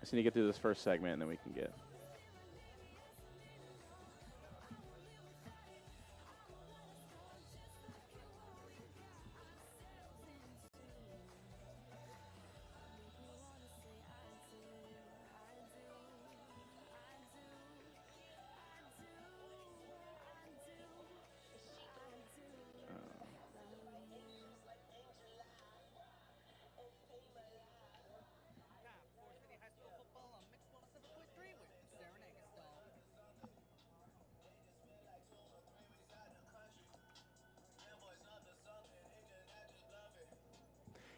just need to get through this first segment, and then we can get.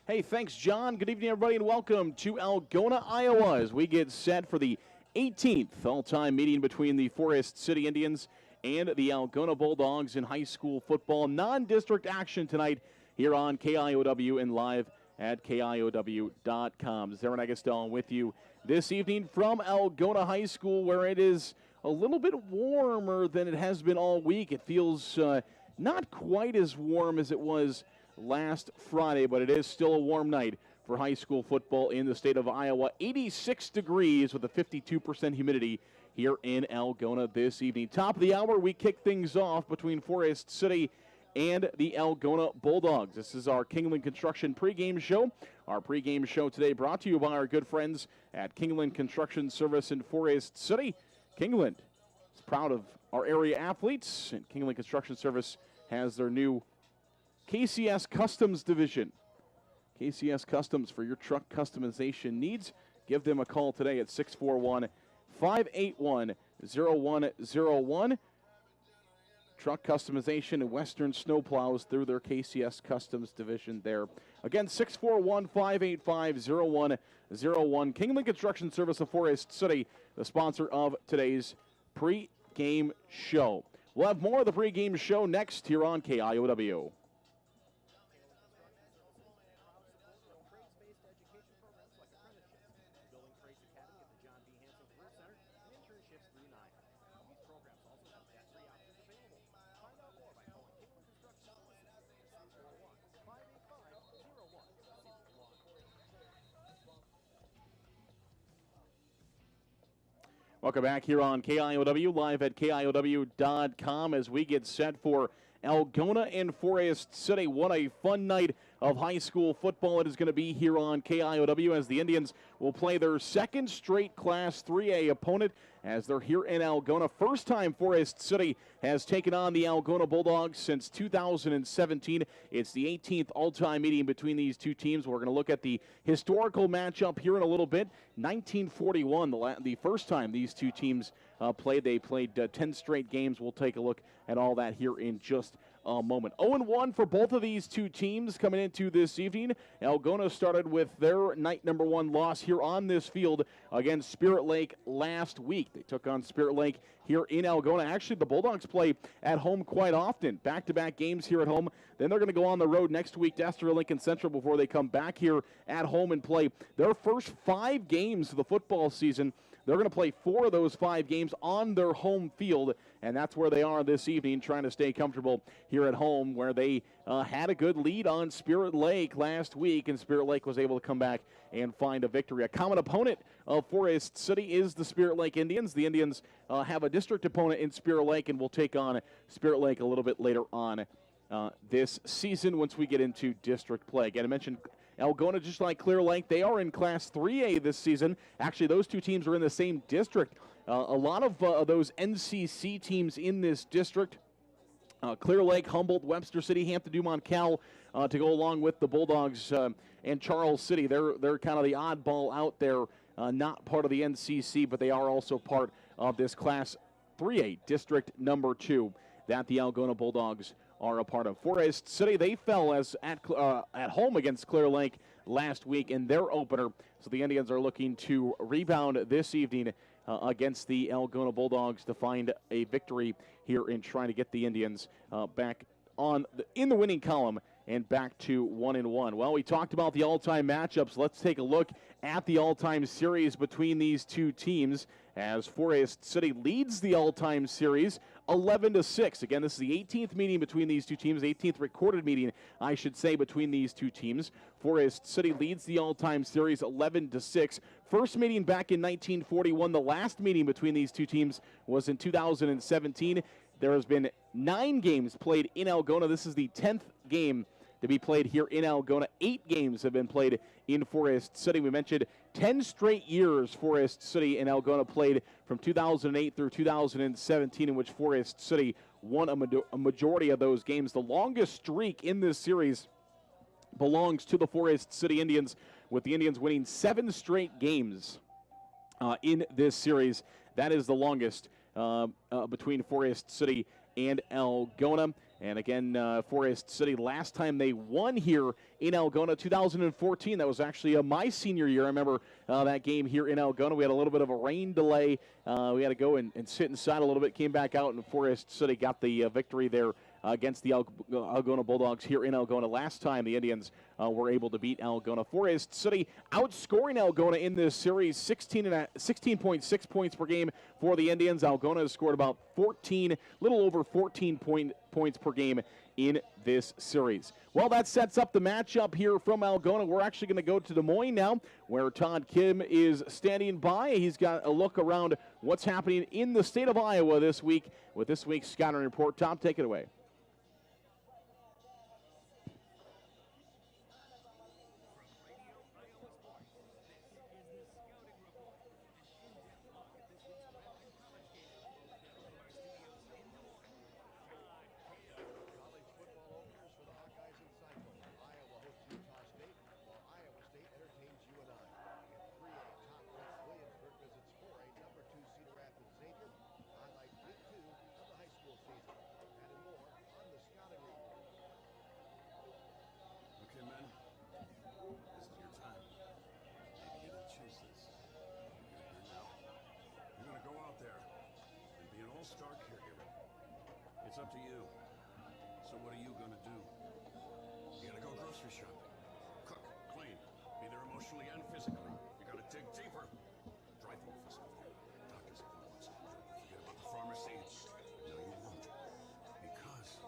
Hey, thanks, John. Good evening, everybody, and welcome to Algona, Iowa, as we get set for the 18th all-time meeting between the Forest City Indians and the Algona Bulldogs in high school football. Non-district action tonight here on KIOW and live at KIOW.com. Zarin Agastel with you this evening from Algona High School, where it is a little bit warmer than it has been all week. It feels not quite as warm as it was last Friday, but it is still a warm night for high school football in the state of Iowa. 86 degrees with a 52% humidity here in Algona this evening. Top of the hour, we kick things off between Forest City and the Algona Bulldogs. This is our Kingland Construction pregame show. Our pregame show today brought to you by our good friends at Kingland Construction Service in Forest City. Kingland is proud of our area athletes, and Kingland Construction Service has their new KCS Customs division. KCS Customs for your truck customization needs. Give them a call today at 641-581-0101. Truck customization and Western snowplows through their KCS Customs division there. Again, 641-585-0101. Kingland Construction Service of Forest City, the sponsor of today's pre-game show. We'll have more of the pre-game show next here on KIOW. Welcome back here on KIOW, live at KIOW.com as we get set for Algona and Forest City. What a fun night of high school football it is going to be here on KIOW as the Indians will play their second straight Class 3A opponent as they're here in Algona. First time Forest City has taken on the Algona Bulldogs since 2017. It's the 18th all-time meeting between these two teams. We're going to look at the historical matchup here in a little bit. 1941, the first time these two teams played. They played 10 straight games. We'll take a look at all that here in just a moment. 0-1 for both of these two teams coming into this evening. Algona started with their night number one loss here on this field against Spirit Lake last week. They took on Spirit Lake here in Algona. Actually, the Bulldogs play at home quite often. Back-to-back games here at home. Then they're going to go on the road next week to Esther Lincoln Central before they come back here at home and play their first 5 games of the football season. They're going to play 4 of those 5 games on their home field, and that's where they are this evening, trying to stay comfortable here at home, where they had a good lead on Spirit Lake last week, and Spirit Lake was able to come back and find a victory. A common opponent of Forest City is the Spirit Lake Indians. The Indians have a district opponent in Spirit Lake, and will take on Spirit Lake a little bit later on this season once we get into district play. Again, I mentioned Algona, just like Clear Lake, they are in Class 3A this season. Actually, those two teams are in the same district. A lot of those NCC teams in this district, Clear Lake, Humboldt, Webster City, Hampton, Dumont, Cal, to go along with the Bulldogs and Charles City. They're kind of the oddball out there, not part of the NCC, but they are also part of this Class 3A district number 2 that the Algona Bulldogs are a part of. Forest City, they fell as at home against Clear Lake last week in their opener, so the Indians are looking to rebound this evening against the Algona Bulldogs to find a victory here in trying to get the Indians back in the winning column and back to 1-1. Well, we talked about the all-time matchups. Let's take a look at the all-time series between these two teams as Forest City leads the all-time series 11-6. Again, this is the 18th meeting between these two teams, 18th recorded meeting, I should say, between these two teams. Forest City leads the all-time series 11-6. First meeting back in 1941. The last meeting between these two teams was in 2017. There has been 9 games played in Algona. This is the 10th game to be played here in Algona. 8 games have been played in Forest City. We mentioned 10 straight years Forest City and Algona played from 2008 through 2017, in which Forest City won a majority of those games. The longest streak in this series belongs to the Forest City Indians, with the Indians winning 7 straight games in this series. That is the longest between Forest City and Algona. And again, Forest City, last time they won here in Algona, 2014. That was actually my senior year. I remember that game here in Algona. We had a little bit of a rain delay. We had to go and sit inside a little bit, came back out, and Forest City got the victory there against the Algona Bulldogs here in Algona. Last time the Indians were able to beat Algona. Forest City outscoring Algona in this series, 16.6 points per game for the Indians. Algona has scored about 14, little over 14 points per game in this series. Well, that sets up the matchup here from Algona. We're actually going to go to Des Moines now, where Todd Kim is standing by. He's got a look around what's happening in the state of Iowa this week with this week's Scouting Report. Tom, take it away. Star caregiver. It's up to you. So what are you gonna do? You gotta go grocery shopping, cook, clean, be there emotionally and physically. You gotta dig deeper. Drive through physical therapy, doctor's appointments. Forget about the pharmacy. No, you won't. Because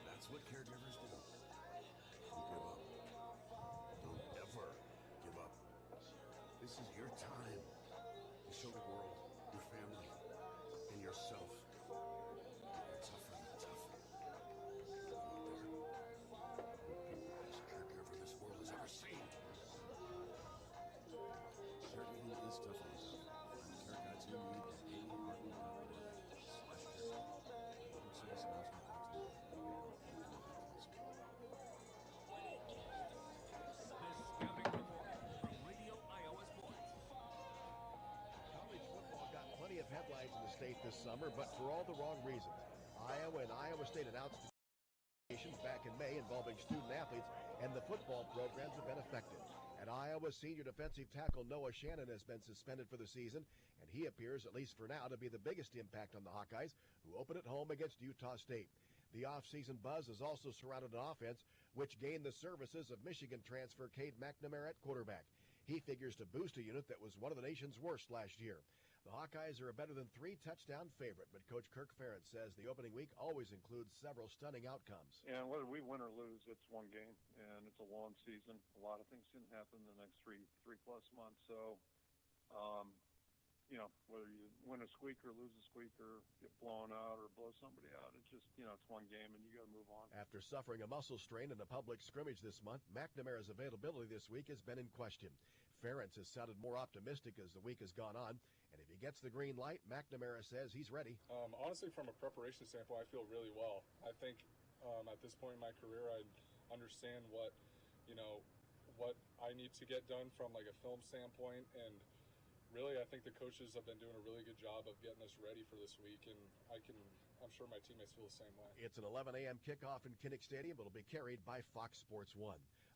that's what caregivers do. Don't give up. Don't ever give up. This is your time to show the world, your family, and yourself. You're tougher than tough. Go out there. Be the best caregiver this world has ever seen. Caregiving is tough on tough. Care guides you need at headlines in the state this summer, but for all the wrong reasons. Iowa and Iowa State announced back in May involving student athletes, and the football programs have been affected. At Iowa, senior defensive tackle Noah Shannon has been suspended for the season, and he appears, at least for now, to be the biggest impact on the Hawkeyes, who open at home against Utah State. The offseason buzz has also surrounded an offense which gained the services of Michigan transfer Cade McNamara at quarterback. He figures to boost a unit that was one of the nation's worst last year. The Hawkeyes are a better than 3-touchdown favorite, but Coach Kirk Ferentz says the opening week always includes several stunning outcomes. Yeah, whether we win or lose, it's one game, and it's a long season. A lot of things can happen in the next three-plus months. So, whether you win a squeak or lose a squeak or get blown out or blow somebody out, it's just, it's one game, and you got to move on. After suffering a muscle strain in a public scrimmage this month, McNamara's availability this week has been in question. Ferentz has sounded more optimistic as the week has gone on, and if he gets the green light, McNamara says he's ready. Honestly, from a preparation standpoint, I feel really well. I think at this point in my career, I understand what I need to get done from like a film standpoint, and really, I think the coaches have been doing a really good job of getting us ready for this week, and I'm sure my teammates feel the same way. It's an 11 a.m. kickoff in Kinnick Stadium. It'll be carried by Fox Sports 1.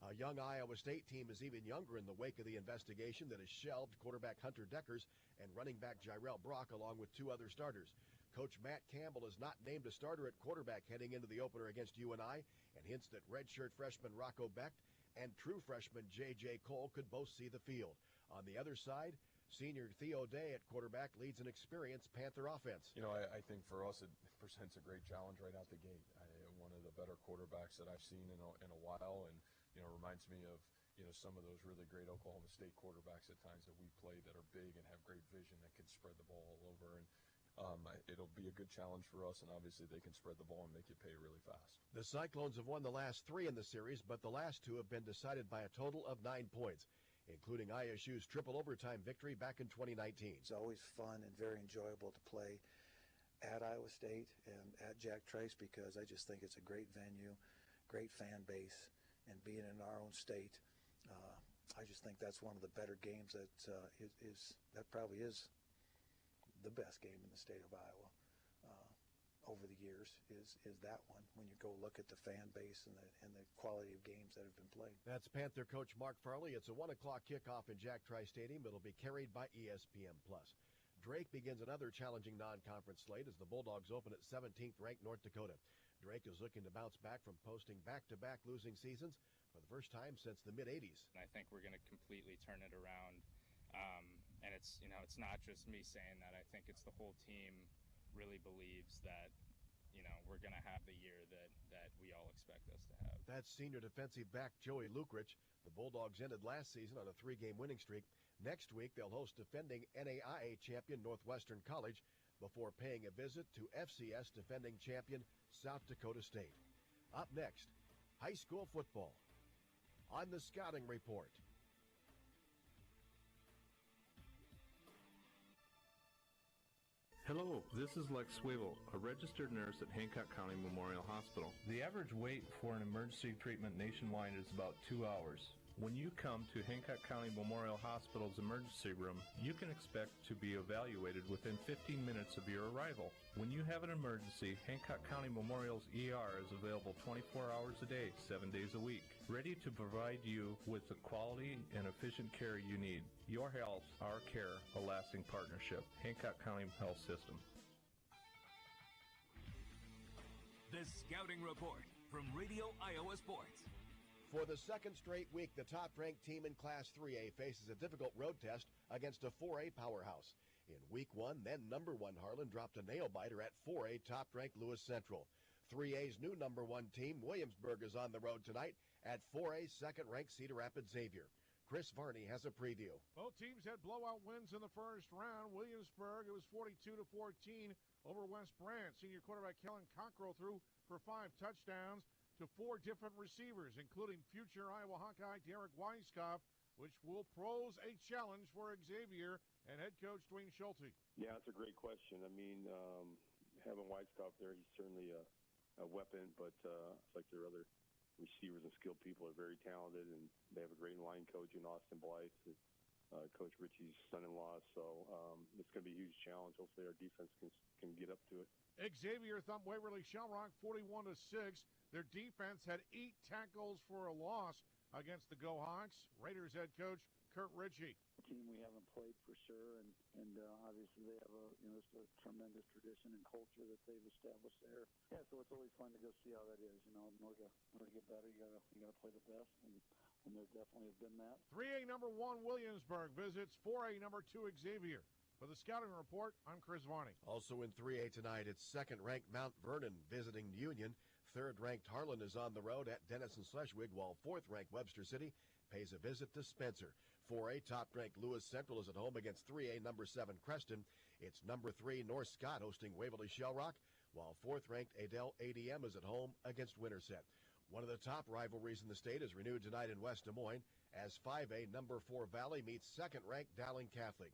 A young Iowa State team is even younger in the wake of the investigation that has shelved quarterback Hunter Deckers and running back Jirel Brock along with 2 other starters. Coach Matt Campbell is not named a starter at quarterback heading into the opener against UNI, and hints that redshirt freshman Rocco Becht and true freshman J.J. Cole could both see the field. On the other side, senior Theo Day at quarterback leads an experienced Panther offense. You know, I think for us it presents a great challenge right out the gate. One of the better quarterbacks that I've seen in a while, and, you know, reminds me of, you know, some of those really great Oklahoma State quarterbacks at times that we played that are big and have great vision that can spread the ball all over. And it'll be a good challenge for us, and obviously they can spread the ball and make you pay really fast. The Cyclones have won the last 3 in the series, but the last 2 have been decided by a total of 9 points, including ISU's triple overtime victory back in 2019. It's always fun and very enjoyable to play at Iowa State and at Jack Trice because I just think it's a great venue, great fan base, and being in our own state, I just think that's one of the better games that that probably is the best game in the state of Iowa over the years is that one when you go look at the fan base and the quality of games that have been played. That's Panther coach Mark Farley. It's a 1 o'clock kickoff in Jack Trice Stadium. It'll be carried by ESPN+. Drake begins another challenging non-conference slate as the Bulldogs open at 17th ranked North Dakota. Drake is looking to bounce back from posting back-to-back losing seasons for the first time since the mid-'80s. I think we're going to completely turn it around. And it's, you know, it's not just me saying that. I think it's the whole team really believes that, you know, we're going to have the year that we all expect us to have. That's senior defensive back Joey Lukrich. The Bulldogs ended last season on a 3-game winning streak. Next week, they'll host defending NAIA champion Northwestern College before paying a visit to FCS defending champion South Dakota State. Up next, high school football. On the Scouting Report. Hello, this is Lex Swivel, a registered nurse at Hancock County Memorial Hospital. The average wait for an emergency treatment nationwide is about 2 hours. When you come to Hancock County Memorial Hospital's emergency room, you can expect to be evaluated within 15 minutes of your arrival. When you have an emergency, Hancock County Memorial's ER is available 24 hours a day, 7 days a week, ready to provide you with the quality and efficient care you need. Your health, our care, a lasting partnership. Hancock County Health System. The Scouting Report from Radio Iowa Sports. For the second straight week, the top-ranked team in Class 3A faces a difficult road test against a 4A powerhouse. In Week 1, then number 1 Harlan dropped a nail-biter at 4A top-ranked Lewis Central. 3A's new number 1 team, Williamsburg, is on the road tonight at 4A's second-ranked Cedar Rapids Xavier. Chris Varney has a preview. Both teams had blowout wins in the first round. Williamsburg, it was 42-14 over West Branch. Senior quarterback Kellen Cockrow threw for 5 touchdowns to 4 different receivers, including future Iowa Hawkeye Derek Weiskopf, which will pose a challenge for Xavier and head coach Dwayne Schulte. Yeah, that's a great question. I mean, having Weiskopf there, he's certainly a weapon, but it's like their other receivers and skilled people are very talented, and they have a great line coach in Austin Blythe, Coach Ritchie's son-in-law, so it's going to be a huge challenge. Hopefully our defense can get up to it. Xavier thumped Waverly Shellrock 41-6. Their defense had 8 tackles for a loss against the Go Hawks. Raiders head coach Kurt Ritchie. A team we haven't played for sure, and obviously they have just a tremendous tradition and culture that they've established there. Yeah, so it's always fun to go see how that is. In order to get better, you gotta play the best, and there definitely has been that. 3A number 1 Williamsburg visits 4A number 2 Xavier. For the Scouting Report, I'm Chris Varney. Also in 3A tonight, it's second-ranked Mount Vernon visiting Union. Third-ranked Harlan is on the road at Denison-Schleswig, while fourth-ranked Webster City pays a visit to Spencer. 4A top-ranked Lewis Central is at home against 3A number 7 Creston. It's number 3 North Scott hosting Waverly Shellrock, while fourth-ranked Adel ADM is at home against Winterset. One of the top rivalries in the state is renewed tonight in West Des Moines as 5A number 4 Valley meets second-ranked Dowling Catholic.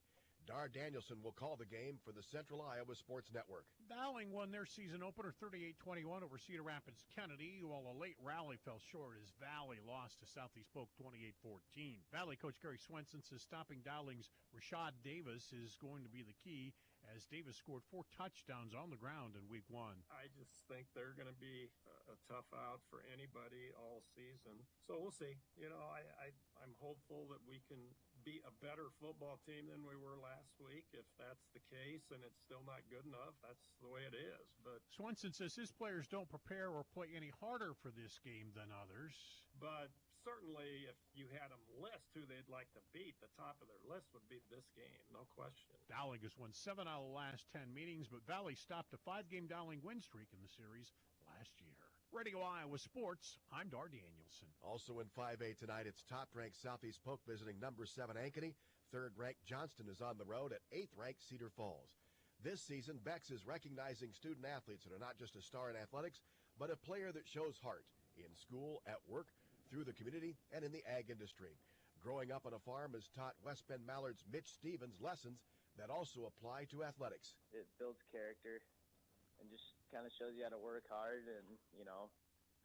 Dar Danielson will call the game for the Central Iowa Sports Network. Dowling won their season opener 38-21 over Cedar Rapids Kennedy, while a late rally fell short as Valley lost to Southeast Polk 28-14. Valley coach Gary Swenson says stopping Dowling's Rashad Davis is going to be the key, as Davis scored 4 touchdowns on the ground in Week 1. I just think they're going to be a tough out for anybody all season. So we'll see. I'm hopeful that we can be a better football team than we were last week. If that's the case and it's still not good enough, that's the way it is. But Swenson says his players don't prepare or play any harder for this game than others. But certainly if you had them list who they'd like to beat, the top of their list would be this game, no question. Dowling has won 7 out of the last 10 meetings, but Valley stopped a 5-game Dowling win streak in the series last year. Radio Iowa Sports, I'm Dar Danielson. Also in 5A tonight, it's top-ranked Southeast Polk visiting number 7 Ankeny. Third-ranked Johnston is on the road at 8th-ranked Cedar Falls. This season, Bex is recognizing student athletes that are not just a star in athletics, but a player that shows heart in school, at work, through the community, and in the ag industry. Growing up on a farm has taught West Bend Mallard's Mitch Stevens lessons that also apply to athletics. It builds character and just kind of shows you how to work hard, and, you know,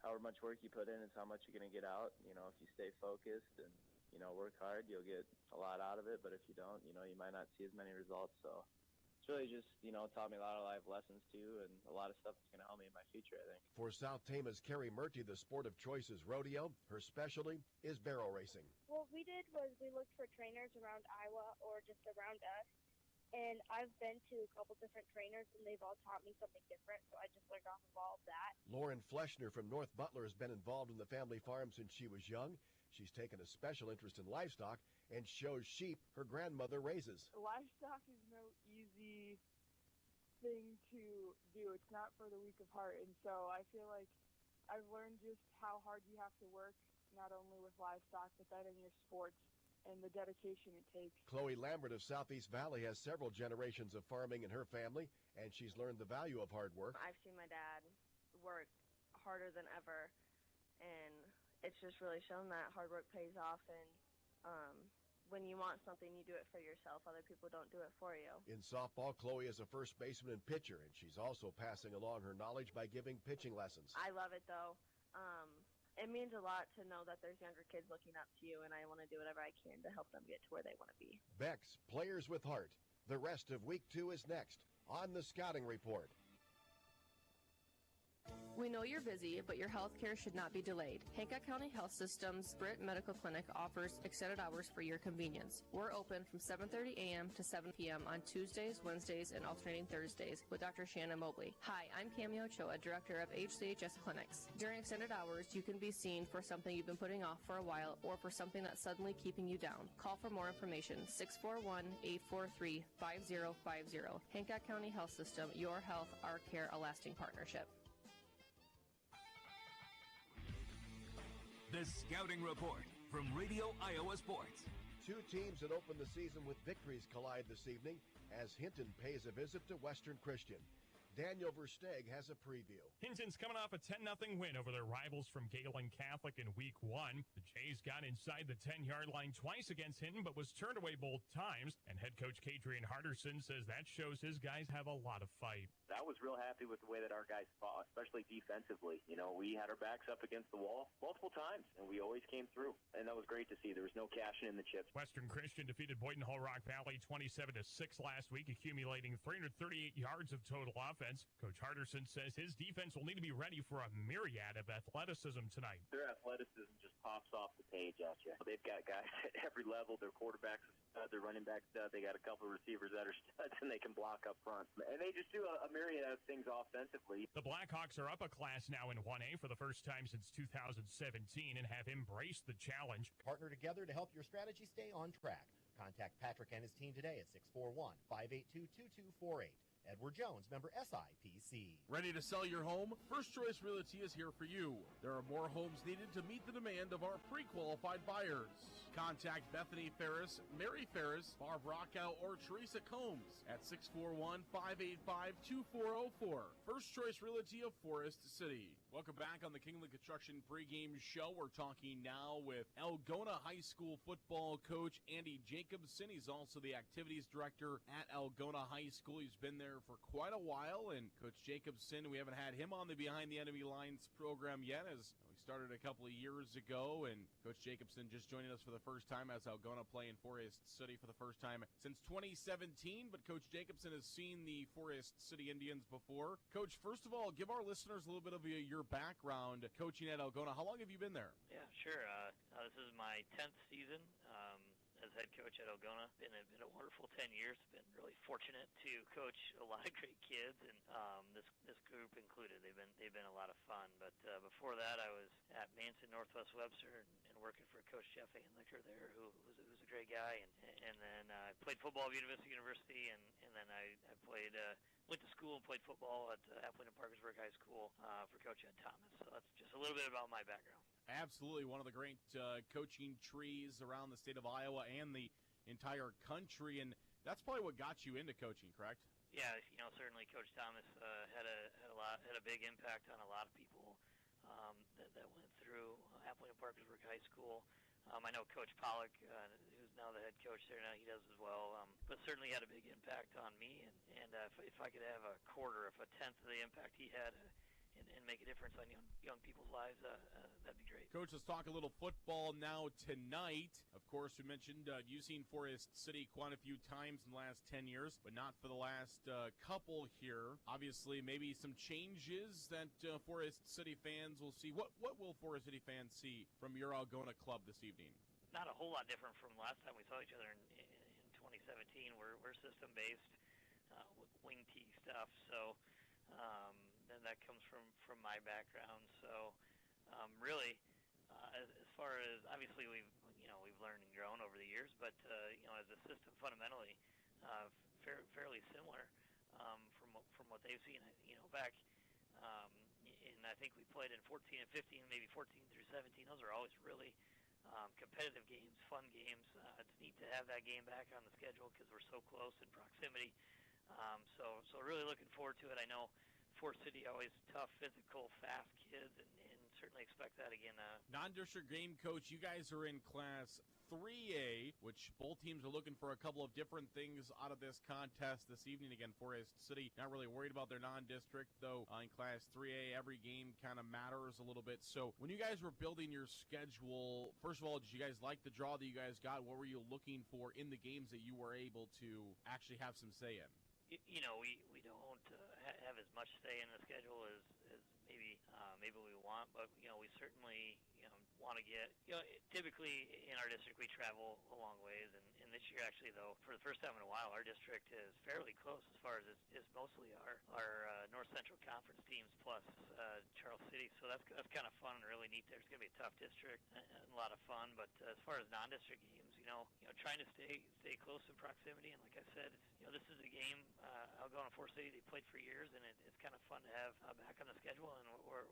however much work you put in is how much you're going to get out. You know, if you stay focused and, you know, work hard, you'll get a lot out of it, but if you don't, you know, you might not see as many results. So it's really just, you know, taught me a lot of life lessons too, and a lot of stuff that's going to help me in my future, I think. For South Tama's Carrie Murty, the sport of choice is rodeo. Her specialty is barrel racing. What we did was we looked for trainers around Iowa or just around us. And I've been to a couple different trainers, and they've all taught me something different, so I just learned off of all of that. Lauren Fleshner from North Butler has been involved in the family farm since she was young. She's taken a special interest in livestock and shows sheep her grandmother raises. Livestock is no easy thing to do. It's not for the weak of heart, and so I feel like I've learned just how hard you have to work, not only with livestock, but then in your sports, and the dedication it takes. Chloe Lambert of Southeast Valley has several generations of farming in her family, and she's learned the value of hard work. I've seen my dad work harder than ever, and it's just really shown that hard work pays off, and when you want something, you do it for yourself. Other people don't do it for you. In softball, Chloe is a first baseman and pitcher, and she's also passing along her knowledge by giving pitching lessons. I love it, though. It means a lot to know that there's younger kids looking up to you, and I want to do whatever I can to help them get to where they want to be. Bex, players with heart. The rest of Week 2 is next on the Scouting Report. We know you're busy, but your health care should not be delayed. Hancock County Health System's Britt Medical Clinic offers extended hours for your convenience. We're open from 7:30 a.m. to 7 p.m. on Tuesdays, Wednesdays, and alternating Thursdays with Dr. Shannon Mobley. Hi, I'm Cami Ochoa, Director of HCHS Clinics. During extended hours, you can be seen for something you've been putting off for a while or for something that's suddenly keeping you down. Call for more information, 641-843-5050. Hancock County Health System, your health, our care, a lasting partnership. The Scouting Report from Radio Iowa Sports. Two teams that opened the season with victories collide this evening as Hinton pays a visit to Western Christian. Daniel Versteeg has a preview. Hinton's coming off a 10-0 win over their rivals from Galen Catholic in Week 1. The Jays got inside the 10-yard line twice against Hinton, but was turned away both times. And head coach Kadrian Harderson says that shows his guys have a lot of fight. I was real happy with the way that our guys fought, especially defensively. You know, we had our backs up against the wall multiple times, and we always came through. And that was great to see. There was no cashing in the chips. Western Christian defeated Boynton Hull Rock Valley 27-6 last week, accumulating 338 yards of total offense. Coach Harderson says his defense will need to be ready for a myriad of athleticism tonight. Their athleticism just pops off the page at you. They've got guys at every level. Their quarterback's a stud, their running back's a stud. They got a couple of receivers that are studs, and they can block up front. And they just do a myriad of things offensively. The Blackhawks are up a class now in 1A for the first time since 2017 and have embraced the challenge. Partner together to help your strategy stay on track. Contact Patrick and his team today at 641-582-2248. Edward Jones, member SIPC. Ready to sell your home? First Choice Realty is here for you. There are more homes needed to meet the demand of our pre-qualified buyers. Contact Bethany Ferris, Mary Ferris, Barb Rockow, or Teresa Combs at 641-585-2404. First Choice Realty of Forest City. Welcome back on the Kingland Construction pregame show. We're talking now with Algona High School football coach Andy Jacobson. He's also the activities director at Algona High School. He's been there for quite a while, and Coach Jacobson, we haven't had him on the Behind the Enemy Lines program yet, as we started a couple of years ago, and Coach Jacobson just joining us for the first time as Algona playing Forest City for the first time since 2017, but Coach Jacobson has seen the Forest City Indians before. Coach, first of all, give our listeners a little bit of your background coaching at Algona. How long have you been there? Yeah, sure. This is my 10th season as head coach at Algona. Been a wonderful 10 years. Been really fortunate to coach a lot of great kids, and this group included. They've been a lot of fun. But before that, I was at Manson Northwest Webster and working for Coach Jeff Anlicker there, who's a great guy. And then I played football at University, and then I played. Went to school and played football at Appleton and Parkersburg High School for Coach Ed Thomas. So that's just a little bit about my background. Absolutely, one of the great coaching trees around the state of Iowa and the entire country, and that's probably what got you into coaching, correct? Yeah, certainly Coach Thomas had a big impact on a lot of people that went through Appleton and Parkersburg High School. I know Coach Pollock, who's now the head coach there now, he does as well. But certainly had a big impact on me. And if I could have a quarter, if a tenth of the impact he had, and make a difference on young people's lives, that'd be great. Coach, let's talk a little football now tonight. Of course, we mentioned you've seen Forest City quite a few times in the last 10 years, but not for the last couple here. Obviously, maybe some changes that Forest City fans will see. What will Forest City fans see from your Algona club this evening? Not a whole lot different from last time we saw each other in 2017. We're system-based with wing tee stuff, so then that comes from my background. So really, as far as obviously we've learned and grown over the years, but as a system fundamentally fairly similar from what they've seen. Back and I think we played in 14 and 15, maybe 14 through 17. Those are always really competitive games, fun games. It's neat to have that game back on the schedule because we're so close in proximity. So really looking forward to it. I know Forest City always tough, physical, fast kids, and certainly expect that again. Non-district game coach, you guys are in Class 3A, which both teams are looking for a couple of different things out of this contest this evening. Again, Forest City not really worried about their non-district, though in Class 3A, every game kind of matters a little bit. So when you guys were building your schedule, first of all, did you guys like the draw that you guys got? What were you looking for in the games that you were able to actually have some say in? We don't have as much say in the schedule as maybe we want, but we certainly want to get. Typically in our district we travel a long ways, and this year actually though for the first time in a while our district is fairly close as far as it's mostly our North Central Conference teams plus Charles City. So that's kind of fun and really neat. There's going to be a tough district and a lot of fun, but as far as non-district games, trying to stay close in proximity, and like I said, this is a game Algona Forest City they played for years, and it's kind of fun to have back on the schedule, and we're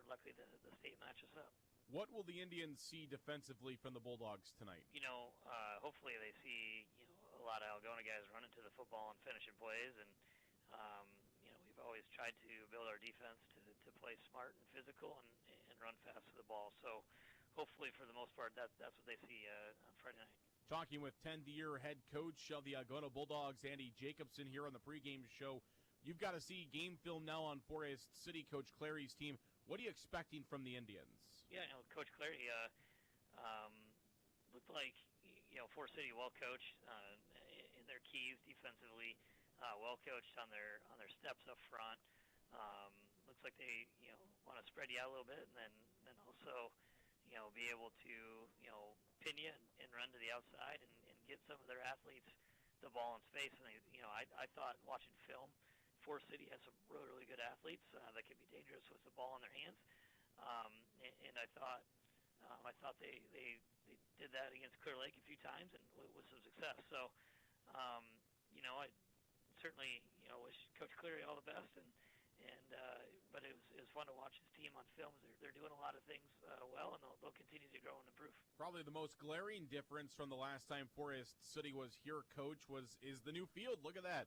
lucky the state matches up. What will the Indians see defensively from the Bulldogs tonight? Hopefully they see a lot of Algona guys running to the football and finishing plays, and we've always tried to build our defense to play smart and physical and run fast to the ball. So hopefully for the most part that's what they see on Friday night. Talking with 10th-year head coach of the Algona Bulldogs, Andy Jacobson, here on the pregame show. You've got to see game film now on Forest City, Coach Clary's team. What are you expecting from the Indians? Yeah, Coach Clary looked like Forest City well coached in their keys defensively, well coached on their steps up front. Looks like they want to spread you out a little bit, and then also be able to pin you and run to the outside and get some of their athletes the ball in space. And I thought watching film, Forest City has some really good athletes that can be dangerous with the ball in their hands. And I thought they did that against Clear Lake a few times and with some success. So I certainly wish Coach Cleary all the best, but it was fun to watch his team on film. They're doing a lot of things well, and they'll continue to grow and improve. Probably the most glaring difference from the last time Forest City was here, Coach, is the new field. Look at that.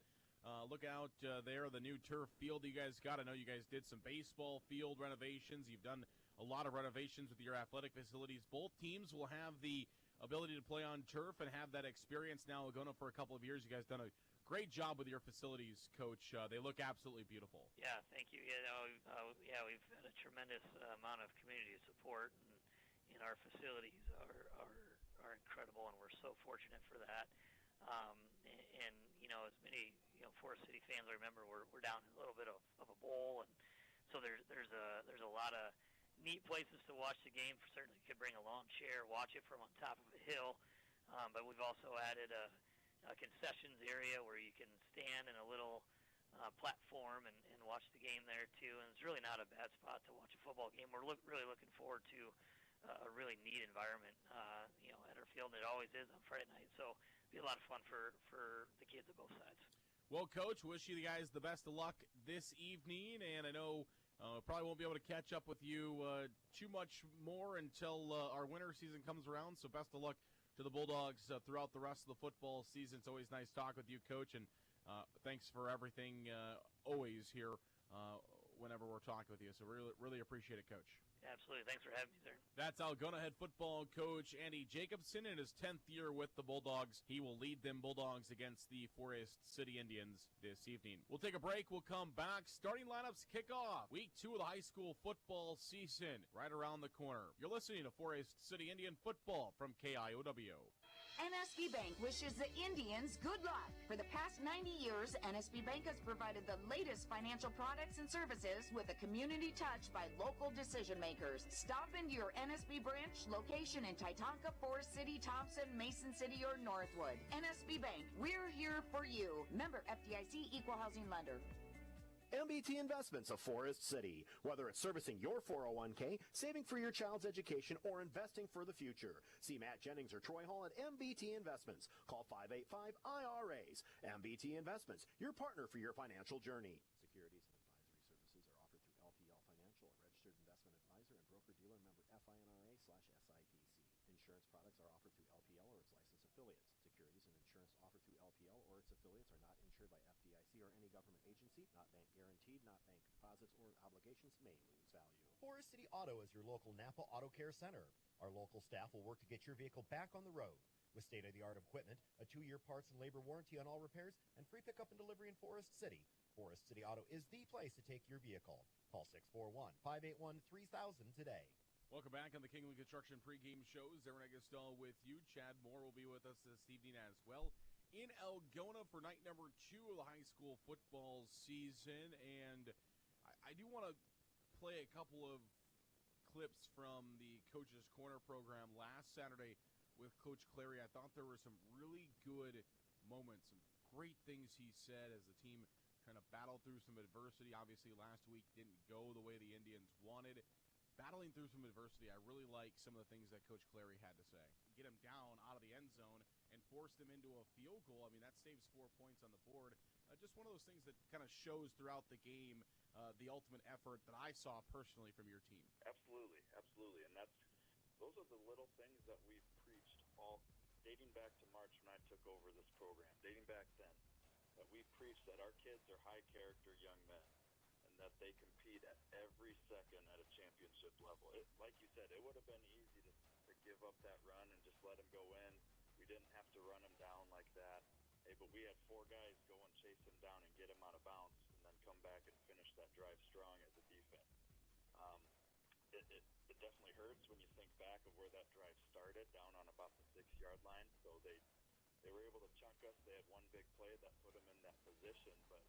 Look out there, the new turf field that you guys got. I know you guys did some baseball field renovations. You've done a lot of renovations with your athletic facilities. Both teams will have the ability to play on turf and have that experience now going for a couple of years. You guys done a great job with your facilities, Coach. They look absolutely beautiful. Yeah, thank you. We've had a tremendous amount of community support, and our facilities are incredible, and we're so fortunate for that. And as many Forest City fans remember, we're down in a little bit of a bowl, and so there's a lot of neat places to watch the game. Certainly could bring a lawn chair, watch it from on top of a hill. But we've also added a concessions area where you can stand in a little platform and watch the game there too. And it's really not a bad spot to watch a football game. We're really looking forward to a really neat environment, at our field. It always is on Friday night. So it'll be a lot of fun for the kids at both sides. Well, Coach, wish you guys the best of luck this evening, and I know probably won't be able to catch up with you too much more until our winter season comes around, so best of luck to the Bulldogs throughout the rest of the football season. It's always nice talk with you, Coach, and thanks for everything always here whenever we're talking with you, so really appreciate it, Coach. Absolutely. Thanks for having me, sir. That's Algona head football coach Andy Jacobson in his 10th year with the Bulldogs. He will lead them Bulldogs against the Forest City Indians this evening. We'll take a break. We'll come back. Starting lineups kick off. Week 2 of the high school football season right around the corner. You're listening to Forest City Indian football from KIOW. NSB Bank wishes the Indians good luck. For the past 90 years, NSB Bank has provided the latest financial products and services with a community touch by local decision makers. Stop into your NSB branch location in Titanca, Forest City, Thompson, Mason City, or Northwood. NSB Bank, we're here for you. Member FDIC Equal Housing Lender. MBT Investments of Forest City. Whether it's servicing your 401k, saving for your child's education, or investing for the future. See Matt Jennings or Troy Hall at MBT Investments. Call 585-IRAs. MBT Investments, your partner for your financial journey. Securities and advisory services are offered through LPL Financial, a registered investment advisor and broker-dealer member FINRA/SIPC. Insurance products are offered through LPL or its licensed affiliates. Securities and insurance offered through LPL or its affiliates are not insured by FDIC or any government agency, not bank guaranteed, not bank deposits or obligations, may lose value. Forest City Auto is your local Napa Auto Care Center. Our local staff will work to get your vehicle back on the road. With state-of-the-art equipment, a 2-year parts and labor warranty on all repairs, and free pickup and delivery in Forest City. Forest City Auto is the place to take your vehicle. Call 641-581-3000 today. Welcome back on the Kingland Construction pregame shows. Darren Eggestal with you. Chad Moore will be with us this evening as well in Algona for night number 2 of the high school football season. And I do want to play a couple of clips from the Coach's Corner program last Saturday with Coach Clary. I thought there were some really good moments, some great things he said as the team kind of battled through some adversity. Obviously, last week didn't go the way the Indians wanted. Battling through some adversity, I really like some of the things that Coach Clary had to say. Get him down out of the end zone and force them into a field goal. I mean, that saves 4 points on the board. Just one of those things that kind of shows throughout the game the ultimate effort that I saw personally from your team. Absolutely. And those are the little things that we've preached all dating back to March when I took over this program, dating back then, that we preached that our kids are high-character young men and that they compete at every second at a championship level. Like you said, it would have been easy to give up that run and just let them go in. We didn't have to run them down like that. Hey, but we had 4 guys go and chase him down and get him out of bounds and then come back and finish that drive strong as a defense. It definitely hurts when you think back of where that drive started, down on about the 6-yard line. So they were able to chunk us. They had one big play that put them in that position. But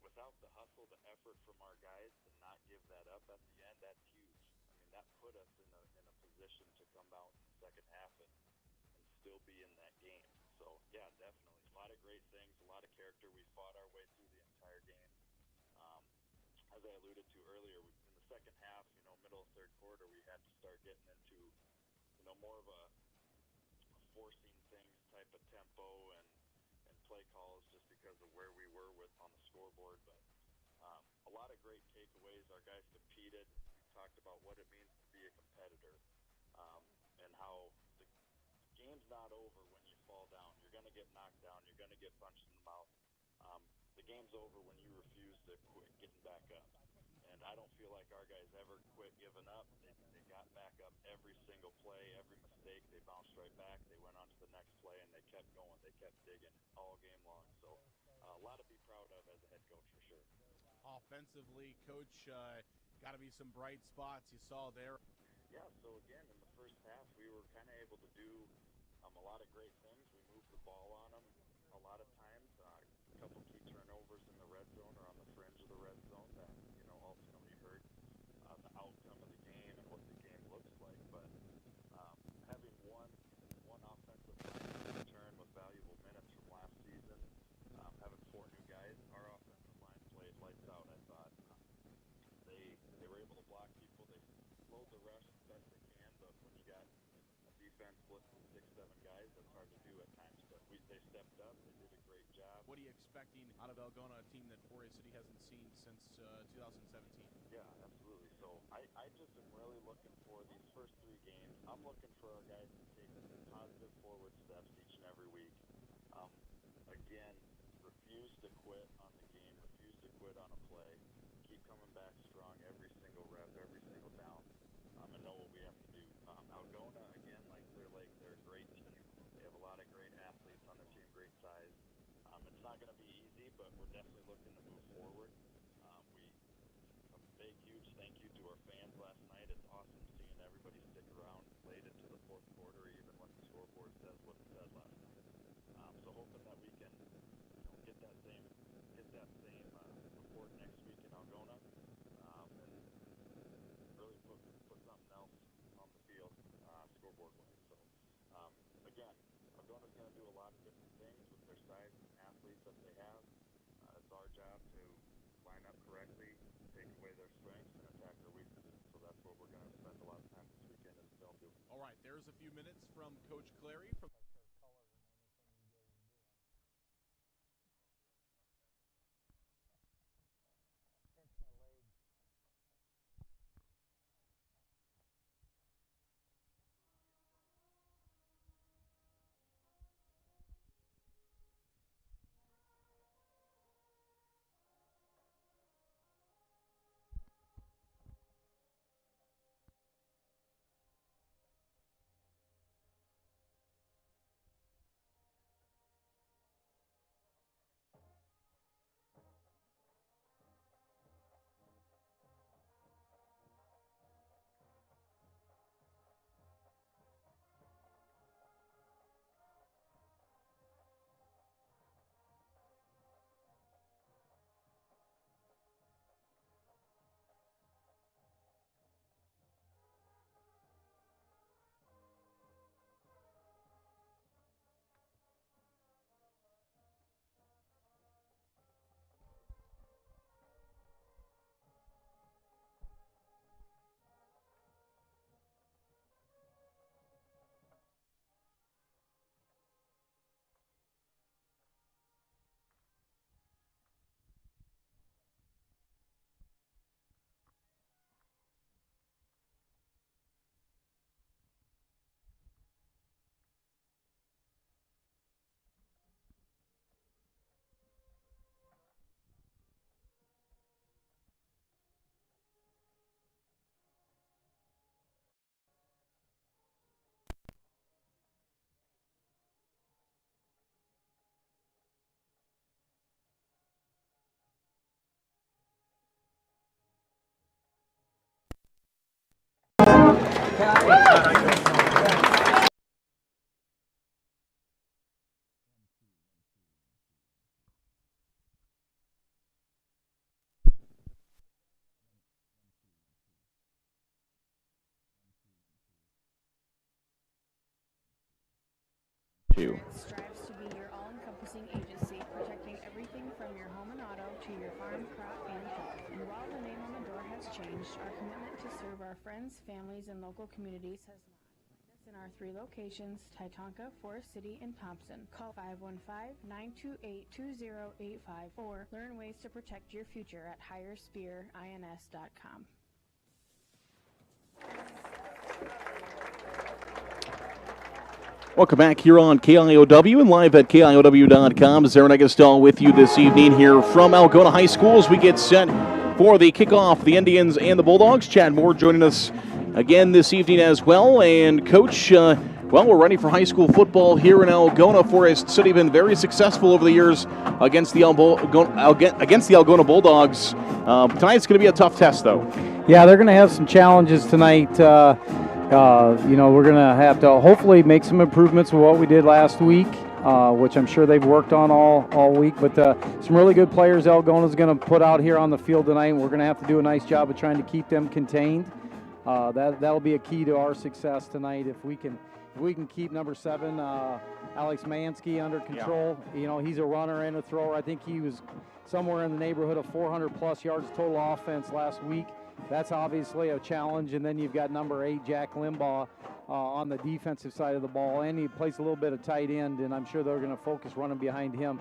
without the hustle, the effort from our guys to not give that up at the end, that's huge. I mean, that put us in a position to come out in the second half and still be in that game. So, yeah, definitely. A lot of great things, a lot of character. We fought our way through the entire game. As I alluded to earlier, in the second half, middle of third quarter, we had to start getting into, more of a forcing things type of tempo and play calls just because of where we were on the scoreboard. But a lot of great takeaways. Our guys competed. We talked about what it means to be a competitor and how the game's not over when you fall down. You're going to get knocked down. You're going to get punched in the mouth. The game's over when you refuse to quit getting back up. And I don't feel like our guys ever quit giving up. They got back up every single play, every mistake. They bounced right back. They went on to the next play, and they kept going. They kept digging all game long. So a lot to be proud of as a head coach for sure. Offensively, Coach, got to be some bright spots you saw there. Yeah, so again, in the first half, we were kind of able to do a lot of great things. We moved the ball on them a lot of times. A couple key turnovers in the red zone or on the fringe of the red zone that, ultimately hurt the outcome of the game and what the game looks like. But having one offensive defense blitzing 6-7 guys. That's hard to do at times, but they stepped up. They did a great job. What are you expecting out of Algona, a team that Forest City hasn't seen since 2017? Yeah, absolutely. So I just am really looking for these first 3 games. I'm looking for our guys to take positive forward steps each and every week. Again, refuse to quit on the game, refuse to quit on a play. Keep coming back strong every single rep, every single down, and know what we have to do. Algona, again, like Clear Lake, they're a great team. They have a lot of great athletes on their team, great size. It's not going to be easy, but we're definitely looking to move forward. A big, huge thank you to our fans last night. It's awesome seeing everybody stick around late into the fourth quarter, even when the scoreboard says what it said last night. So hoping that we can get that same support next week in Algona, and really put something else on the field, scoreboard-wise. So again, Algona's going to do a lot of different things with their size and athletes that they have. It's our job to line up correctly, take away their strengths, and attack their weaknesses. So that's what we're going to spend a lot of time this weekend in the film doing. All right, there's a few minutes from Coach Clary. Strives to be your all-encompassing agency, protecting everything from your home and auto to your farm, crop, and health. And while the name on the door has changed, our commitment to serve our friends, families, and local communities has not. Find us in our 3 locations, Titonka, Forest City, and Thompson. Call 515-928-2085 or learn ways to protect your future at HigherSpearINS.com. Welcome back here on KIOW and live at KIOW.com. Aaron Eggestal with you this evening here from Algona High School as we get set for the kickoff. The Indians and the Bulldogs. Chad Moore joining us again this evening as well. And Coach, we're ready for high school football here in Algona. Forest City been very successful over the years against the Algona Bulldogs. Tonight's going to be a tough test, though. Yeah, they're going to have some challenges tonight. We're going to have to hopefully make some improvements with what we did last week, which I'm sure they've worked on all week. But some really good players Algona's going to put out here on the field tonight. We're going to have to do a nice job of trying to keep them contained. That'll be a key to our success tonight if we can keep number 7, Alex Mansky, under control. Yeah. He's a runner and a thrower. I think he was somewhere in the neighborhood of 400-plus yards total offense last week. That's obviously a challenge. And then you've got number 8, Jack Limbaugh, on the defensive side of the ball, and he plays a little bit of tight end, and I'm sure they're going to focus running behind him.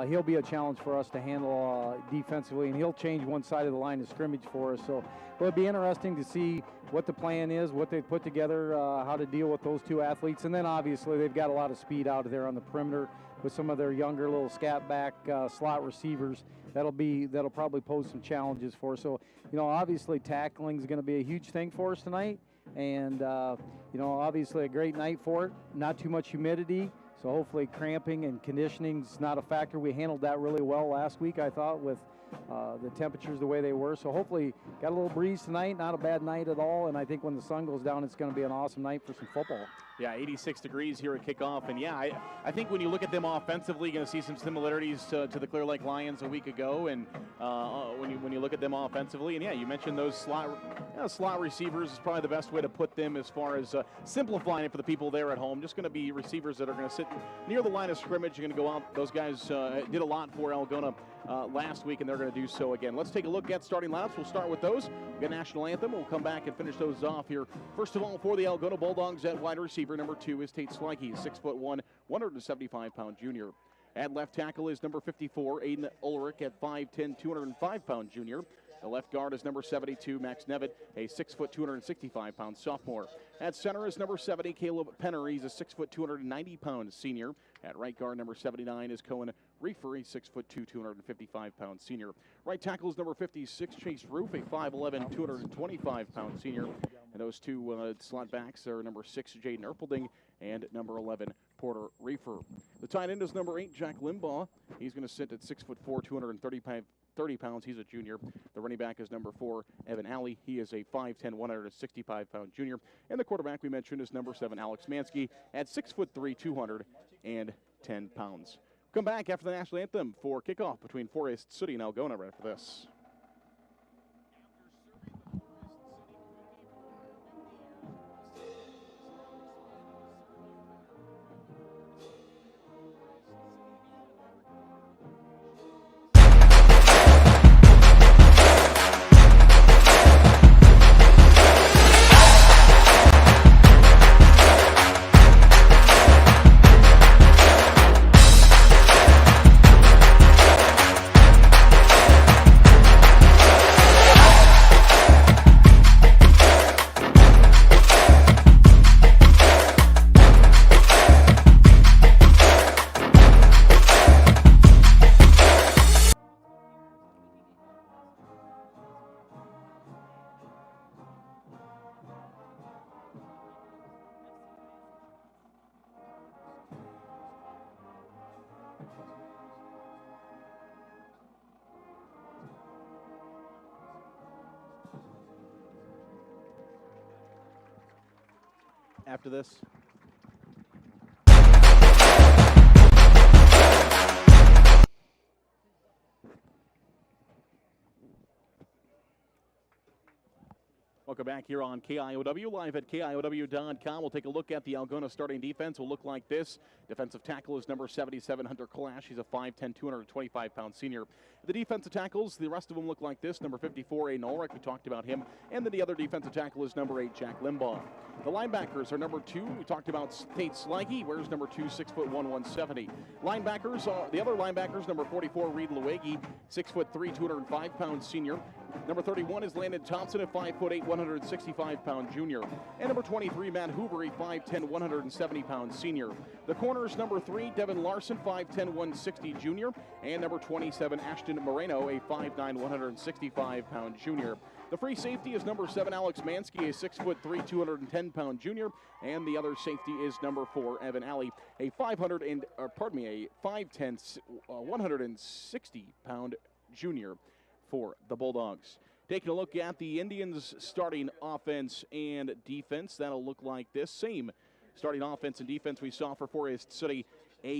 He'll be a challenge for us to handle defensively, and he'll change one side of the line of scrimmage for us. So it'll be interesting to see what the plan is, what they've put together, how to deal with those two athletes. And then obviously they've got a lot of speed out there on the perimeter with some of their younger little scat back slot receivers. That'll probably pose some challenges for us. So, obviously tackling is going to be a huge thing for us tonight. And, obviously a great night for it. Not too much humidity. So hopefully cramping and conditioning is not a factor. We handled that really well last week, I thought, with the temperatures the way they were. So hopefully got a little breeze tonight, not a bad night at all. And I think when the sun goes down, it's going to be an awesome night for some football. Yeah, 86 degrees here at kickoff. And, yeah, I think when you look at them offensively, you're going to see some similarities to the Clear Lake Lions a week ago. And when you look at them offensively, and, yeah, you mentioned those slot receivers is probably the best way to put them as far as simplifying it for the people there at home. Just going to be receivers that are going to sit near the line of scrimmage. You're going to go out. Those guys did a lot for Algona last week, and they're going to do so again. Let's take a look at starting lineups. We'll start with those. We've got National Anthem. We'll come back and finish those off here. First of all, for the Algona Bulldogs at wide receiver, number 2 is Tate Slaggy, 6'1", 175-pound junior. At left tackle is number 54, Aiden Ulrich, at 5'10", 205-pound junior. The left guard is number 72, Max Nevitt, a 6', 265-pound sophomore. At center is number 70, Caleb Penner. He's a 6', 290-pound senior. At right guard, number 79 is Cohen Reefer, a 6'2", 255-pound senior. Right tackle is number 56, Chase Roof, a 5'11", 225-pound senior. And those two slot backs are number 6, Jaden Erpelding, and number 11, Porter Reefer. The tight end is number 8, Jack Limbaugh. He's going to sit at 6'4", 230 pounds. He's a junior. The running back is number 4, Evan Alley. He is a 5'10", 165-pound junior. And the quarterback we mentioned is number 7, Alex Mansky, at 6'3", 210 pounds. Come back after the national anthem for kickoff between Forest City and Algona right after this. After this. Welcome back here on KIOW, live at KIOW.com. We'll take a look at the Algona starting defense. Will look like this. Defensive tackle is number 77, Hunter Clash. He's a 5'10", 225-pound senior. The defensive tackles, the rest of them look like this. Number 54, Aiden Ulrich, we talked about him. And then the other defensive tackle is number 8, Jack Limbaugh. The linebackers are number 2, we talked about Tate Slaggy. Where's number 2, 6'1", 170. Linebackers, the other linebackers, number 44, Reed Lewegi, 6'3", 205-pound senior. Number 31 is Landon Thompson, a 5'8", 165-pound junior. And number 23, Matt Hoover, a 5'10", 170-pound senior. The corners, number 3, Devin Larson, 5'10", 160 junior. And number 27, Ashton Moreno, a 5'9", 165-pound junior. The free safety is number 7, Alex Mansky, a 6'3", 210-pound junior. And the other safety is number 4, Evan Alley, a 5'10", 160-pound junior for the Bulldogs. Taking a look at the Indians' starting offense and defense, that'll look like this. Same starting offense and defense we saw for Forest City a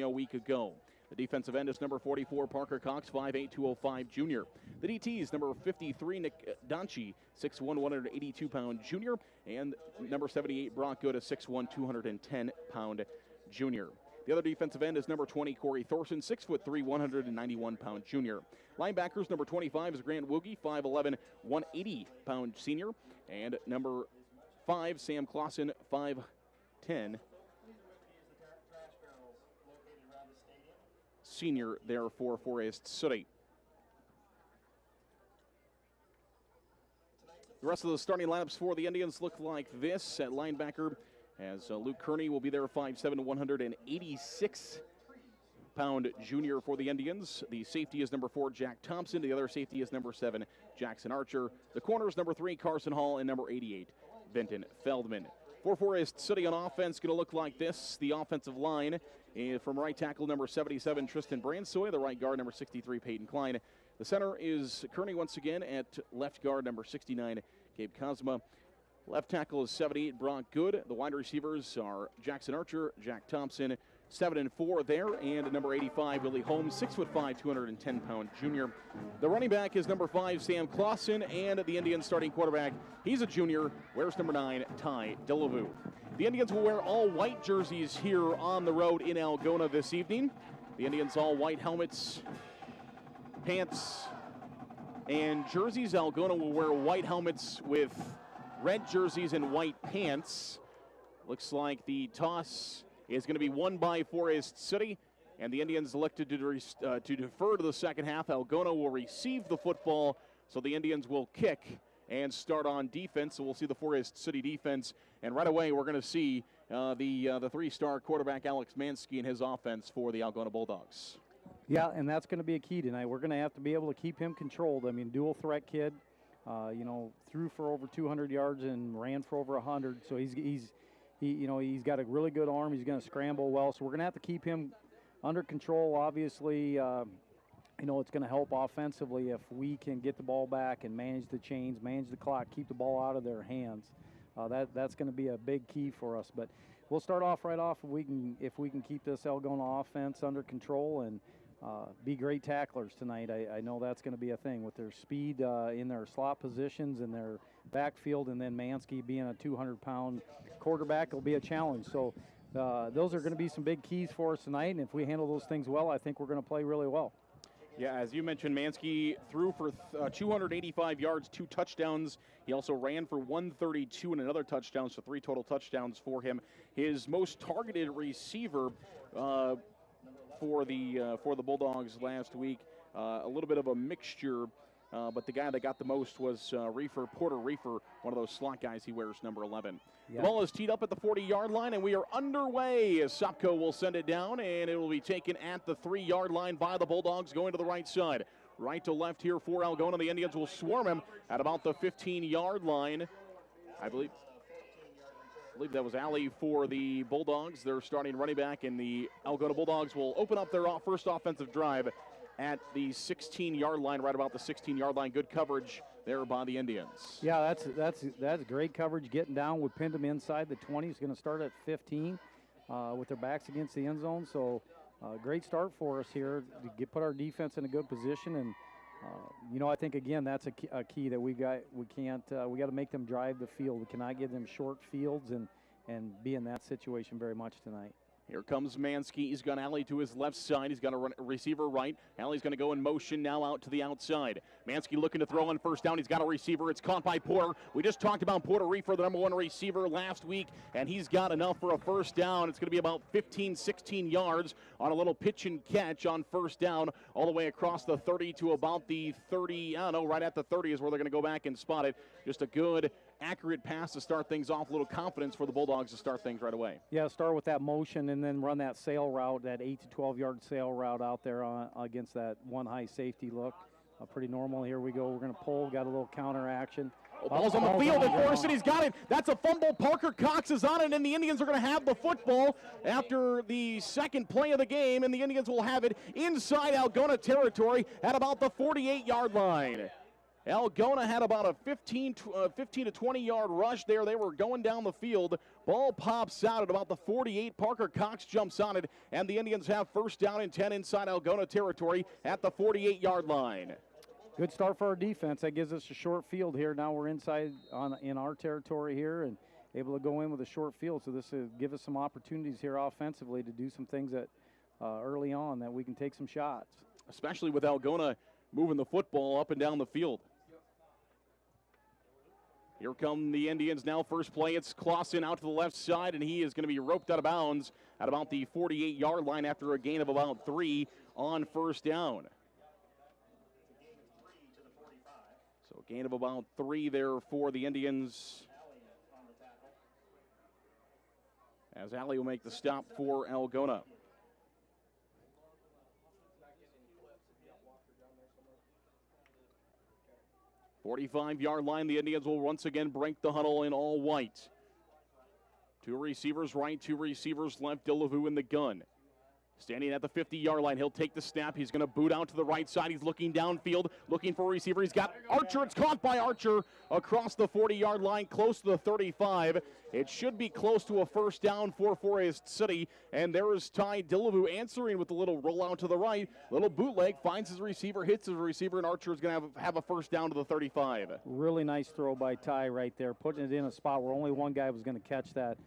week ago. The defensive end is number 44, Parker Cox, 5'8", 205 junior. The DT is number 53, Nick Donchi, 6'1", 182-pound junior. And number 78, Brock Good, a 6'1", 210-pound junior. The other defensive end is number 20, Corey Thorson, 6'3", 191-pound junior. Linebackers, number 25 is Grant Woogie, 5'11", 180-pound senior. And number 5'5", Sam Clausen 5'10". Senior there for Forest City. The rest of the starting lineups for the Indians look like this. At linebacker, as Luke Kearney will be there, 5'7", 186-pound junior for the Indians. The safety is number 4, Jack Thompson. The other safety is number 7, Jackson Archer. The corners, number 3, Carson Hall, and number 88, Benton Feldman. For Forest City on offense, going to look like this. The offensive line from right tackle, number 77, Tristan Bransoy. The right guard, number 63, Peyton Klein. The center is Kearney once again. At left guard, number 69, Gabe Kozma. Left tackle is 78, Brock Good. The wide receivers are Jackson Archer, Jack Thompson, 7 and 4 there, and number 85, Willie Holmes, 6'5", 210-pound junior. The running back is number 5, Sam Clausen, and the Indians starting quarterback, he's a junior, wears number 9, Ty Delavu. The Indians will wear all white jerseys here on the road in Algona this evening. The Indians all white helmets, pants, and jerseys. Algona will wear white helmets with red jerseys and white pants. Looks like the toss is going to be won by Forest City, and the Indians elected to defer to the second half. Algona will receive the football, so the Indians will kick and start on defense. So we'll see the Forest City defense, and right away we're going to see the three-star quarterback Alex Mansky and his offense for the Algona Bulldogs. Yeah, and that's going to be a key tonight. We're going to have to be able to keep him controlled. I mean, dual threat kid, threw for over 200 yards and ran for over 100. So he's got a really good arm. He's going to scramble well. So we're going to have to keep him under control. Obviously, it's going to help offensively if we can get the ball back and manage the chains, manage the clock, keep the ball out of their hands. That's going to be a big key for us. But we'll start off right off if we can keep this Algona offense under control and be great tacklers tonight. I know that's going to be a thing with their speed in their slot positions and their backfield, and then Mansky being a 200-pound quarterback will be a challenge. So those are going to be some big keys for us tonight, and if we handle those things well, I think we're going to play really well. Yeah, as you mentioned, Mansky threw for 285 yards, 2 touchdowns. He also ran for 132 and another touchdown, so 3 total touchdowns for him. His most targeted receiver for the Bulldogs last week, a little bit of a mixture, but the guy that got the most was Porter Reefer, one of those slot guys. He wears number 11. Yeah. The ball is teed up at the 40-yard line, and we are underway. Sopko will send it down, and it will be taken at the 3-yard line by the Bulldogs, going to the right side. Right to left here for Algona. The Indians will swarm him at about the 15-yard line. I believe that was Alley for the Bulldogs. They're starting running back, and the Algona Bulldogs will open up their first offensive drive at the 16-yard line, right about the 16-yard line. Good coverage there by the Indians. Yeah, that's great coverage. Getting down, we pinned them inside the 20. It's going to start at 15 with their backs against the end zone. So great start for us here to put our defense in a good position. And I think again that's a key that we got to make them drive the field. We cannot give them short fields and be in that situation very much tonight. Here comes Mansky. He's got Alley to his left side. He's got a receiver right. Alley's going to go in motion now out to the outside. Mansky looking to throw on first down. He's got a receiver. It's caught by Porter. We just talked about Porter Reefer, the number 1 receiver last week, and he's got enough for a first down. It's going to be about 15, 16 yards on a little pitch and catch on first down, all the way across the 30 to about the 30. Right at the 30 is where they're going to go back and spot it. Just a good, accurate pass to start things off. A little confidence for the Bulldogs to start things right away. Yeah, start with that motion and then run that sail route, that 8 to 12-yard sail route out there against that one high safety look. Pretty normal. Here we go. We're going to pull. Got a little counter action. Ball's on the field, and Forest City's got it. That's a fumble. Parker Cox is on it, and the Indians are going to have the football after the second play of the game, and the Indians will have it inside Algona territory at about the 48-yard line. Algona had about a 15 to 20-yard rush there. They were going down the field. Ball pops out at about the 48. Parker Cox jumps on it, and the Indians have first down and 10 inside Algona territory at the 48-yard line. Good start for our defense. That gives us a short field here. Now we're inside in our territory here and able to go in with a short field. So this will give us some opportunities here offensively to do some things that early on that we can take some shots. Especially with Algona moving the football up and down the field. Here come the Indians now. First play, it's Clausen out to the left side, and he is going to be roped out of bounds at about the 48-yard line after a gain of about 3 on first down. So a gain of about 3 there for the Indians. As Alley will make the stop for Algona. 45-yard line, the Indians will once again break the huddle in all white. 2 receivers right, 2 receivers left. Delavu in the gun. Standing at the 50-yard line, he'll take the snap. He's going to boot out to the right side. He's looking downfield, looking for a receiver. He's got Archer. It's caught by Archer across the 40-yard line, close to the 35. It should be close to a first down for Forest City. And there is Ty Delavu answering with a little rollout to the right. Little bootleg, finds his receiver, hits his receiver, and Archer is going to have a first down to the 35. Really nice throw by Ty right there, putting it in a spot where only one guy was going to catch that.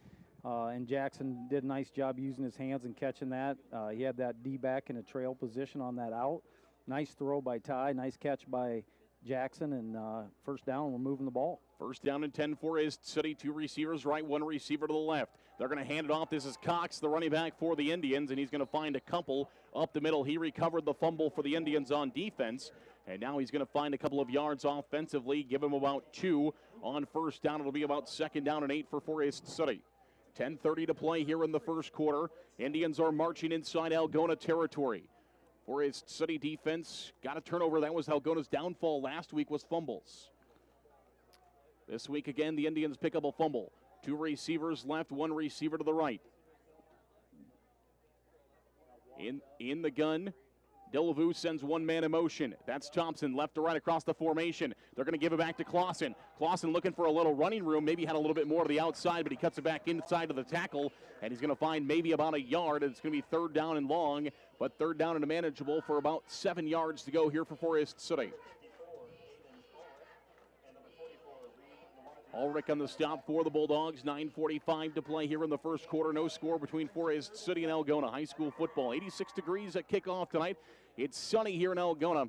And Jackson did a nice job using his hands and catching that. He had that D-back in a trail position on that out. Nice throw by Ty. Nice catch by Jackson. And first down, we're moving the ball. First down and 10 for Forest City. 2 receivers right, 1 receiver to the left. They're going to hand it off. This is Cox, the running back for the Indians, and he's going to find a couple up the middle. He recovered the fumble for the Indians on defense. And now he's going to find a couple of yards offensively. Give him about 2 on first down. It'll be about second down and 8 for Forest City. 10:30 to play here in the first quarter. Indians are marching inside Algona territory. Forest City defense got a turnover. That was Algona's downfall last week, was fumbles. This week again, the Indians pick up a fumble. 2 receivers left, 1 receiver to the right. In the gun, Delavu sends 1 man in motion. That's Thompson, left to right across the formation. They're going to give it back to Clausen. Clausen looking for a little running room, maybe had a little bit more to the outside, but he cuts it back inside of the tackle, and he's going to find maybe about a yard, and it's going to be 3rd down and long, but 3rd down and manageable for about 7 yards to go here for Forest City. Ulrich on the stop for the Bulldogs. 9:45 to play here in the first quarter. No score between Forest City and Algona. High school football. 86 degrees at kickoff tonight. It's sunny here in Algona.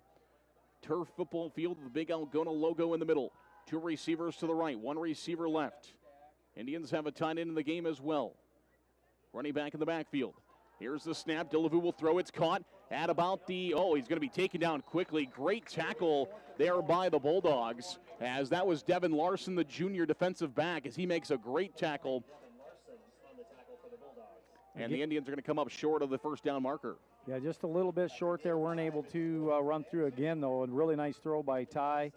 Turf football field with the big Algona logo in the middle. 2 receivers to the right, 1 receiver left. Indians have a tight end in the game as well. Running back in the backfield. Here's the snap. Delavu will throw. It's caught at about the, he's going to be taken down quickly. Great tackle there by the Bulldogs, as that was Devin Larson, the junior defensive back, as he makes a great tackle. And the Indians are going to come up short of the first down marker. Yeah, just a little bit short there. Weren't able to run through again, though. And really nice throw by Ty,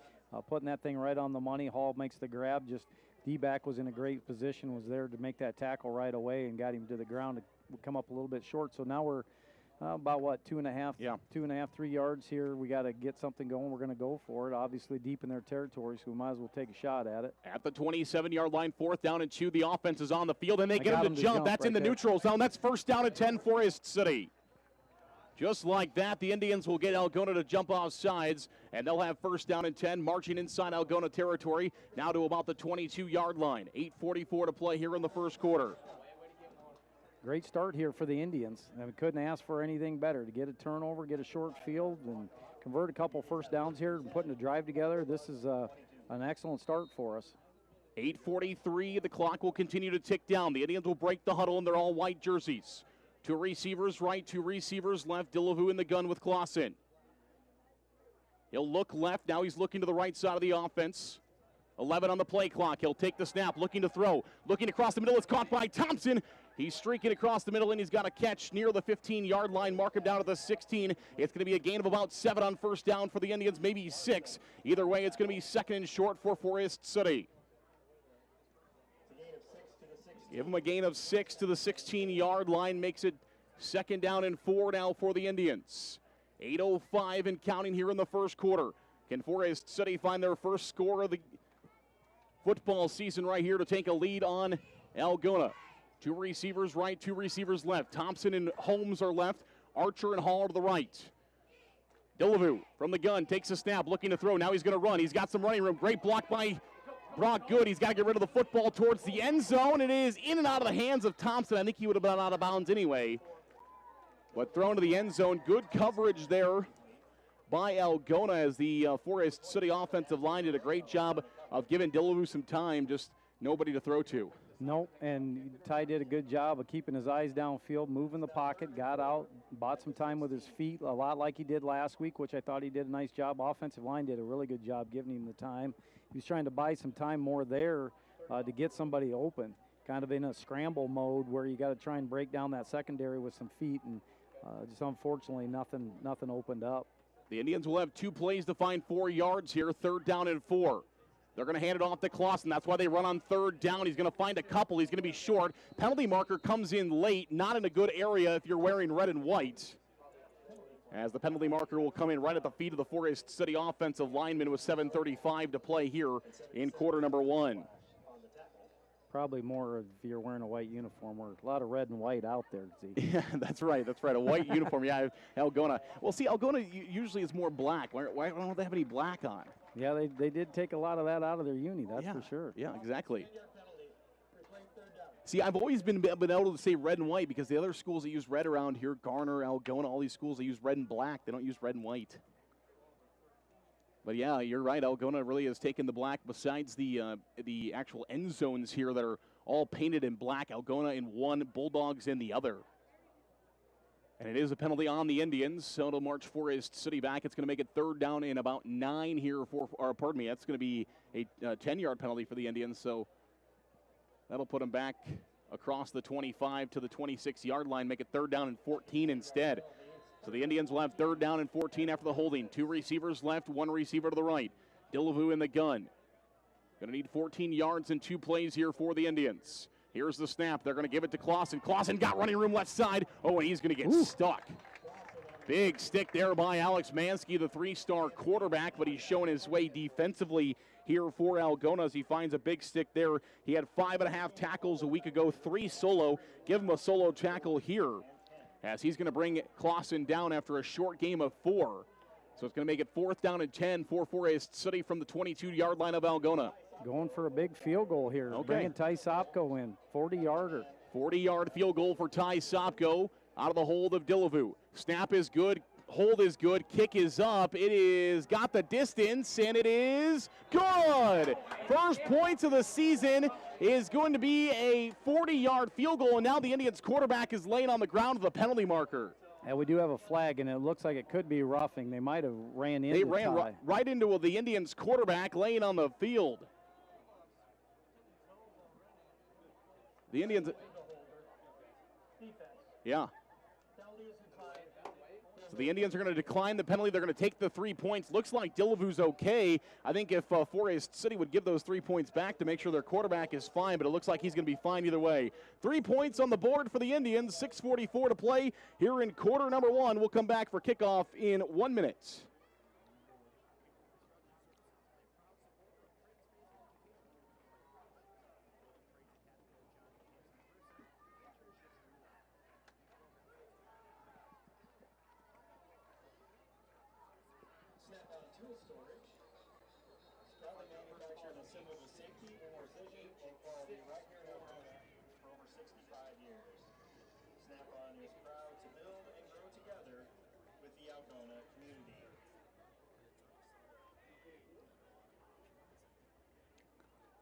putting that thing right on the money. Hall makes the grab. Just D-back was in a great position, was there to make that tackle right away and got him to the ground to come up a little bit short. So now we're about, 2.5, 3 yards here. We got to get something going. We're going to go for it. Obviously deep in their territory, so we might as well take a shot at it. At the 27-yard line, 4th down and 2. The offense is on the field, and they get him to jump. That's right in the neutral zone. That's first down and 10, Forest City. Just like that, the Indians will get Algona to jump off sides, and they'll have first down and 10, marching inside Algona territory, now to about the 22-yard line. 8:44 to play here in the first quarter. Great start here for the Indians. And we couldn't ask for anything better to get a turnover, get a short field, and convert a couple first downs here and putting a drive together. This is an excellent start for us. 8:43, the clock will continue to tick down. The Indians will break the huddle in their all-white jerseys. 2 receivers right, 2 receivers left. Delavu in the gun with Clausen. He'll look left. Now he's looking to the right side of the offense. 11 on the play clock. He'll take the snap, looking to throw. Looking across the middle. It's caught by Thompson. He's streaking across the middle, and he's got a catch near the 15-yard line. Mark him down at the 16. It's going to be a gain of about 7 on first down for the Indians, maybe 6. Either way, it's going to be second and short for Forest City. Give him a gain of 6 to the 16-yard line. Makes it second down and 4 now for the Indians. 8:05 and counting here in the first quarter. Can Forest City find their first score of the football season right here to take a lead on Algona? 2 receivers right, 2 receivers left. Thompson and Holmes are left. Archer and Hall to the right. Delavu from the gun takes a snap, looking to throw. Now he's going to run. He's got some running room. Great block by Brock Good. He's got to get rid of the football towards the end zone. It is in and out of the hands of Thompson. I think he would have been out of bounds anyway. But thrown to the end zone. Good coverage there by Algona, as the Forest City offensive line did a great job of giving Dillevue some time, just nobody to throw to. Nope, and Ty did a good job of keeping his eyes downfield, moving the pocket, got out, bought some time with his feet, a lot like he did last week, which I thought he did a nice job. Offensive line did a really good job giving him the time. He was trying to buy some time more there to get somebody open, kind of in a scramble mode where you got to try and break down that secondary with some feet, and just unfortunately nothing opened up. The Indians will have 2 plays to find 4 yards here, 3rd down and 4. They're going to hand it off to Clausen. That's why they run on 3rd down. He's going to find a couple. He's going to be short. Penalty marker comes in late, not in a good area if you're wearing red and white. As the penalty marker will come in right at the feet of the Forest City offensive lineman with 7:35 to play here in quarter number 1. Probably more if you're wearing a white uniform. We're a lot of red and white out there, Zeke. Yeah, that's right. A white uniform. Yeah, Algona. Well, see, Algona usually is more black. Why don't they have any black on? Yeah, they did take a lot of that out of their uni, that's for sure. Yeah, exactly. See, I've always been able to say red and white because the other schools that use red around here, Garner, Algona, all these schools, they use red and black. They don't use red and white. But yeah, you're right. Algona really has taken the black besides the actual end zones here that are all painted in black. Algona in one, Bulldogs in the other. And it is a penalty on the Indians, so it'll march Forest City back. It's going to make it 3rd down and about 9 here that's going to be a 10-yard penalty for the Indians, so that'll put them back across the 25 to the 26-yard line, make it 3rd down and 14 instead. So the Indians will have 3rd down and 14 after the holding. 2 receivers left, 1 receiver to the right. Dillevue in the gun. Going to need 14 yards and 2 plays here for the Indians. Here's the snap. They're going to give it to Clausen. Clausen got running room left side. Oh, and he's going to get stuck. Big stick there by Alex Mansky, the 3-star quarterback, but he's showing his way defensively here for Algona as he finds a big stick there. He had 5.5 tackles a week ago, 3 solo. Give him a solo tackle here as he's going to bring Clausen down after a short game of 4. So it's going to make it 4th down and 10 for Forest City from the 22-yard line of Algona. Going for a big field goal here. Okay. Bringing Ty Sopko in, 40-yarder. 40-yard field goal for Ty Sopko out of the hold of Dillevue. Snap is good. Hold is good. Kick is up. It is got the distance, and it is good. First points of the season is going to be a 40-yard field goal, and now the Indians quarterback is laying on the ground with a penalty marker. And we do have a flag, and it looks like it could be roughing. They might have ran into They ran Ty. right into the Indians quarterback laying on the field. The Indians. Yeah. So the Indians are going to decline the penalty. They're going to take the 3 points. Looks like Dillevue's okay. I think if Forest City would give those 3 points back to make sure their quarterback is fine, but it looks like he's going to be fine either way. 3 points on the board for the Indians. 6:44 to play here in quarter number 1. We'll come back for kickoff in 1 minute.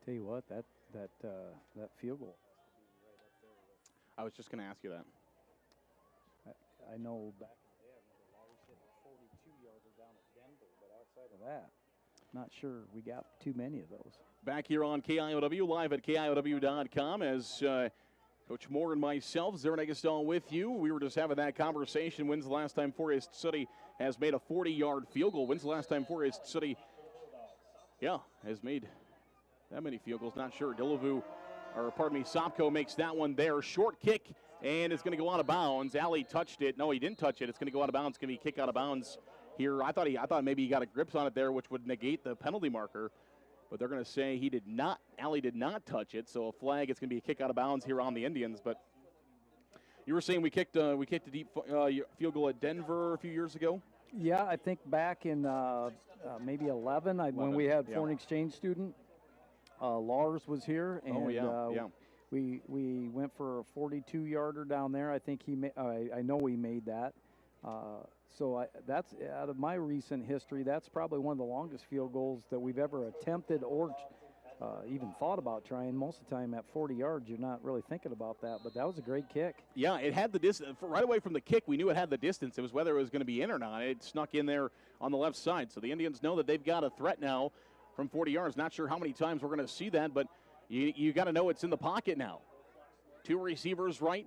Tell you what, that field goal. I was just going to ask you that. I know back in the day, I remember Lars hit a 42-yarder down at Denver, but outside of that, not sure we got too many of those. Back here on KIOW, live at KIOW.com as Coach Moore and myself, Zarin Egestal with you. We were just having that conversation. When's the last time Forest City has made a 40-yard field goal? When's the last time Forest City, has made that many field goals? Not sure. Sopko makes that one there. Short kick, and it's going to go out of bounds. Alley touched it. No, he didn't touch it. It's going to go out of bounds. It's going to be a kick out of bounds here. I thought maybe he got a grips on it there, which would negate the penalty marker. But they're going to say he did not. Alley did not touch it. So a flag. It's going to be a kick out of bounds here on the Indians. But you were saying we kicked a deep field goal at Denver a few years ago. Yeah, I think back in maybe 11 when we had foreign exchange student. Lars was here, and we went for a 42-yarder down there. I think I know he made that. So that's out of my recent history. That's probably one of the longest field goals that we've ever attempted or even thought about trying. Most of the time at 40 yards, you're not really thinking about that, but that was a great kick. Yeah, it had the distance. Right away from the kick, we knew it had the distance. It was whether it was going to be in or not. It snuck in there on the left side. So the Indians know that they've got a threat now from 40 yards. Not sure how many times we're going to see that, but you got to know it's in the pocket now. 2 receivers right.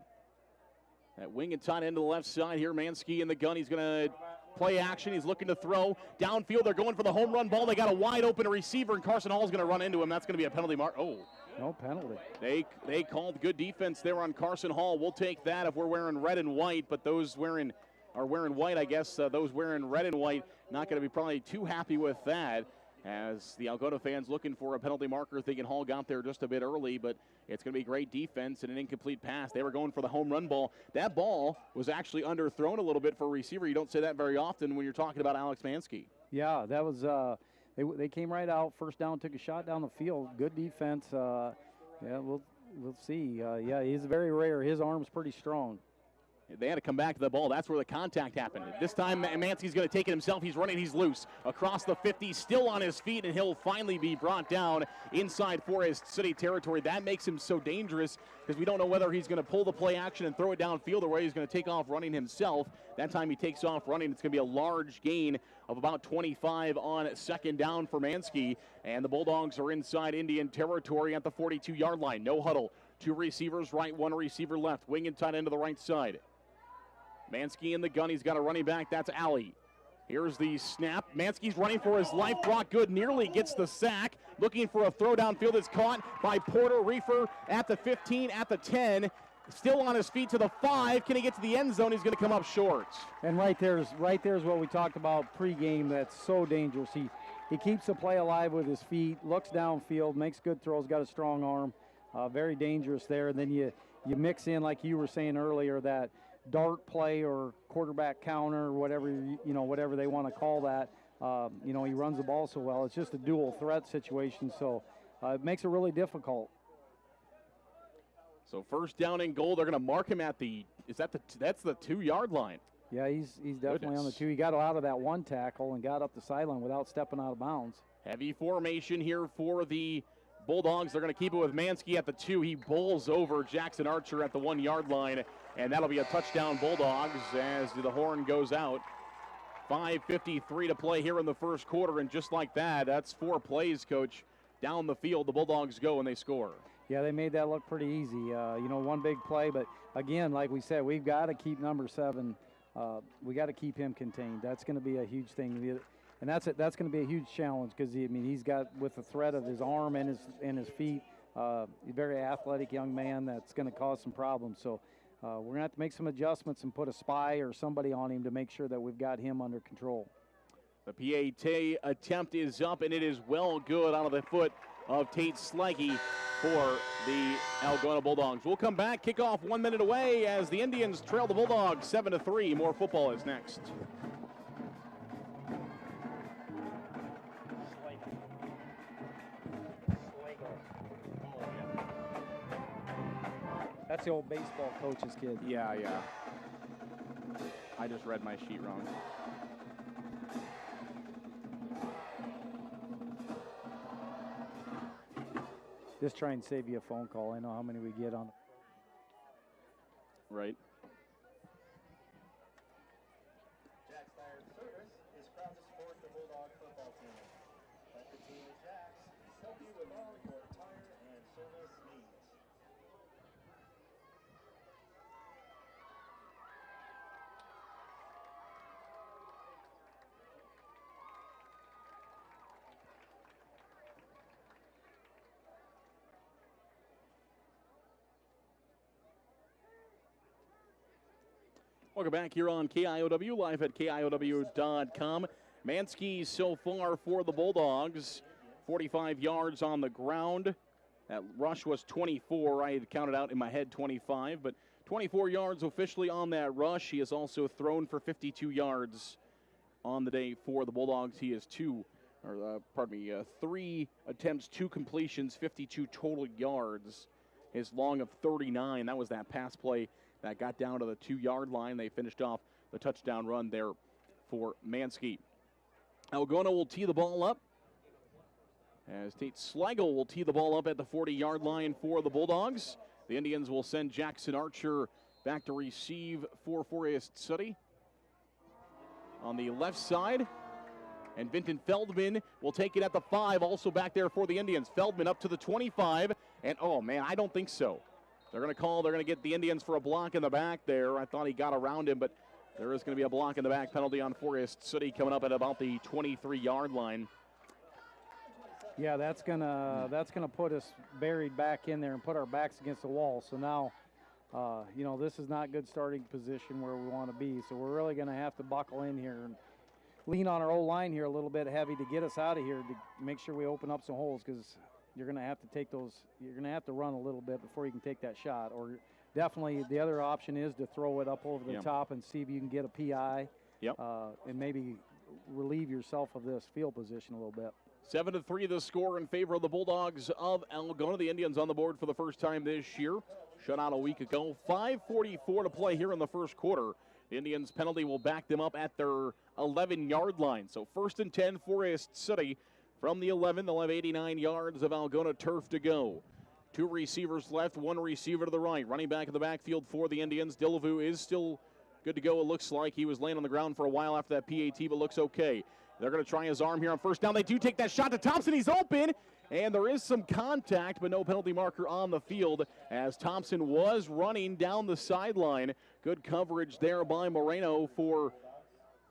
That wing and tight end to the left side here. Mansky in the gun. He's going to play action. He's looking to throw. Downfield, they're going for the home run ball. They got a wide open receiver, and Carson Hall's going to run into him. That's going to be a penalty mark. Oh. No penalty. They called good defense there on Carson Hall. We'll take that if we're wearing red and white, but those are wearing white, I guess. Those wearing red and white not going to be probably too happy with that, as the Algona fans looking for a penalty marker, thinking Hall got there just a bit early, but it's going to be great defense and an incomplete pass. They were going for the home run ball. That ball was actually underthrown a little bit for a receiver. You don't say that very often when you're talking about Alex Mansky. Yeah, that was they came right out, first down, took a shot down the field. Good defense. Yeah, we'll see. Yeah, he's very rare. His arm's pretty strong. They had to come back to the ball. That's where the contact happened. This time, Mansky's going to take it himself. He's running. He's loose. Across the 50, still on his feet, and he'll finally be brought down inside Forest City territory. That makes him so dangerous because we don't know whether he's going to pull the play action and throw it downfield or whether he's going to take off running himself. That time he takes off running. It's going to be a large gain of about 25 on second down for Mansky. And the Bulldogs are inside Indian territory at the 42-yard line. No huddle. 2 receivers right, 1 receiver left. Wing and tight end to the right side. Mansky in the gun. He's got a running back. That's Alley. Here's the snap. Mansky's running for his life. Brock Good nearly gets the sack. Looking for a throw downfield. It's caught by Porter Reefer at the 15, at the 10. Still on his feet to the 5. Can he get to the end zone? He's going to come up short. And right there's what we talked about pregame. That's so dangerous. He keeps the play alive with his feet, looks downfield, makes good throws, got a strong arm. Very dangerous there. And then you mix in, like you were saying earlier, that dart play or quarterback counter, whatever whatever they want to call that. He runs the ball so well. It's just a dual threat situation, so it makes it really difficult. So first down and goal. They're going to mark him at that's the 2-yard line. Yeah, he's definitely on the 2. He got out of that 1 tackle and got up the sideline without stepping out of bounds. Heavy formation here for the Bulldogs. They're going to keep it with Mansky at the 2. He bowls over Jackson Archer at the 1-yard line, and that'll be a touchdown Bulldogs as the horn goes out. 5:53 to play here in the first quarter, and just like that, that's 4 plays, Coach. Down the field, the Bulldogs go and they score. Yeah, they made that look pretty easy. 1 big play, but again, like we said, we've got to keep number 7. We got to keep him contained. That's going to be a huge thing. And that's going to be a huge challenge because he's got, with the threat of his arm and his feet, a very athletic young man that's going to cause some problems. So we're going to have to make some adjustments and put a spy or somebody on him to make sure that we've got him under control. The PAT attempt is up, and it is well good out of the foot of Tate Sleggy for the Algona Bulldogs. We'll come back, kickoff 1 minute away as the Indians trail the Bulldogs 7-3. More football is next. That's the old baseball coach's kid. Yeah. I just read my sheet wrong. Just try and save you a phone call. I know how many we get on. Right. Jack's Tire Service is proud to support the Bulldog football team. Let the team at Jack's help you with all your tire and service needs. Welcome back here on KIOW, live at KIOW.com. Mansky so far for the Bulldogs, 45 yards on the ground. That rush was 24. I had counted out in my head 25, but 24 yards officially on that rush. He has also thrown for 52 yards on the day for the Bulldogs. He has 3 attempts, 2 completions, 52 total yards. His long of 39. That was that pass play that got down to the 2-yard line. They finished off the touchdown run there for Mansky. Algona will tee the ball up as Tate Schlegel will tee the ball up at the 40-yard line for the Bulldogs. The Indians will send Jackson Archer back to receive for Forest City. On the left side, and Vinton Feldman will take it at the 5, also back there for the Indians. Feldman up to the 25, and oh man, I don't think so. They're going to get the Indians for a block in the back there. I thought he got around him, but there is going to be a block in the back penalty on Forest City coming up at about the 23-yard line. Yeah, that's gonna put us buried back in there and put our backs against the wall. So now, this is not good starting position where we want to be. So we're really gonna have to buckle in here and lean on our O-line here a little bit heavy to get us out of here to make sure we open up some holes, because you're gonna have to take those. You're gonna have to run a little bit before you can take that shot. Or definitely the other option is to throw it up over the top and see if you can get a PI. Yep. And maybe relieve yourself of this field position a little bit. 7-3 the score in favor of the Bulldogs of Algona. The Indians on the board for the first time this year. Shut out a week ago. 5:44 to play here in the first quarter. The Indians penalty will back them up at their 11-yard line. So 1st and 10, Forest City from the 11. They'll have 89 yards of Algona turf to go. 2 receivers left, 1 receiver to the right. Running back in the backfield for the Indians. Dillevue is still good to go, it looks like. He was laying on the ground for a while after that PAT, but looks okay. They're going to try his arm here on first down. They do take that shot to Thompson. He's open, and there is some contact, but no penalty marker on the field as Thompson was running down the sideline. Good coverage there by Moreno for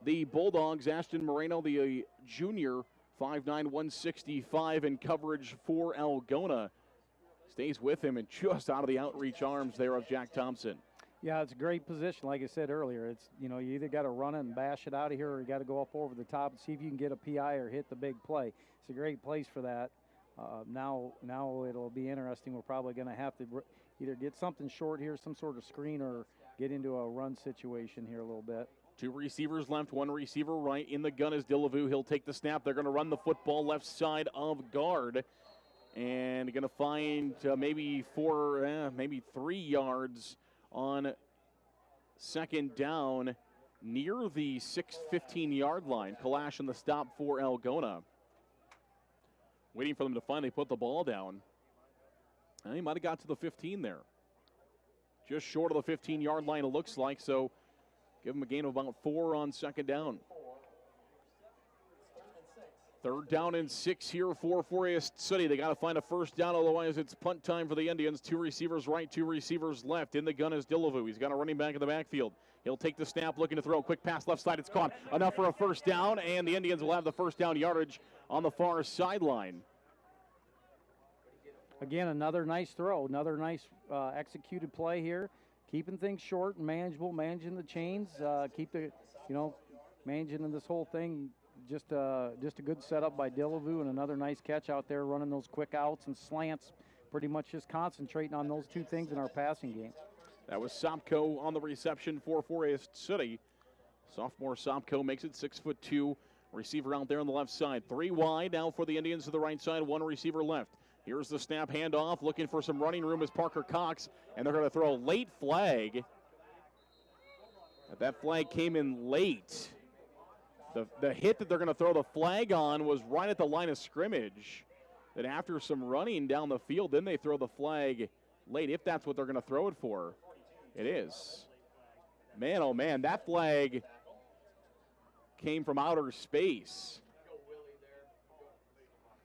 the Bulldogs. Ashton Moreno, the junior, 5'9", 165 in coverage for Algona. Stays with him and just out of the outreach arms there of Jack Thompson. Yeah, it's a great position. Like I said earlier, it's, you either got to run it and bash it out of here, or you got to go up over the top and see if you can get a PI or hit the big play. It's a great place for that. Now it'll be interesting. We're probably going to have to either get something short here, some sort of screen, or get into a run situation here a little bit. 2 receivers left, 1 receiver right. In the gun is Dillevue. He'll take the snap. They're going to run the football left side of guard. And going to find maybe 3 yards on second down near the 15-yard line. Kalash in the stop for Algona. Waiting for them to finally put the ball down. And he might have got to the 15 there. Just short of the 15-yard line, it looks like. So give him a gain of about 4 on second down. 3rd down and 6 here for Forest City. They got to find a first down, otherwise it's punt time for the Indians. 2 receivers right, 2 receivers left. In the gun is Dillevue. He's got a running back in the backfield. He'll take the snap, looking to throw a quick pass left side. It's caught. Enough for a first down, and the Indians will have the first down yardage on the far sideline. Again, another nice throw, another nice executed play here. Keeping things short and manageable, managing the chains, managing this whole thing. Just a good setup by Dillevue, and another nice catch out there, running those quick outs and slants, pretty much just concentrating on those 2 things in our passing game. That was Sopko on the reception for Forest City. Sophomore Sopko makes it 6'2", receiver out there on the left side. 3 wide now for the Indians to the right side, 1 receiver left. Here's the snap handoff, looking for some running room is Parker Cox, and they're going to throw a late flag. That flag came in late. The hit that they're going to throw the flag on was right at the line of scrimmage. Then after some running down the field, then they throw the flag late, if that's what they're going to throw it for. It is. Man, oh man, that flag came from outer space.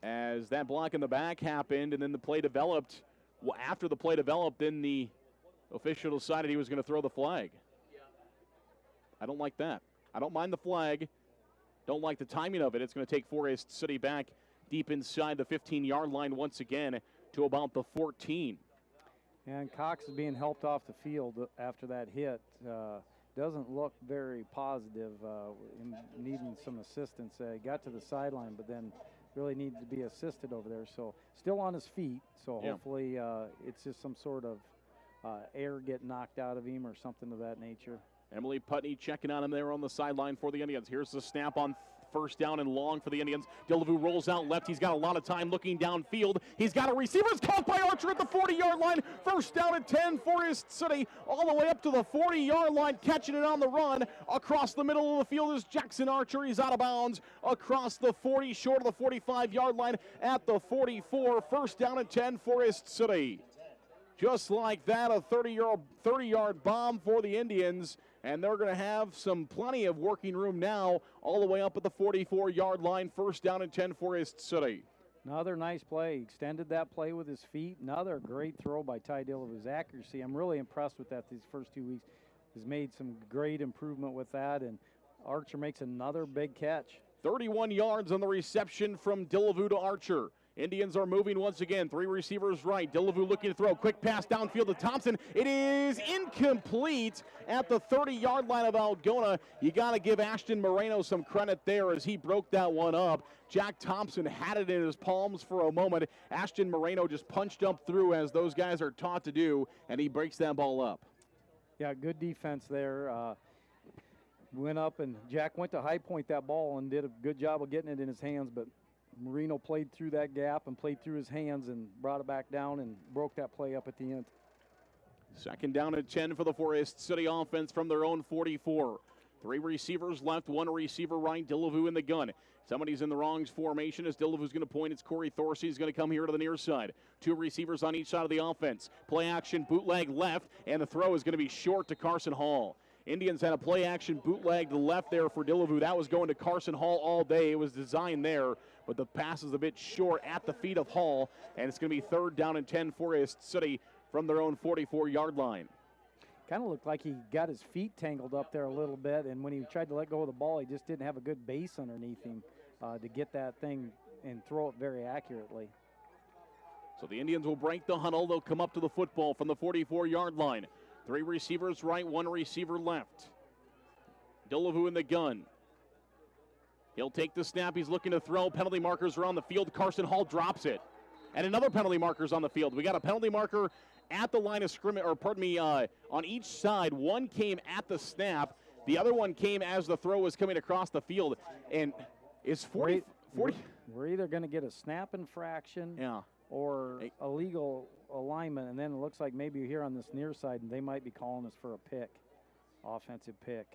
As that block in the back happened, and then the play developed. Well, after the play developed, then the official decided he was going to throw the flag. I don't like that. I don't mind the flag. Don't like the timing of it. It's going to take Forest City back deep inside the 15-yard line once again to about the 14. And Cox is being helped off the field after that hit. Doesn't look very positive, needing some assistance. He got to the sideline, but then really needed to be assisted over there. So still on his feet, so hopefully it's just some sort of air getting knocked out of him or something of that nature. Emily Putney checking on him there on the sideline for the Indians. Here's the snap on first down and long for the Indians. Delavu rolls out left. He's got a lot of time looking downfield. He's got a receiver. It's caught by Archer at the 40-yard line. First down and 10, Forest City, all the way up to the 40-yard line, catching it on the run. Across the middle of the field is Jackson Archer. He's out of bounds across the 40, short of the 45-yard line at the 44. First down and 10, Forest City. Just like that, a 30-yard bomb for the Indians, and they're going to have plenty of working room now all the way up at the 44-yard line. First down and 10, Forest City. Another nice play. Extended that play with his feet. Another great throw by Ty Delavu's accuracy. I'm really impressed with that these first 2 weeks. He's made some great improvement with that, and Archer makes another big catch. 31 yards on the reception from Delavu to Archer. Indians are moving once again. 3 receivers right. Delavu looking to throw. Quick pass downfield to Thompson. It is incomplete at the 30-yard line of Algona. You got to give Ashton Moreno some credit there as he broke that one up. Jack Thompson had it in his palms for a moment. Ashton Moreno just punched up through as those guys are taught to do, and he breaks that ball up. Yeah, good defense there. Went up, and Jack went to high point that ball and did a good job of getting it in his hands, but Moreno played through that gap and played through his hands and brought it back down and broke that play up at the end. Second down and 10 for the Forest City offense from their own 44. 3 receivers left, 1 receiver right, Delavu in the gun. Somebody's in the wrong formation as Delavu's going to point. It's Corey Thorsey. He's going to come here to the near side. 2 receivers on each side of the offense. Play action, bootleg left, and the throw is going to be short to Carson Hall. Indians had a play action bootleg to the left there for Delavu. That was going to Carson Hall all day. It was designed there, but the pass is a bit short at the feet of Hall, and it's going to be third down and 10 Forest City from their own 44-yard line. Kind of looked like he got his feet tangled up there a little bit, and when he tried to let go of the ball, he just didn't have a good base underneath him to get that thing and throw it very accurately. So the Indians will break the huddle. They'll come up to the football from the 44-yard line. 3 receivers right, 1 receiver left. Delavu in the gun. He'll take the snap. He's looking to throw. Penalty markers are on the field. Carson Hall drops it. And another penalty marker's on the field. We got a penalty marker at the line of scrimmage, or pardon me, on each side. One came at the snap. The other one came as the throw was coming across the field. And is 40. We're either going to get a snap infraction or illegal alignment, and then it looks like maybe here on this near side, and they might be calling us for a pick, offensive pick,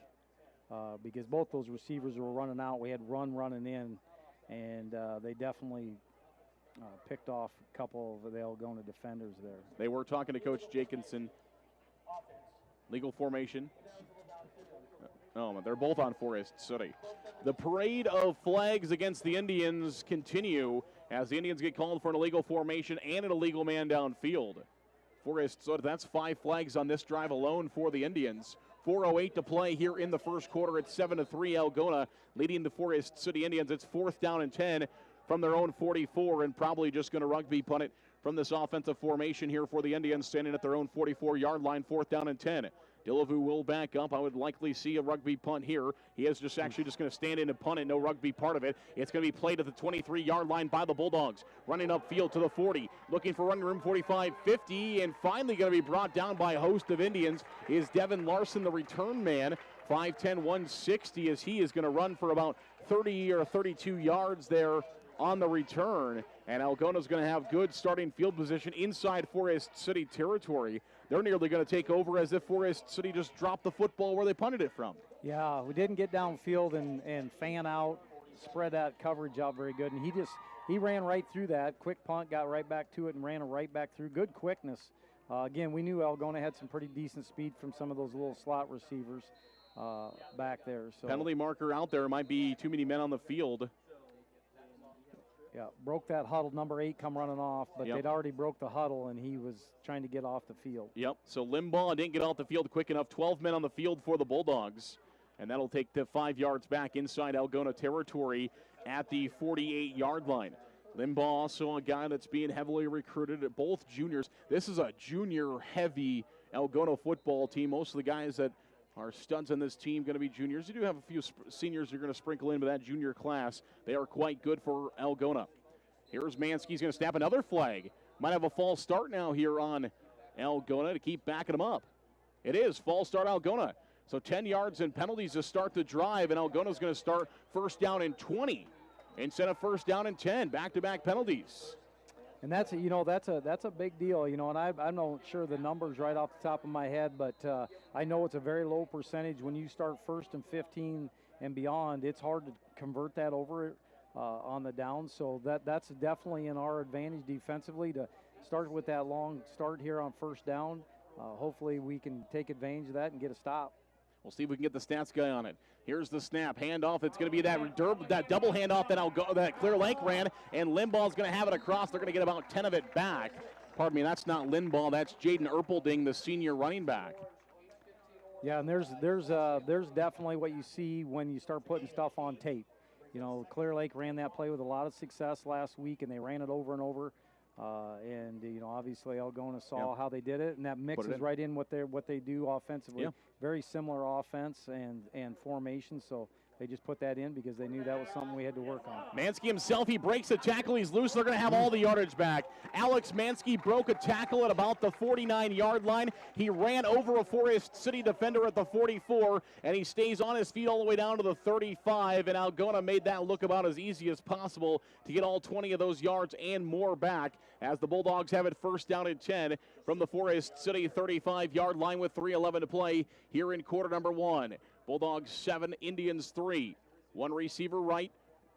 because both those receivers were running out. We had running in, and they definitely picked off a couple of the Algona defenders there. They were talking to Coach Jacobson. Legal formation. Oh, they're both on Forest City. The parade of flags against the Indians continue as the Indians get called for an illegal formation and an illegal man downfield. Forest City, that's 5 flags on this drive alone for the Indians. 4:08 to play here in the first quarter. It's 7-3 Algona leading the Forest City Indians. It's 4th down and 10 from their own 44, and probably just going to rugby punt it from this offensive formation here for the Indians, standing at their own 44-yard line. 4th down and 10. Delavu will back up. I would likely see a rugby punt here. He is just going to stand in and punt it. No rugby part of it. It's going to be played at the 23-yard line by the Bulldogs. Running upfield to the 40. Looking for running room 45, 50, and finally going to be brought down by a host of Indians is Devin Larson, the return man. 5'10", 160 as he is going to run for about 30 or 32 yards there on the return. And Algona's going to have good starting field position inside Forest City territory. They're nearly going to take over as if Forest City just dropped the football where they punted it from. Yeah, we didn't get downfield and fan out, spread that coverage out very good. And he ran right through that. Quick punt, got right back to it and ran it right back through. Good quickness. Again, we knew Algona had some pretty decent speed from some of those little slot receivers back there. So penalty marker out there. Might be too many men on the field. Yeah, broke that huddle. Number 8 come running off, but they'd already broke the huddle, and he was trying to get off the field. Yep, so Limbaugh didn't get off the field quick enough. 12 men on the field for the Bulldogs, and that'll take the 5 yards back inside Algona territory at the 48-yard line. Limbaugh also a guy that's being heavily recruited at both juniors. This is a junior-heavy Algona football team. Most of the guys that are studs on this team going to be juniors. You do have a few seniors you're going to sprinkle into that junior class. They are quite good for Algona. Here's Mansky's going to snap another flag. Might have a false start now here on Algona to keep backing them up. It is false start Algona. So 10 yards and penalties to start the drive, and Algona's going to start first down and 20 instead of first down and 10. Back-to-back penalties. And that's a big deal, and I'm not sure the numbers right off the top of my head, but I know it's a very low percentage. When you start 1st and 15 and beyond, it's hard to convert that over on the down. So that's definitely in our advantage defensively to start with that long start here on first down. Hopefully we can take advantage of that and get a stop. We'll see if we can get the stats guy on it. Here's the snap, handoff. It's going to be that double handoff that Clear Lake ran, and Limbaugh's going to have it across. They're going to get about 10 of it back. Pardon me, that's not Limbaugh. That's Jaden Erpelding, the senior running back. Yeah, and there's definitely what you see when you start putting stuff on tape. Clear Lake ran that play with a lot of success last week, and they ran it over and over. Obviously Algona saw how they did it, and that mixes right in what they do offensively. Yeah. Very similar offense and formation, so they just put that in because they knew that was something we had to work on. Mansky himself, he breaks the tackle. He's loose. They're going to have all the yardage back. Alex Mansky broke a tackle at about the 49-yard line. He ran over a Forest City defender at the 44, and he stays on his feet all the way down to the 35, and Algona made that look about as easy as possible to get all 20 of those yards and more back as the Bulldogs have it first down and 10 from the Forest City 35-yard line with 3:11 to play here in quarter number 1. Bulldogs 7, Indians 3. One receiver right,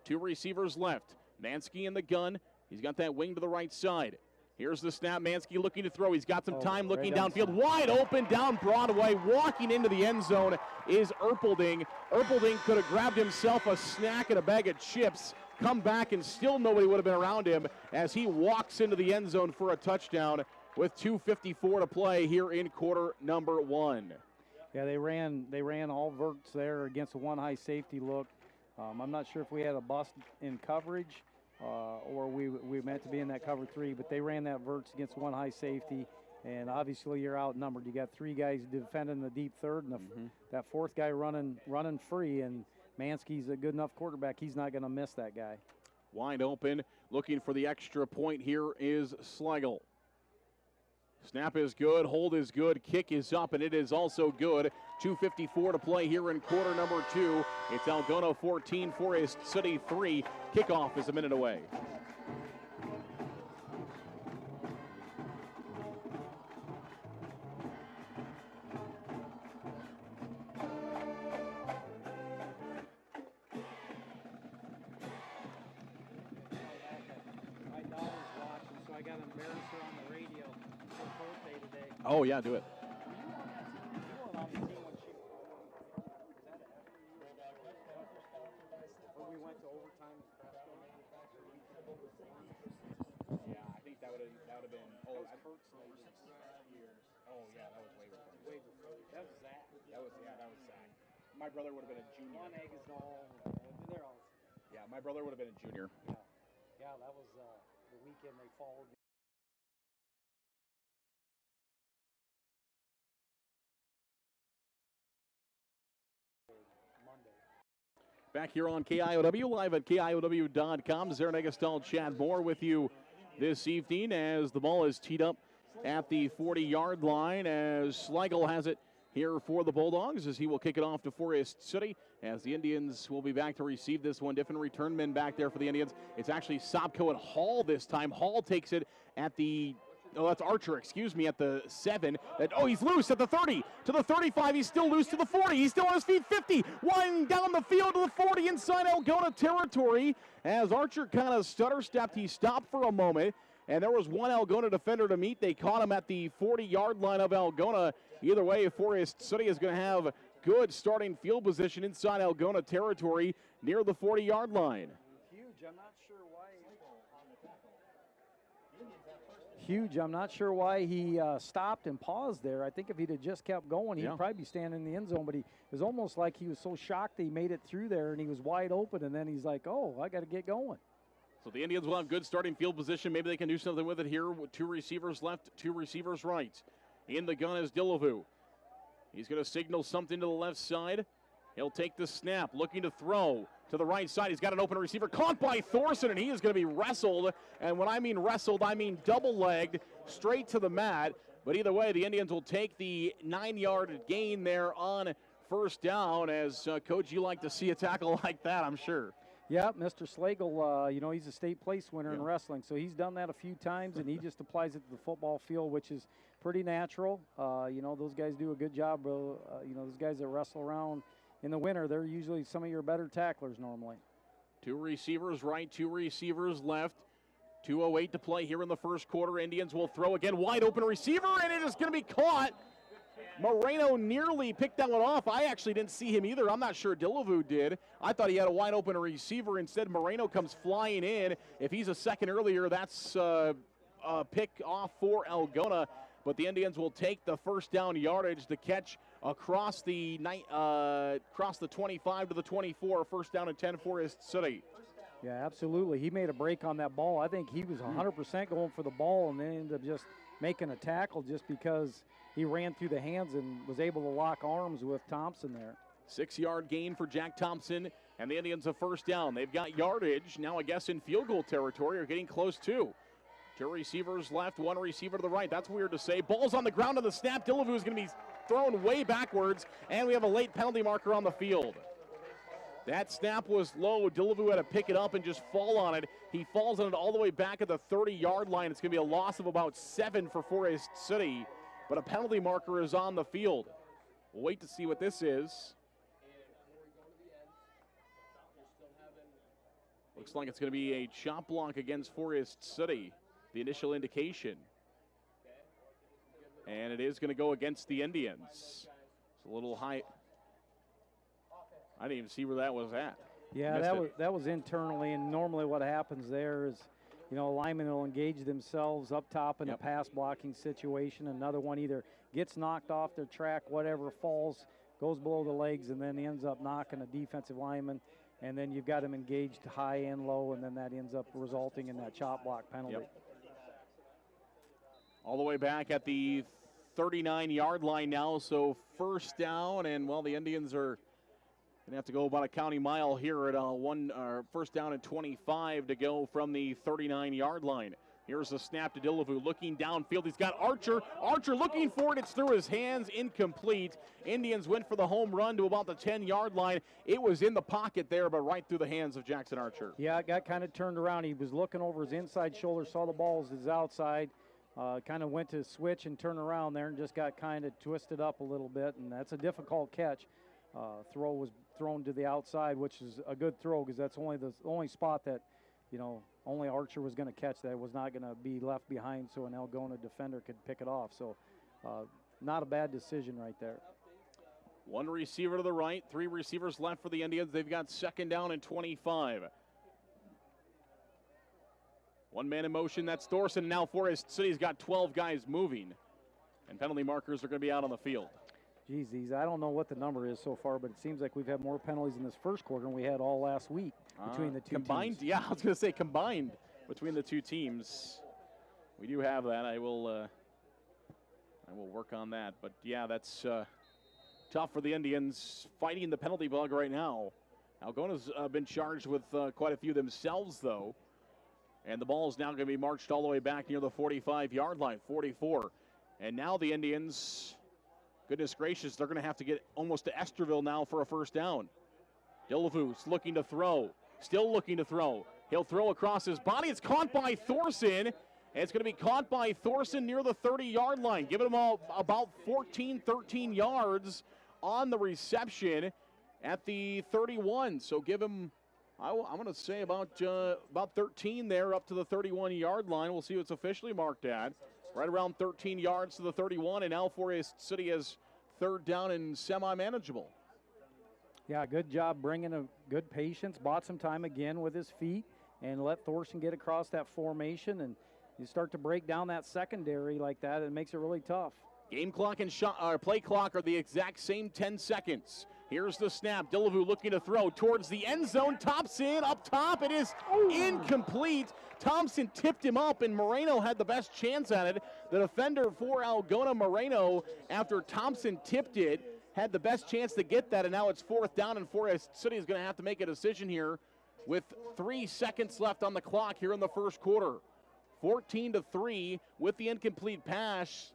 2 receivers left. Mansky in the gun. He's got that wing to the right side. Here's the snap. Mansky looking to throw. He's got some time looking downfield. Wide open down Broadway. Walking into the end zone is Erpelding. Erpelding could have grabbed himself a snack and a bag of chips, come back, and still nobody would have been around him as he walks into the end zone for a touchdown with 2:54 to play here in quarter number 1. Yeah, they ran all verts there against a one high safety look. I'm not sure if we had a bust in coverage or we meant to be in that cover 3, but they ran that verts against one high safety, and obviously you're outnumbered. You got 3 guys defending the deep third, and that 4th guy running free, and Mansky's a good enough quarterback. He's not going to miss that guy. Wide open, looking for the extra point here is Schlegel. Snap is good, hold is good, kick is up, and it is also good. 2:54 to play here in quarter number 2. It's Algona 14, Forest City 3. Kickoff is a minute away. Oh, yeah, do it. Yeah, I think that would have been. Oh, Kurt's years. Oh, yeah, that was way before. That was Zach. That was Zach. My brother would have been a junior. One egg is all. They're all. Yeah, my brother would have been a junior. Yeah, that was the weekend they followed. Back here on KIOW, live at KIOW.com. Zarin Egestal, Chad Moore with you this evening as the ball is teed up at the 40-yard line as Schlegel has it here for the Bulldogs as he will kick it off to Forest City as the Indians will be back to receive this one. Different return men back there for the Indians. It's actually Sobko and Hall this time. Hall takes it at the that's Archer, excuse me, at the 7. He's loose at the 30, to the 35. He's still loose to the 40. He's still on his feet, 50. One down the field to the 40 inside Algona territory. As Archer kind of stutter-stepped, he stopped for a moment, and there was one Algona defender to meet. They caught him at the 40-yard line of Algona. Either way, Forest City is going to have good starting field position inside Algona territory near the 40-yard line. Huge. I'm not sure why he stopped and paused there. I think if he'd have just kept going, he'd probably be standing in the end zone. But it was almost like he was so shocked that he made it through there, and he was wide open. And then he's like, oh, I got to get going. So the Indians will have good starting field position. Maybe they can do something with it here with 2 receivers left, 2 receivers right. In the gun is Dillavu. He's going to signal something to the left side. He'll take the snap, looking to throw to the right side. He's got an open receiver caught by Thorson, and he is going to be wrestled. And when I mean wrestled, I mean double-legged straight to the mat. But either way, the Indians will take the 9-yard gain there on first down as, Coach, you like to see a tackle like that, I'm sure. Yeah, Mr. Slagle, he's a state place winner in wrestling, so he's done that a few times, and he just applies it to the football field, which is pretty natural. Those guys do a good job, bro. Those guys that wrestle around in the winter, they're usually some of your better tacklers normally. 2 receivers right, 2 receivers left. 2:08 to play here in the first quarter. Indians will throw again. Wide open receiver, and it is going to be caught. Moreno nearly picked that one off. I actually didn't see him either. I'm not sure Dillevue did. I thought he had a wide open receiver. Instead, Moreno comes flying in. If he's a second earlier, that's a pick off for Algona. But the Indians will take the first down yardage. The catch across the 25 to the 24. First down and 10 Forest City. Yeah, absolutely. He made a break on that ball. I think he was 100% going for the ball and then ended up just making a tackle just because he ran through the hands and was able to lock arms with Thompson there. 6-yard gain for Jack Thompson, and the Indians a first down. They've got yardage now, I guess, in field goal territory, or getting close to. 2 receivers left, 1 receiver to the right. That's weird to say. Ball's on the ground on the snap. Dillevue is going to be thrown way backwards, and we have a late penalty marker on the field. That snap was low. Dillevue had to pick it up and just fall on it. He falls on it all the way back at the 30-yard line. It's going to be a loss of about 7 for Forest City, but a penalty marker is on the field. We'll wait to see what this is. Looks like it's going to be a chop block against Forest City, the initial indication. And it is going to go against the Indians. It's a little high. I didn't even see where that was at. Yeah, that was internally, and normally what happens there is, linemen will engage themselves up top in a pass blocking situation. Another one either gets knocked off their track, whatever, falls, goes below the legs, and then ends up knocking a defensive lineman. And then you've got them engaged high and low, and then that ends up resulting in that chop block penalty. All the way back at the 39-yard line now, so first down, and the Indians are going to have to go about a county mile here at first down and 25 to go from the 39-yard line. Here's the snap to Dillevue, looking downfield. He's got Archer. Archer looking for it. It's through his hands, incomplete. Indians went for the home run to about the 10-yard line. It was in the pocket there, but right through the hands of Jackson Archer. Yeah, it got kind of turned around. He was looking over his inside shoulder, saw the ball as his outside, kind of went to switch and turn around there and just got kind of twisted up a little bit, and that's a difficult catch. Throw was thrown to the outside, which is a good throw because that's the only spot that, only Archer was going to catch. That was not going to be left behind so an Algona defender could pick it off. So not a bad decision right there. 1 receiver to the right, 3 receivers left for the Indians. They've got second down and 25. 1 man in motion, that's Thorson. Now Forest City's got 12 guys moving, and penalty markers are going to be out on the field. Geez, I don't know what the number is so far, but it seems like we've had more penalties in this first quarter than we had all last week between the two combined teams. Yeah, I was going to say combined between the two teams. We do have that. I will work on that. But yeah, that's tough for the Indians fighting the penalty bug right now. Algona's been charged with quite a few themselves, though. And the ball is now going to be marched all the way back near the 45-yard line, 44. And now the Indians, goodness gracious, they're going to have to get almost to Esterville now for a first down. Dillevue's looking to throw, still looking to throw. He'll throw across his body. It's caught by Thorson. And it's going to be caught by Thorson near the 30-yard line, giving him about 13 yards on the reception at the 31. So give him, I'm going to say about 13 there up to the 31-yard line. We'll see what's officially marked at. Right around 13 yards to the 31, and now Forest City has third down and semi-manageable. Yeah, good job bringing a good patience, bought some time again with his feet, and let Thorson get across that formation, and you start to break down that secondary like that, it makes it really tough. Game clock and play clock are the exact same 10 seconds. Here's the snap. Dillevue looking to throw towards the end zone. Thompson up top. It is incomplete. Thompson tipped him up, and Moreno had the best chance at it. The defender for Algona, Moreno, after Thompson tipped it, had the best chance to get that, and now it's fourth down, and Forest City is going to have to make a decision here with 3 seconds left on the clock here in the first quarter. 14-3 with the incomplete pass.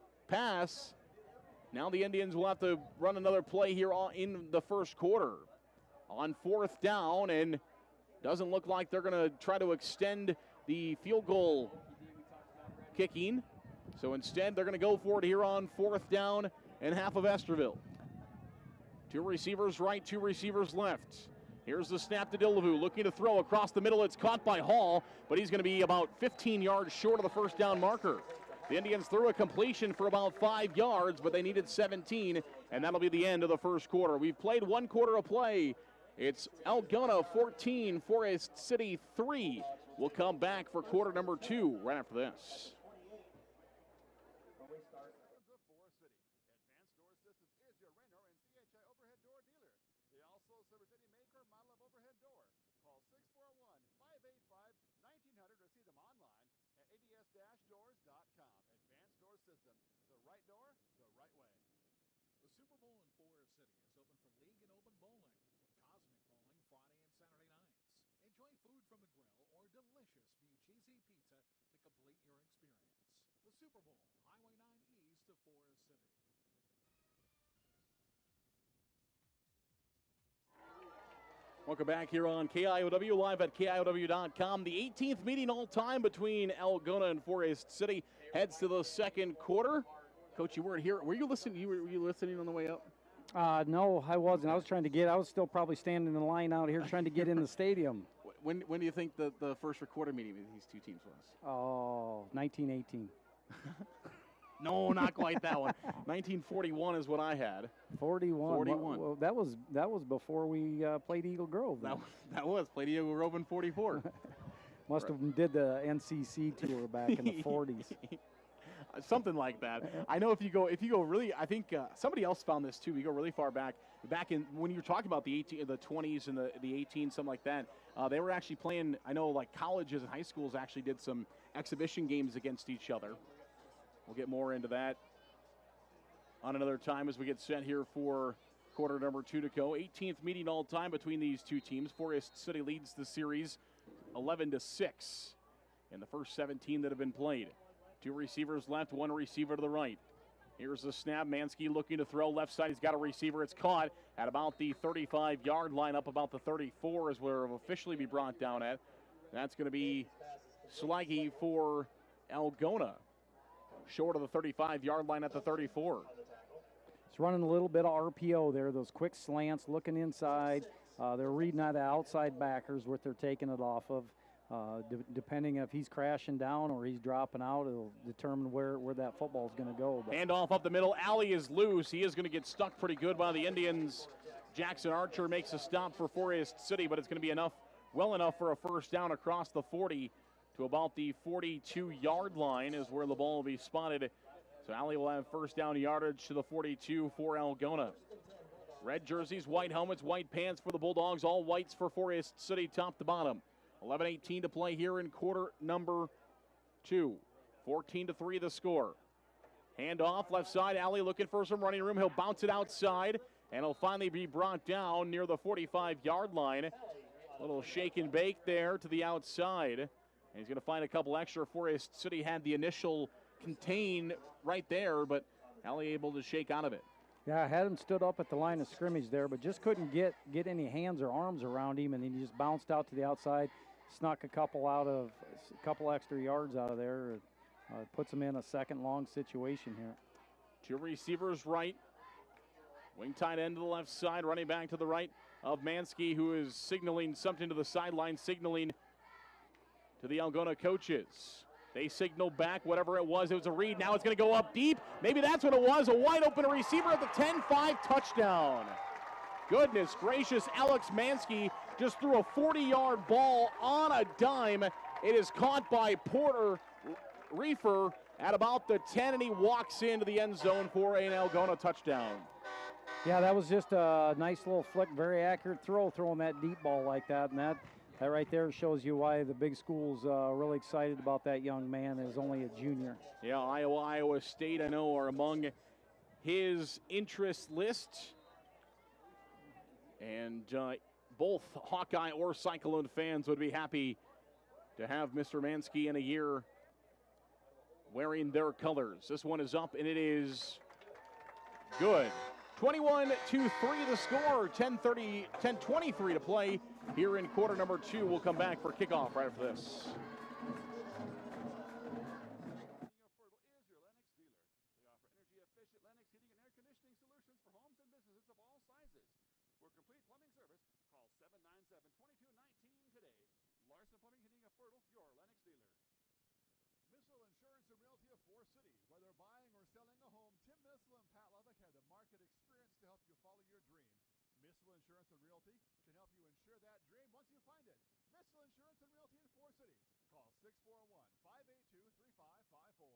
Now the Indians will have to run another play here in the first quarter. On 4th down, and doesn't look like they're going to try to extend the field goal kicking. So instead, they're going to go for it here on 4th down and half of Estherville. 2 receivers right, 2 receivers left. Here's the snap to Dillevue, looking to throw across the middle. It's caught by Hall, but he's going to be about 15 yards short of the first down marker. The Indians threw a completion for about 5 yards, but they needed 17, and that'll be the end of the first quarter. We've played 1 quarter of play. It's Algona 14, Forest City 3. We'll come back for quarter number 2 right after this. ADS-doors.com. Advanced Door System. The right door, the right way. The Super Bowl in Forest City is open for league and open bowling with Cosmic Bowling Friday and Saturday nights. Enjoy food from the grill or delicious Bucchese pizza to complete your experience. The Super Bowl, Highway 9 East of Forest City. Welcome back here on KIOW, live at KIOW.com. The 18th meeting all time between Algona and Forest City heads to the second quarter. Coach, you weren't here. Were you listening? Were you listening on the way up? No, I wasn't. I was still probably standing in line out here trying to get in the stadium. When do you think the first recorded meeting with these two teams was? Oh, 1918. No, not quite that one. 1941 is what I had. 41. 41. Well, that was before we played Eagle Grove. That was played Eagle Grove in 44. Must have did the NCC tour back in the 40s. Something like that. I know if you go really, I think somebody else found this too. We go really far back in when you're talking about the 20s and the 18, something like that. They were actually playing. I know like colleges and high schools actually did some exhibition games against each other. We'll get more into that on another time as we get set here for quarter number 2 to go. 18th meeting all time between these two teams. Forest City leads the series 11-6 in the first 17 that have been played. 2 receivers left, 1 receiver to the right. Here's the snap. Mansky looking to throw left side. He's got a receiver. It's caught at about the 35-yard line, up about the 34 is where it'll officially be brought down at. That's going to be Slaggy for Algona. Short of the 35-yard line at the 34. It's running a little bit of RPO there, those quick slants, looking inside. They're reading out the outside backers, what they're taking it off of. Depending if he's crashing down or he's dropping out, it'll determine where that football is going to go. Hand off up the middle. Alley is loose. He is going to get stuck pretty good by the Indians. Jackson Archer makes a stop for Forest City, but it's going to be well enough for a first down across the 40 to about the 42-yard line is where the ball will be spotted. So Alley will have first down yardage to the 42 for Algona. Red jerseys, white helmets, white pants for the Bulldogs, all whites for Forest City top to bottom. 11-18 to play here in quarter number 2. 14-3 the score. Hand off left side. Alley looking for some running room. He'll bounce it outside, and he'll finally be brought down near the 45-yard line. A little shake and bake there to the outside. And he's going to find a couple extra. Forest City had the initial contain right there, but Alley able to shake out of it. Yeah, I had him stood up at the line of scrimmage there, but just couldn't get any hands or arms around him, and then he just bounced out to the outside, snuck a couple extra yards out of there. Puts him in a second long situation here. 2 receivers right. Wing tight end to the left side, running back to the right of Mansky, who is signaling something to the sideline, signaling to the Algona coaches. They signal back, whatever it was a read. Now it's going to go up deep. Maybe that's what it was, a wide open receiver at the 10-5 touchdown. Goodness gracious, Alex Mansky just threw a 40-yard ball on a dime. It is caught by Porter Reefer at about the 10, and he walks into the end zone for an Algona touchdown. Yeah, that was just a nice little flick, very accurate throw, throwing that deep ball like that, and that right there shows you why the big school's really excited about that young man as only a junior. Yeah, Iowa State, I know, are among his interest list. And both Hawkeye or Cyclone fans would be happy to have Mr. Mansky in a year wearing their colors. This one is up, and it is Good. 21-3 the score. 10:23 to play here in quarter number 2. We'll come back for kickoff right after this. Missile Insurance and Realty of Forest City. Whether buying or selling a home, Tim Missile and Pat Lovick have the market experience to help you follow your dream. Missile Insurance and Realty can help you insure that dream once you find it. Missile Insurance and Realty in Forest City. Call 641-582-3554.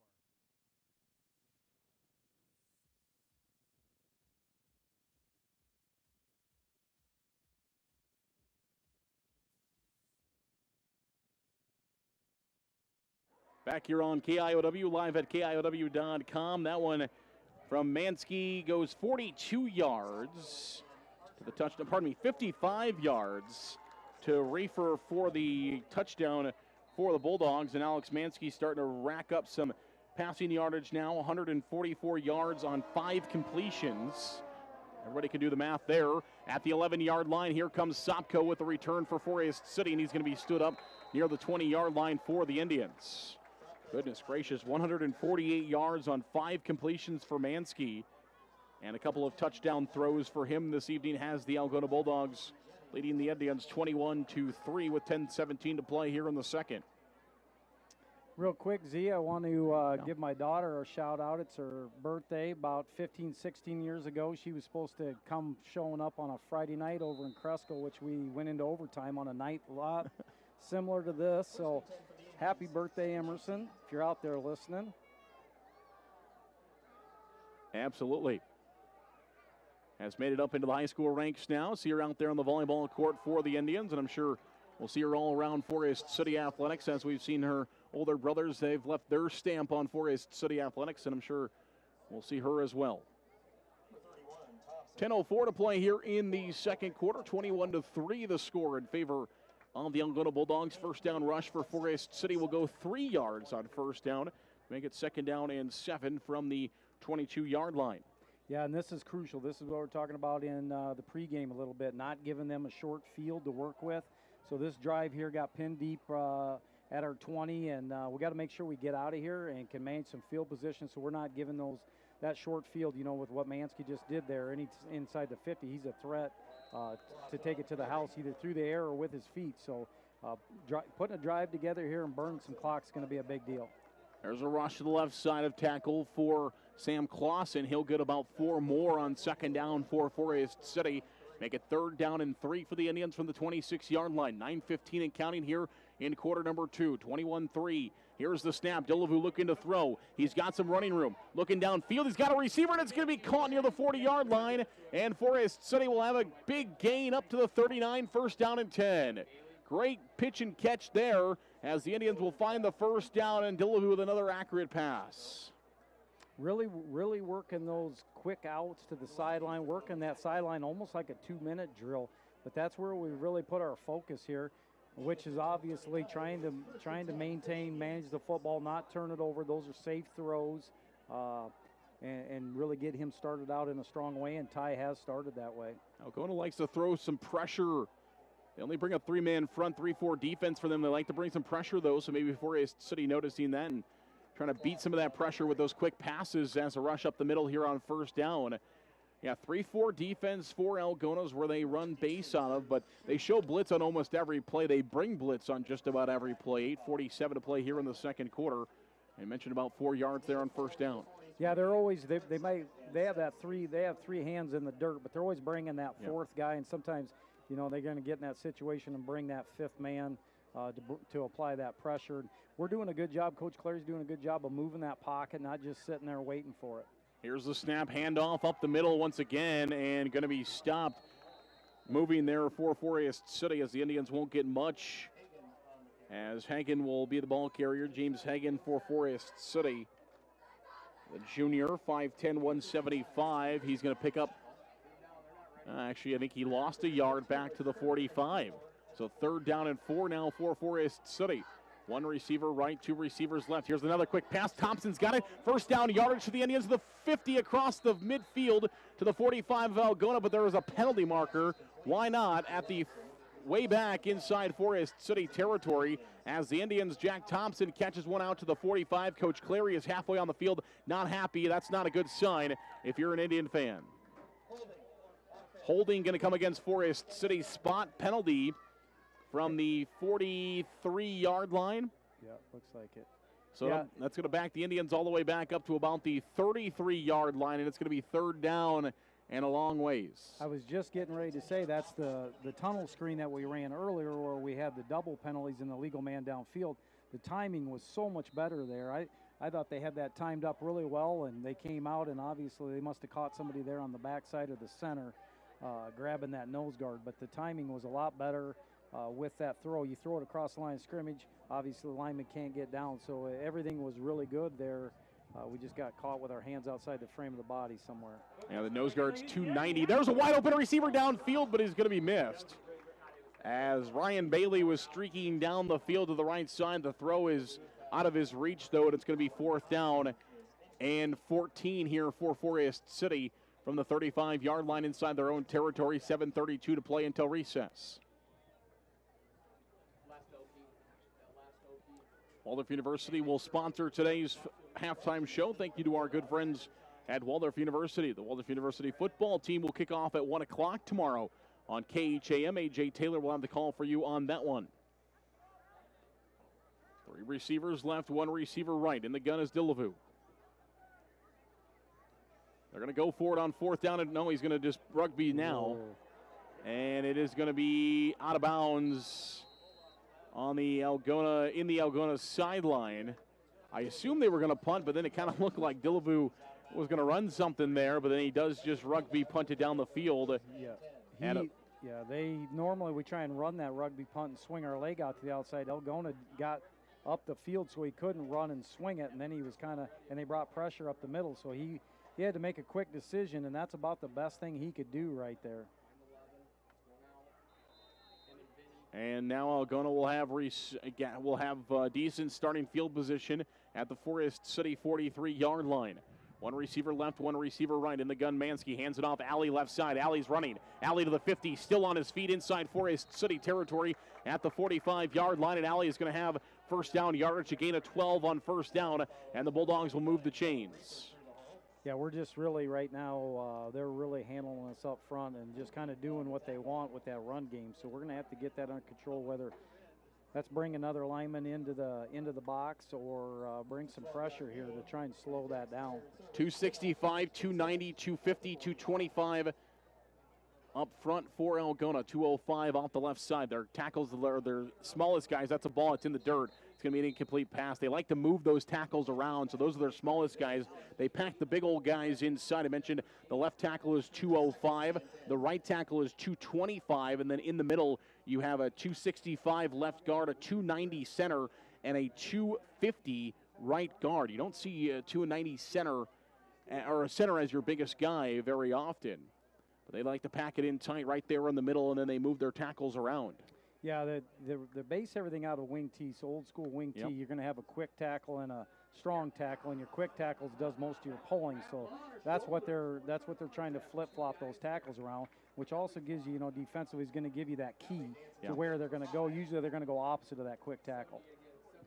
Back here on KIOW, live at KIOW.com. That one from Mansky goes 42 yards to the touchdown. Pardon me, 55 yards to Reefer for the touchdown for the Bulldogs. And Alex Mansky starting to rack up some passing yardage now. 144 yards on 5 completions. Everybody can do the math there. At the 11-yard line, here comes Sopko with the return for Forest City, and he's going to be stood up near the 20-yard line for the Indians. Goodness gracious, 148 yards on 5 completions for Mansky. And a couple of touchdown throws for him this evening has the Algona Bulldogs leading the Indians 21-3 with 10:17 to play here in the second. Real quick, Z, I want to give my daughter a shout out. It's her birthday about 15, 16 years ago. She was supposed to come showing up on a Friday night over in Cresco, which we went into overtime on a night a lot similar to this. So happy birthday, Emerson, if you're out there listening. Absolutely. Has made it up into the high school ranks now. See her out there on the volleyball court for the Indians, and I'm sure we'll see her all around Forest City Athletics as we've seen her older brothers. They've left their stamp on Forest City Athletics, and I'm sure we'll see her as well. 10:04 to play here in the second quarter. 21-3 the score in favor of the Algona Bulldogs. First down rush for Forest City will go 3 yards on first down. Make it second down and 7 from the 22-yard line. Yeah, and this is crucial. This is what we're talking about in the pregame a little bit, not giving them a short field to work with. So this drive here got pinned deep at our 20, and we got to make sure we get out of here and can manage some field position so we're not giving that short field, you know, with what Mansky just did there. And he's inside the 50, he's a threat to take it to the house either through the air or with his feet. So putting a drive together here and burning some clock is going to be a big deal. There's a rush to the left side of tackle for Sam Clausen. He'll get about 4 more on second down for Forest City. Make it third down and 3 for the Indians from the 26-yard line. 9:15 and counting here in quarter number 2. 21-3. Here's the snap. Delavu looking to throw. He's got some running room. Looking downfield. He's got a receiver, and it's going to be caught near the 40-yard line. And Forest City will have a big gain up to the 39. First down and 10. Great pitch and catch there as the Indians will find the first down, and Delavu with another accurate pass. Really working those quick outs to the sideline, working that sideline almost like a 2-minute drill. But that's where we really put our focus here, which is obviously trying to manage the football, not turn it over. Those are safe throws, and really get him started out in a strong way, and Ty has started that way. Algona likes to throw some pressure. They only bring a 3-man front, 3-4 defense for them. They like to bring some pressure, though, so maybe Forest City noticing that and trying to beat some of that pressure with those quick passes as a rush up the middle here on first down. Yeah, 3-4 defense for Algona's where they run base out of, but they show blitz on almost every play. They bring blitz on just about every play. 8:47 to play here in the second quarter. I mentioned about 4 yards there on first down. Yeah, they're always they have 3 hands in the dirt, but they're always bringing that fourth guy, and sometimes, you know, they're going to get in that situation and bring that 5th man to apply that pressure. We're doing a good job. Coach Clary's doing a good job of moving that pocket, not just sitting there waiting for it. Here's the snap, handoff up the middle once again, and going to be stopped moving there for Forest City as the Indians won't get much, as Hagen will be the ball carrier. James Hagen for Forest City. The junior, 5'10", 175. He's going to pick up, actually, I think he lost a yard back to the 45. So third down and 4 now for Forest City. One receiver right, two receivers left. Here's another quick pass. Thompson's got it. First down yardage to the Indians, the 50 across the midfield to the 45 of Algona, but there was a penalty marker. Why not at the way back inside Forest City territory as the Indians, Jack Thompson catches one out to the 45. Coach Clary is halfway on the field, not happy. That's not a good sign if you're an Indian fan. Holding going to come against Forest City. Spot penalty from the 43-yard line. Yeah, looks like it. So yeah. That's going to back the Indians all the way back up to about the 33-yard line, and it's going to be third down and a long ways. I was just getting ready to say that's the tunnel screen that we ran earlier where we had the double penalties and the legal man downfield. The timing was so much better there. I thought they had that timed up really well, and they came out, and obviously they must have caught somebody there on the backside of the center grabbing that nose guard. But the timing was a lot better with that throw. You throw it across the line of scrimmage, obviously the lineman can't get down, so everything was really good there. We just got caught with our hands outside the frame of the body somewhere. Yeah, the nose guard's 290. There's a wide open receiver downfield, but he's going to be missed. As Ryan Bailey was streaking down the field to the right side, the throw is out of his reach, though, and it's going to be fourth down and 14 here for Forest City from the 35-yard line inside their own territory. 7:32 to play until recess. Waldorf University will sponsor today's halftime show. Thank you to our good friends at Waldorf University. The Waldorf University football team will kick off at 1 o'clock tomorrow on KHAM. A.J. Taylor will have the call for you on that one. Three receivers left, one receiver right. In the gun is Dillevue. They're going to go for it on fourth down. And no, he's going to just rugby now. And it is going to be out of bounds on the Algona sideline. I assume they were going to punt, but then it kind of looked like Dillevue was going to run something there, but then he does just rugby punt it down the field. Yeah, they normally we try and run that rugby punt and swing our leg out to the outside. Algona got up the field so he couldn't run and swing it, and then he was and they brought pressure up the middle, so he had to make a quick decision, and that's about the best thing he could do right there. And now Algona will have decent starting field position at the Forest City 43-yard line. One receiver left, one receiver right. In the gun, Mansky hands it off. Alley left side. Alley's running. Alley to the 50, still on his feet inside Forest City territory at the 45-yard line. And Alley is going to have first down yardage, a gain of 12 on first down, and the Bulldogs will move the chains. Yeah, we're just really right now, they're really handling us up front and just kind of doing what they want with that run game. So we're going to have to get that under control, whether that's bring another lineman into the box or bring some pressure here to try and slow that down. 265, 290, 250, 225 up front for Algona. 205 off the left side. Their tackles, their smallest guys, that's a ball. It's in the dirt. It's going to be an incomplete pass. They like to move those tackles around, so those are their smallest guys. They pack the big old guys inside. I mentioned the left tackle is 205. The right tackle is 225, and then in the middle you have a 265 left guard, a 290 center, and a 250 right guard. You don't see a 290 center or a center as your biggest guy very often. But they like to pack it in tight right there in the middle, and then they move their tackles around. Yeah, they base everything out of wing T, so old school wing T. You're going to have a quick tackle and a strong tackle, and your quick tackles does most of your pulling. So that's what they're trying to flip flop those tackles around, which also gives you, defensively is going to give you that key to where they're going to go. Usually they're going to go opposite of that quick tackle.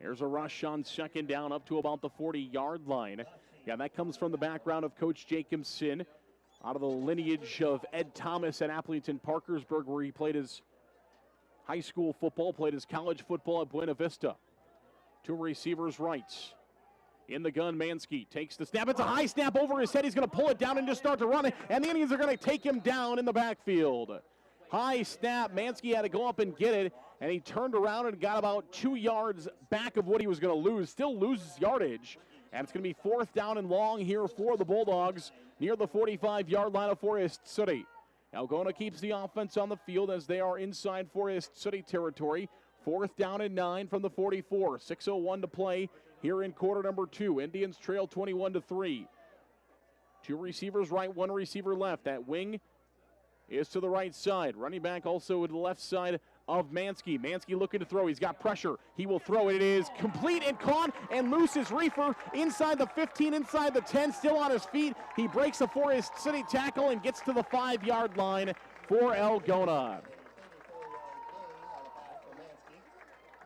Here's a rush on second down up to about the 40-yard line. Yeah, that comes from the background of Coach Jacobson, out of the lineage of Ed Thomas at Appleton Parkersburg, where he played his high school football, played his college football at Buena Vista. Two receivers right. In the gun, Mansky takes the snap. It's a high snap over his head. He's going to pull it down and just start to run it, and the Indians are going to take him down in the backfield. High snap. Mansky had to go up and get it, and he turned around and got about 2 yards back of what he was going to lose. Still loses yardage, and it's going to be fourth down and long here for the Bulldogs near the 45-yard line of Forest City. Algona keeps the offense on the field as they are inside Forest City territory. Fourth down and 9 from the 44. 6:01 to play here in quarter number 2. Indians trail 21-3. Two receivers right, one receiver left. That wing is to the right side. Running back also to the left side of Mansky. Mansky looking to throw. He's got pressure. He will throw it. It is complete and caught and loose is Reefer inside the 15, inside the 10, still on his feet. He breaks a Forest City tackle and gets to the 5-yard line for Algona.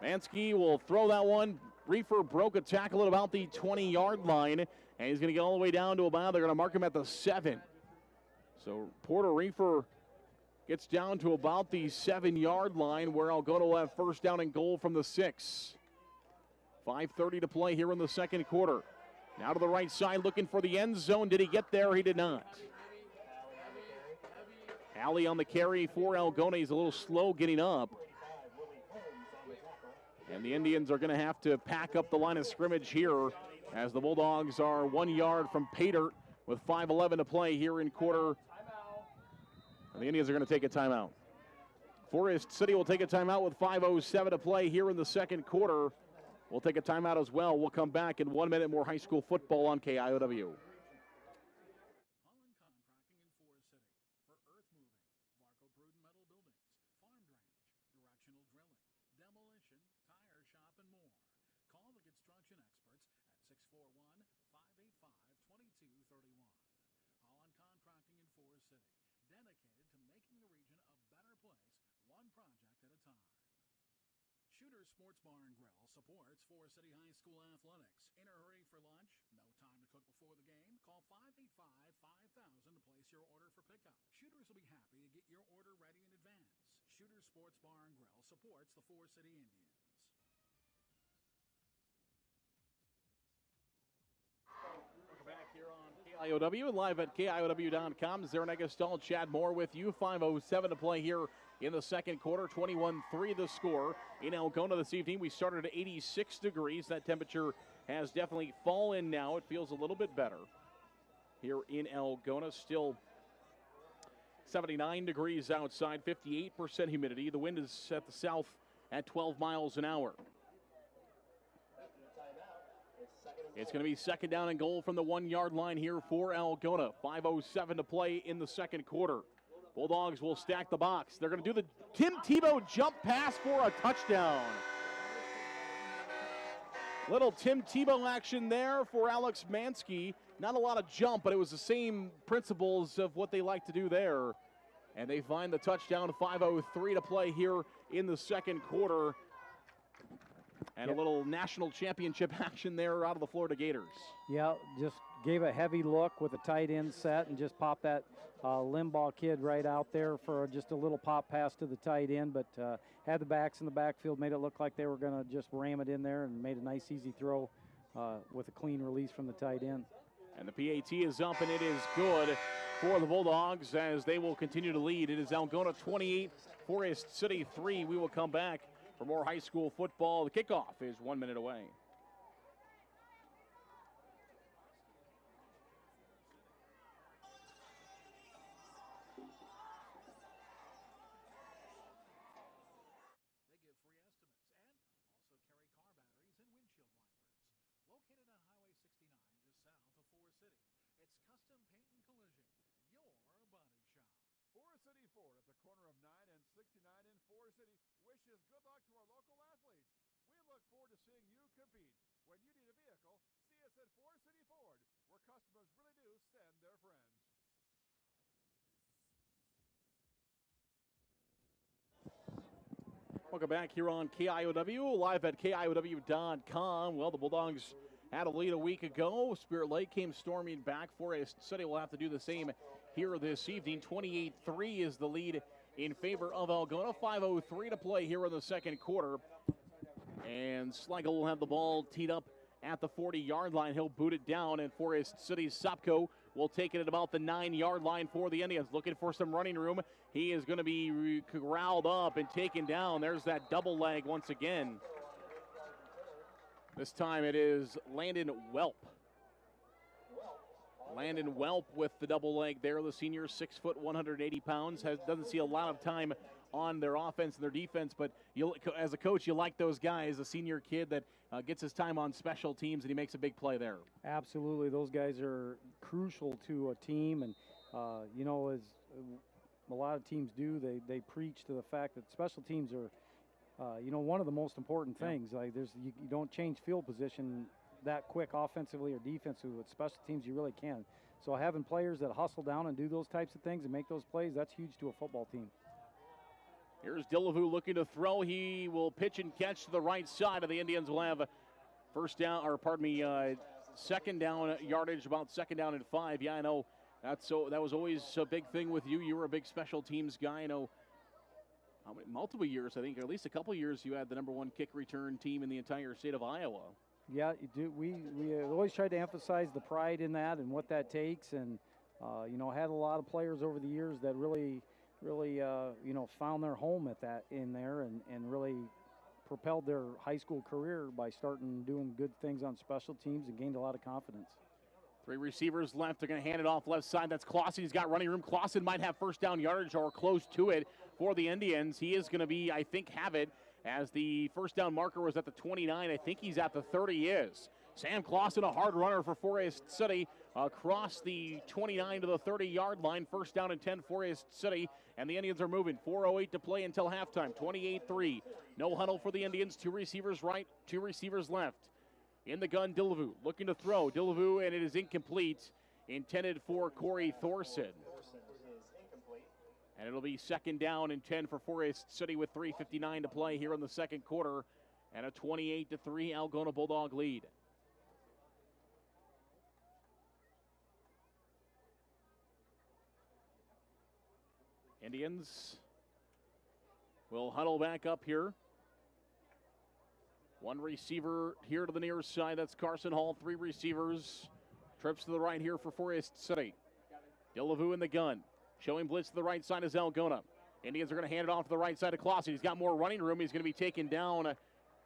Mansky will throw that one. Reefer broke a tackle at about the 20-yard line, and he's going to get all the way down to about, they're going to mark him at the 7. So Porter Reefer gets down to about the 7-yard line where Algona will have first down and goal from the 6. 5:30 to play here in the second quarter. Now to the right side looking for the end zone. Did he get there? He did not. Alley on the carry for Algona. He's a little slow getting up. And the Indians are going to have to pack up the line of scrimmage here as the Bulldogs are 1 yard from pay dirt with 5:11 to play here in quarter. And the Indians are going to take a timeout. Forest City will take a timeout with 5:07 to play here in the second quarter. We'll take a timeout as well. We'll come back in 1 minute, more high school football on KIOW. Shooter Sports Bar and Grill supports Forest City High School athletics. In a hurry for lunch? No time to cook before the game? Call 585-5000 to place your order for pickup. Shooters will be happy to get your order ready in advance. Shooter Sports Bar and Grill supports the Forest City Indians. Welcome back here on KIOW and live at KIOW.com. Zaranaga Stahl, Chad Moore with you. 5:07 to play here in the second quarter. 21-3 the score in Algona this evening. We started at 86 degrees. That temperature has definitely fallen now. It feels a little bit better here in Algona. Still 79 degrees outside, 58% humidity. The wind is at the south at 12 miles an hour. It's going to be second down and goal from the 1 yard line here for Algona. 5:07 to play in the second quarter. Bulldogs will stack the box. They're going to do the Tim Tebow jump pass for a touchdown. Little Tim Tebow action there for Alex Mansky. Not a lot of jump, but it was the same principles of what they like to do there. And they find the touchdown. 5:03 to play here in the second quarter. And a little national championship action there out of the Florida Gators. Yeah, just gave a heavy look with a tight end set and just popped that Limbaugh kid right out there for just a little pop pass to the tight end, but had the backs in the backfield, made it look like they were going to just ram it in there and made a nice easy throw with a clean release from the tight end. And the PAT is up and it is good for the Bulldogs as they will continue to lead. It is Algona 28, Forest City 3. We will come back for more high school football. The kickoff is 1 minute away. Wishes good luck to our local athletes. We look forward to seeing you compete. When you need a vehicle, see us at Forest City Ford, where customers really do send their friends. Welcome back here on KIOW, live at KIOW.com. Well, the Bulldogs had a lead a week ago. Spirit Lake came storming back. Forest City will have to do the same here this evening. 28-3 is the lead in favor of Algona. 5:03 to play here in the second quarter. And Schlegel will have the ball teed up at the 40-yard line. He'll boot it down, and Forest City's Sopko will take it at about the 9-yard line for the Indians. Looking for some running room. He is going to be corralled up and taken down. There's that double leg once again. This time it is Landon Welp. Landon Welp with the double leg there. The senior, 6 foot, 180 pounds. Doesn't see a lot of time on their offense and their defense, but as a coach, you like those guys. A senior kid that gets his time on special teams, and he makes a big play there. Absolutely. Those guys are crucial to a team, and, as a lot of teams do. They preach to the fact that special teams are, one of the most important things. Like you don't change field position that quick offensively or defensively. With special teams, you really can. So having players that hustle down and do those types of things and make those plays, that's huge to a football team. Here's Dillevue looking to throw. He will pitch and catch to the right side, and the Indians will have second down yardage, about second down and 5. Yeah, I know that was always a big thing with you. You were a big special teams guy. I know multiple years, I think, or at least a couple years, you had the number 1 kick return team in the entire state of Iowa. Yeah, you do. We always tried to emphasize the pride in that and what that takes, and had a lot of players over the years that really found their home at that in there and really propelled their high school career by starting doing good things on special teams and gained a lot of confidence. 3 receivers left. They're going to hand it off left side. That's Clausen. He's got running room. Clausen might have first down yardage or close to it for the Indians. He is going to have it, as the first down marker was at the 29. I think he's at the 30. He is. Sam Clausen, a hard runner for Forest City, across the 29 to the 30-yard line. First down and 10, Forest City, and the Indians are moving. 4:08 to play until halftime. 28-3. No huddle for the Indians. 2 receivers right, 2 receivers left. In the gun, Dillevue looking to throw. Dillevue, and it is incomplete. Intended for Corey Thorson. And it'll be second down and 10 for Forest City with 3:59 to play here in the second quarter, and a 28-3 Algona Bulldog lead. Indians will huddle back up here. 1 receiver here to the near side. That's Carson Hall. 3 receivers. Trips to the right here for Forest City. Dillevue in the gun. Showing blitz to the right side is Algona. Indians are going to hand it off to the right side of Clausen. He's got more running room. He's going to be taken down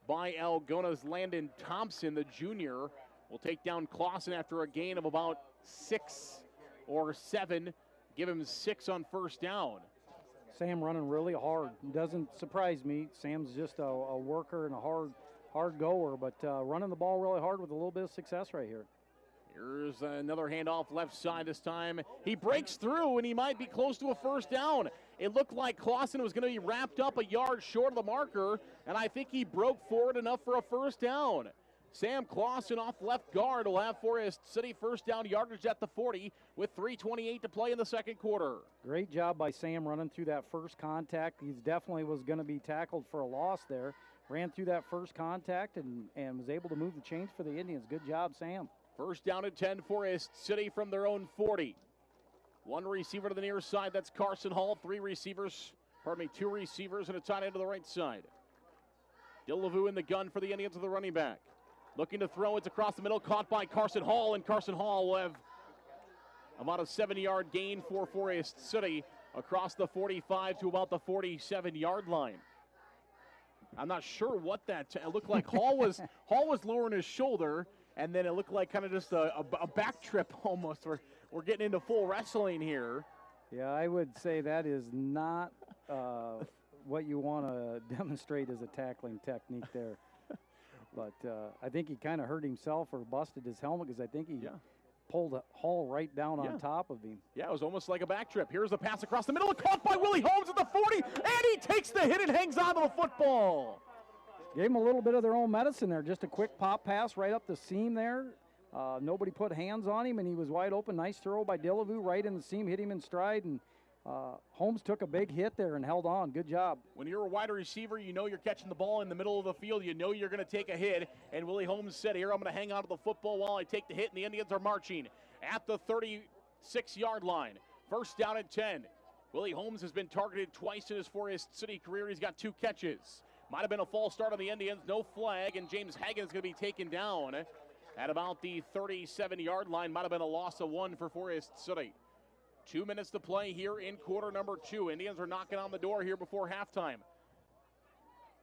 by Algona's Landon Thompson, the junior. Will take down Clausen after a gain of about 6 or 7. Give him 6 on first down. Sam running really hard. Doesn't surprise me. Sam's just a worker and a hard goer, but running the ball really hard with a little bit of success right here. Here's another handoff left side this time. He breaks through, and he might be close to a first down. It looked like Clausen was going to be wrapped up a yard short of the marker, and I think he broke forward enough for a first down. Sam Clausen off left guard will have Forest City first down yardage at the 40 with 3:28 to play in the second quarter. Great job by Sam running through that first contact. He definitely was going to be tackled for a loss there. Ran through that first contact and was able to move the chains for the Indians. Good job, Sam. First down and 10, Forest City from their own 40. 1 receiver to the near side, that's Carson Hall. 2 receivers and a tight end to the right side. Dillevue in the gun for the Indians with the running back. Looking to throw, it's across the middle, caught by Carson Hall, and Carson Hall will have about a 7-yard gain for Forest City across the 45 to about the 47-yard line. I'm not sure what it looked like. Hall was lowering his shoulder, and then it looked like kind of just a back trip almost. We're getting into full wrestling here. Yeah, I would say that is not what you want to demonstrate as a tackling technique there. But I think he kind of hurt himself or busted his helmet because I think he pulled Hall right down on top of him. Yeah, it was almost like a back trip. Here's the pass across the middle, caught by Willie Holmes at the 40, and he takes the hit and hangs on to the football. Gave him a little bit of their own medicine there. Just a quick pop pass right up the seam there. Nobody put hands on him, and he was wide open. Nice throw by Dillevue right in the seam, hit him in stride, and Holmes took a big hit there and held on. Good job. When you're a wide receiver, you know you're catching the ball in the middle of the field. You know you're going to take a hit. And Willie Holmes said, here, I'm going to hang on to the football while I take the hit. And the Indians are marching at the 36-yard line. First down and 10. Willie Holmes has been targeted twice in his Forest City career. He's got 2 catches. Might have been a false start on the Indians. No flag. And James Hagen is going to be taken down at about the 37-yard line. Might have been a loss of 1 for Forest City. 2 minutes to play here in quarter number 2. Indians are knocking on the door here before halftime.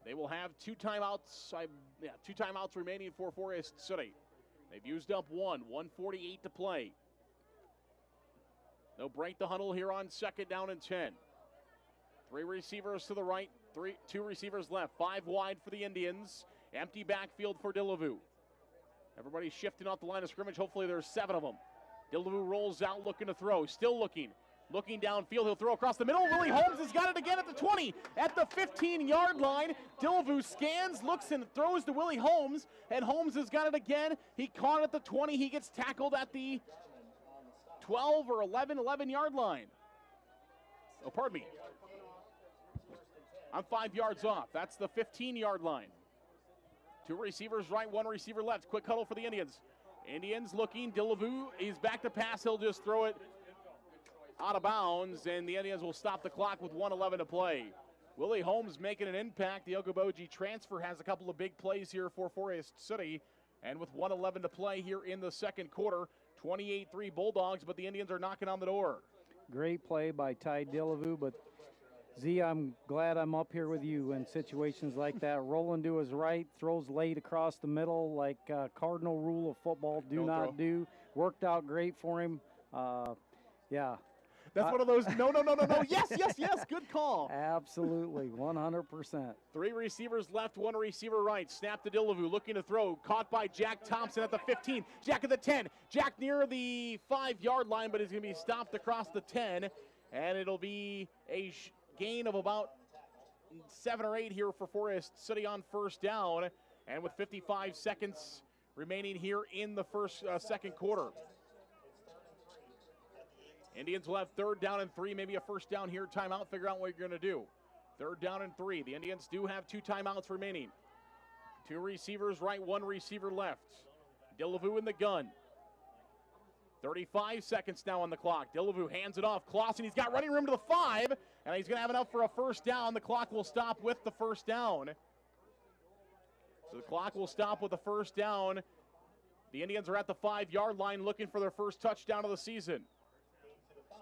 They will have 2 timeouts. 2 timeouts remaining for Forest City. They've used up 1. 1:48 to play. They'll break the huddle here on second down and 10. 3 receivers to the right. 2 receivers left. 5 wide for the Indians. Empty backfield for Dillevue. Everybody shifting off the line of scrimmage. Hopefully there's 7 of them. Dillevue rolls out looking to throw. Still looking. Looking downfield, he'll throw across the middle. Willie Holmes has got it again at the 20, at the 15-yard line. Delavu scans, looks, and throws to Willie Holmes, and Holmes has got it again. He caught it at the 20. He gets tackled at the 12 or 11-yard line. Oh, pardon me. I'm 5 yards off. That's the 15-yard line. 2 receivers right, 1 receiver left. Quick huddle for the Indians. Indians looking. Delavu is back to pass. He'll just throw it out of bounds, and the Indians will stop the clock with 1:11 to play. Willie Holmes making an impact. The Okoboji transfer has a couple of big plays here for Forest City, and with 1:11 to play here in the second quarter, 28-3 Bulldogs, but the Indians are knocking on the door. Great play by Ty Delavu, but Z, I'm glad I'm up here with you in situations like that. Rolling to his right, throws late across the middle like cardinal rule of football, do not do. Worked out great for him. Yeah. That's one of those, no. Yes, good call. Absolutely, 100%. 3 receivers left, 1 receiver right. Snap to Delavu, looking to throw. Caught by Jack Thompson at the 15. Jack at the 10. Jack near the 5-yard line, but he's going to be stopped across the 10. And it'll be a gain of about 7 or 8 here for Forest City on first down. And with 55 seconds remaining here in the second quarter. Indians will have 3rd down and 3, maybe a 1st down here. Timeout, figure out what you're going to do. 3rd down and 3. The Indians do have 2 timeouts remaining. 2 receivers right, 1 receiver left. Delavu in the gun. 35 seconds now on the clock. Delavu hands it off. Clausen, he's got running room to the 5, and he's going to have enough for a 1st down. The clock will stop with the 1st down. So the clock will stop with the 1st down. The Indians are at the 5-yard line looking for their first touchdown of the season.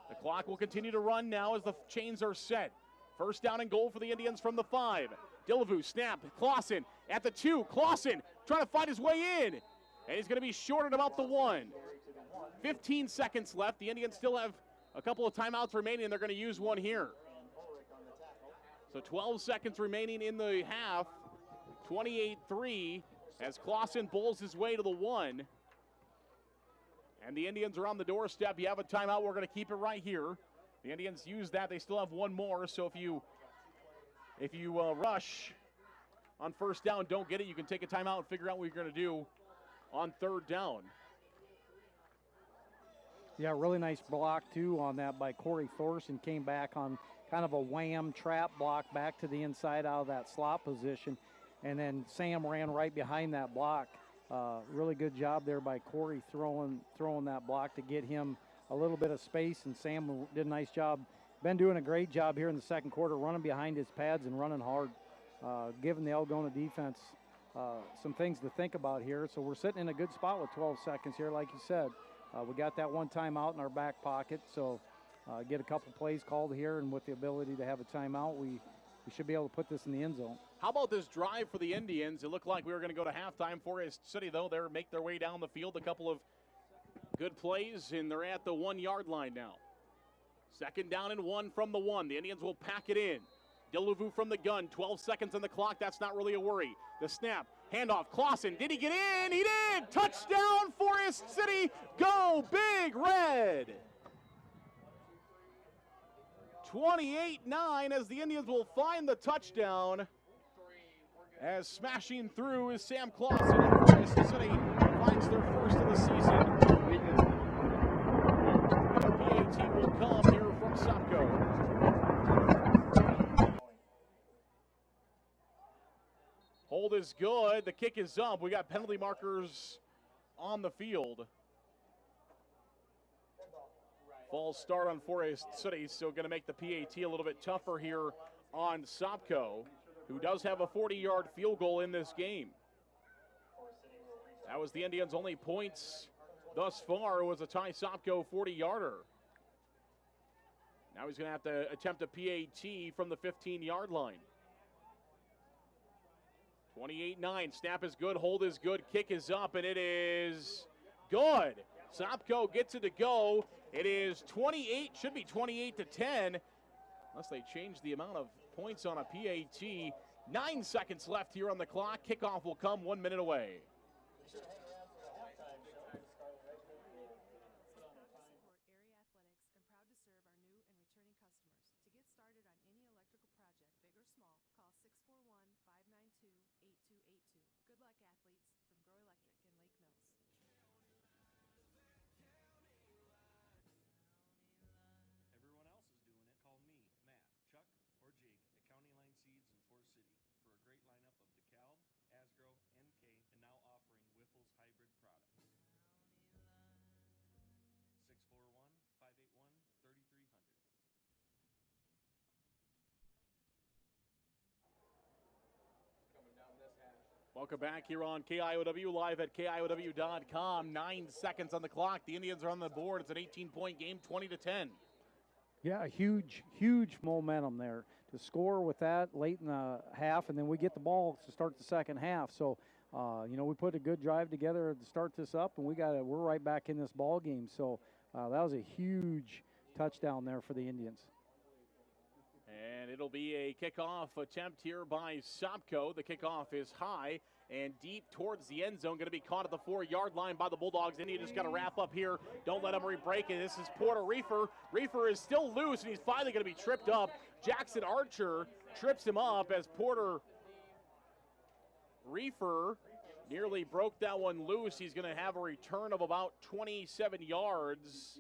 The clock will continue to run now as the chains are set. 1st down and goal for the Indians from the 5. Delavu, snap, Clausen at the 2. Clausen trying to find his way in, and he's going to be short at about the 1. 15 seconds left. The Indians still have a couple of timeouts remaining, and they're going to use one here. So 12 seconds remaining in the half. 28-3 as Clausen bowls his way to the 1. And the Indians are on the doorstep. You have a timeout. We're going to keep it right here. The Indians use that. They still have one more. So if you rush on 1st down, don't get it, you can take a timeout and figure out what you're going to do on 3rd down. Yeah, really nice block, too, on that by Corey Thorson. Came back on kind of a wham trap block back to the inside out of that slot position. And then Sam ran right behind that block. Really good job there by Corey throwing that block to get him a little bit of space, and Sam did a nice job. Been doing a great job here in the second quarter, running behind his pads and running hard, giving the Algona defense some things to think about here. So we're sitting in a good spot with 12 seconds here, like you said. We got that one timeout in our back pocket, so get a couple plays called here, and with the ability to have a timeout, we should be able to put this in the end zone. How about this drive for the Indians? It looked like we were going to go to halftime. Forest City, though, they make their way down the field. A couple of good plays, and they're at the 1-yard line now. 2nd down and 1 from the 1. The Indians will pack it in. Delavu from the gun. 12 seconds on the clock. That's not really a worry. The snap. Handoff. Clausen. Did he get in? He did! Touchdown, Forest City. Go Big Red! 28-9 as the Indians will find the touchdown. As smashing through is Sam Clausen, and Forest City finds their first of the season. The PAT will come here from Sopko. Hold is good. The kick is up. We got penalty markers on the field. False start on Forest City, so going to make the PAT a little bit tougher here on Sopko, who does have a 40-yard field goal in this game. That was the Indians' only points thus far. It was a Ty Sopko 40-yarder. Now he's going to have to attempt a PAT from the 15-yard line. 28-9. Snap is good. Hold is good. Kick is up, and it is good. Sopko gets it to go. It is 28, should be 28-10, unless they change the amount of points on a PAT. 9 seconds left here on the clock. Kickoff will come 1 minute away. Welcome back here on KIOW, live at KIOW.com. 9 seconds on the clock. The Indians are on the board. It's an 18-point game, 20-10. Yeah, huge momentum there to score with that late in the half, and then we get the ball to start the second half. So, we put a good drive together to start this up, and we're right back in this ball game. So that was a huge touchdown there for the Indians. And it'll be a kickoff attempt here by Sopko. The kickoff is high and deep towards the end zone. Going to be caught at the 4-yard line by the Bulldogs. India just got to wrap up here. Don't let them break it. This is Porter Reefer. Reefer is still loose, and he's finally going to be tripped up. Jackson Archer trips him up as Porter Reefer nearly broke that one loose. He's going to have a return of about 27 yards.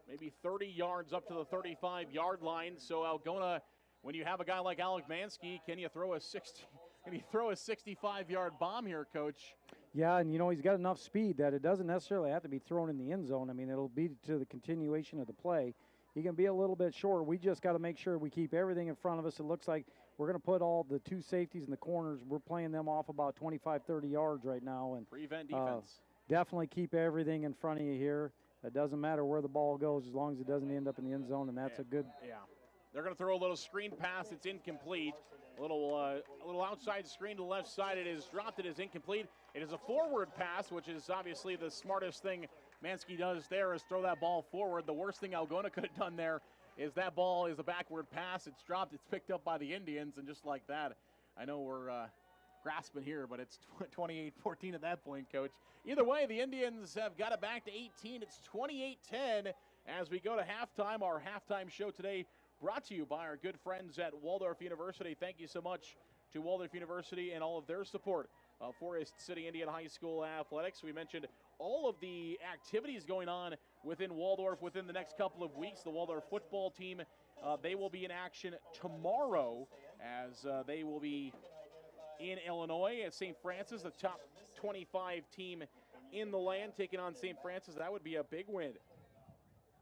Maybe 30 yards up to the 35-yard line. So Algona, when you have a guy like Alec Mansky, can you throw a 65-yard bomb here, Coach? Yeah, and he's got enough speed that it doesn't necessarily have to be thrown in the end zone. I mean, it'll be to the continuation of the play. He can be a little bit short. We just got to make sure we keep everything in front of us. It looks like we're going to put all the two safeties in the corners. We're playing them off about 25, 30 yards right now. And prevent defense. Definitely keep everything in front of you here. It doesn't matter where the ball goes as long as it doesn't end up in the end zone, and that's a good. Yeah, they're going to throw a little screen pass. It's incomplete. A little outside screen to the left side. It is dropped. It is incomplete. It is a forward pass, which is obviously the smartest thing Mansky does there is throw that ball forward. The worst thing Algona could have done there is that ball is a backward pass. It's dropped. It's picked up by the Indians, and just like that, I know we're grasping here, but it's 28-14 at that point, Coach. Either way, the Indians have got it back to 18. It's 28-10 as we go to halftime. Our halftime show today brought to you by our good friends at Waldorf University. Thank you so much to Waldorf University and all of their support of Forest City Indian High School athletics. We mentioned all of the activities going on within Waldorf within the next couple of weeks. The Waldorf football team, they will be in action tomorrow as they will be in Illinois at St. Francis, the top 25 team in the land, taking on St. Francis. That would be a big win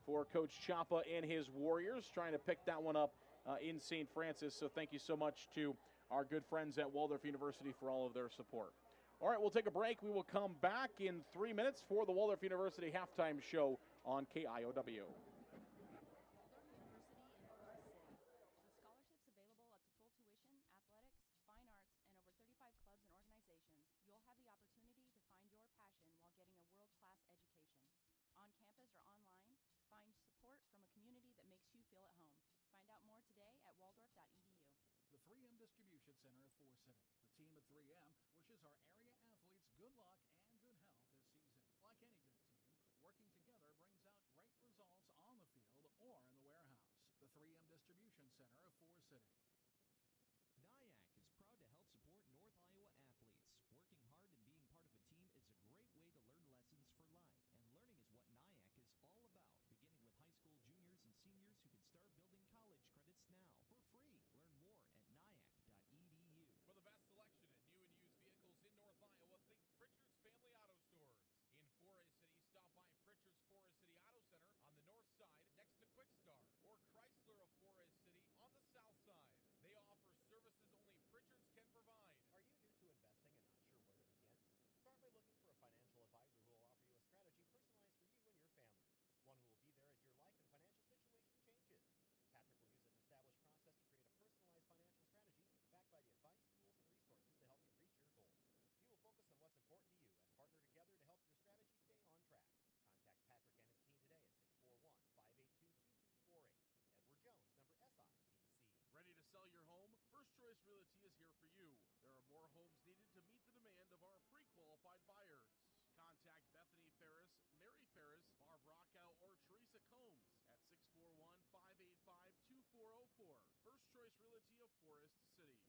for Coach Chapa and his Warriors, trying to pick that one up in St. Francis. So thank you so much to our good friends at Waldorf University for all of their support. All right, we'll take a break. We will come back in 3 minutes for the Waldorf University halftime show on KIOW. On campus or online, find support from a community that makes you feel at home. Find out more today at waldorf.edu. The 3M Distribution Center of Forest City. The team at 3M wishes our area athletes good luck and good health this season. Like any good team, working together brings out great results on the field or in the warehouse. The 3M Distribution Center of Forest City. NIAC is proud to help support North Iowa athletes. Working hard and being part of a team is a great way to learn lessons for life. And learning is what NIAC is all about, beginning with high school juniors and seniors who can start building college credits now for free. Learn more at NIAC.edu. For the best selection in new and used vehicles in North Iowa, think Pritchard's Family Auto Stores. In Forest City, stop by Pritchard's Forest City Auto Center on the north side next to Quick Star, or Chrysler of Forest City on the south side. They offer services only Pritchard's can provide. Are you new to investing and not sure where to begin? Start by looking for a financial advisor who will offer you a strategy personalized for you and your family. One who will be there as your life and financial situation changes. Patrick will use an established process to create a personalized financial strategy backed by the advice, tools, and resources to help you reach your goals. He will focus on what's important to you and partner together to help your strategy stay on track. Contact Patrick and his team today at 641-582-2248. Edward Jones, member SIPC. Ready to sell your home? First Choice Realty is here for you. There are more homes needed to meet the demand of our pre-qualified buyers. Contact Bethany Ferris, Mary Ferris, Barb Rockow, or Teresa Combs at 641-585-2404. First Choice Realty of Forest City.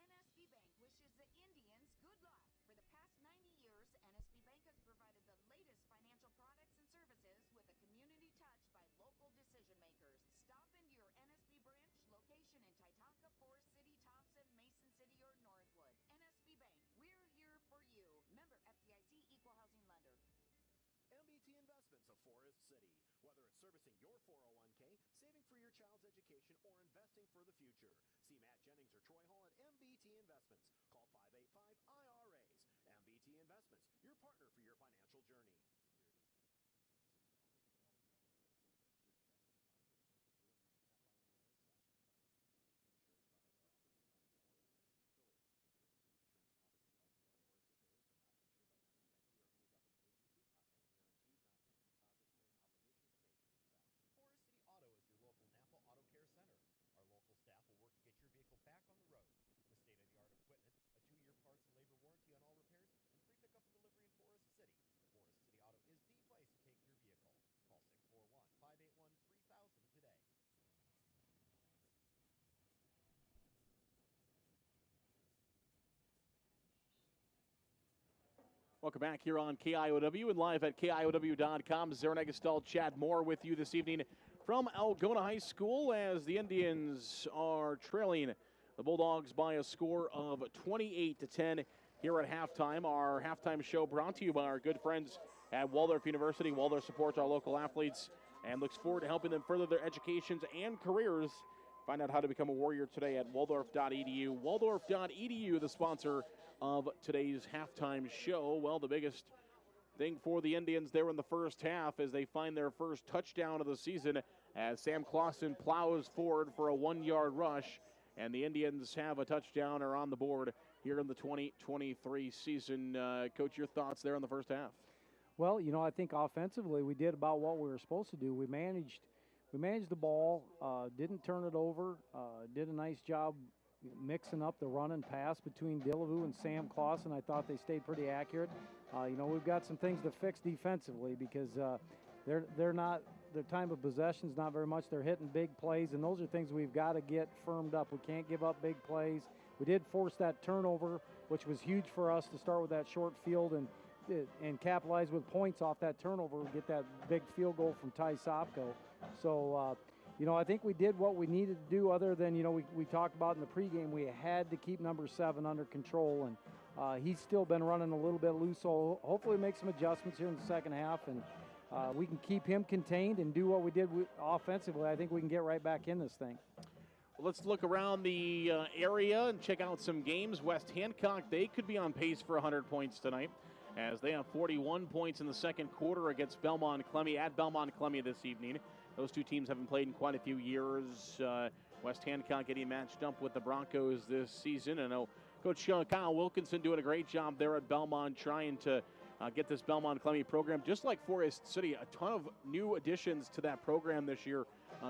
NSB Bank wishes the Indians good luck. For the past 90 years, NSB Bank has provided the latest financial products and services with a community touch by local decision makers. Stop into your NSB branch location in Titanca, Forest City, Thompson, Mason City, or Northwood. NSB Bank, we're here for you. Member FDIC, equal housing lender. MBT Investments of Forest City. Whether it's servicing your 401k, saving for your child's education, or investing for the future. See Matt Jennings or Troy Hall at MBT Investments. Call 585-IRAs. MBT Investments, your partner for your financial journey. Forest City Auto is your local Napa Auto Care Center. Our local staff will work to get your vehicle back on the road. With state-of-the-art equipment, a 2-year parts and labor warranty on all repairs, and free pickup and delivery in Forest City. Forest City Auto is the place to take your vehicle. Call 641-581-3000 today. Welcome back here on KIOW and live at KIOW.com. Zarin Egestal, Chad Moore with you this evening from Algona High School as the Indians are trailing the Bulldogs by a score of 28-10 here at halftime. Our halftime show brought to you by our good friends at Waldorf University. Waldorf supports our local athletes and looks forward to helping them further their educations and careers. Find out how to become a Warrior today at Waldorf.edu. Waldorf.edu, the sponsor of today's halftime show. Well, the biggest thing for the Indians there in the first half as they find their first touchdown of the season as Sam Clausen plows forward for a 1-yard rush. And the Indians have a touchdown or on the board here in the 2023 season. Coach, your thoughts there in the first half? Well, you know, I think offensively we did about what we were supposed to do. We managed the ball, didn't turn it over, did a nice job mixing up the run and pass between Dillevue and Sam Clausen. I thought they stayed pretty accurate. You know, we've got some things to fix defensively because they're not, their time of possession is not very much. They're hitting big plays, and those are things we've got to get firmed up. We can't give up big plays. We did force that turnover, which was huge for us to start with that short field and capitalize with points off that turnover and get that big field goal from Ty Sopko. So, you know, I think we did what we needed to do other than, you know, we talked about in the pregame, we had to keep number 7 under control, and he's still been running a little bit loose, so hopefully make some adjustments here in the second half, and we can keep him contained and do what we did offensively. I think we can get right back in this thing. Well, let's look around the area and check out some games. West Hancock, they could be on pace for 100 points tonight, as they have 41 points in the second quarter against Belmont Clemmy at Belmont Clemmy this evening. Those two teams haven't played in quite a few years. West Hancock getting matched up with the Broncos this season. I know Coach Kyle Wilkinson doing a great job there at Belmont trying to get this Belmont Clemmy program. Just like Forest City, a ton of new additions to that program this year.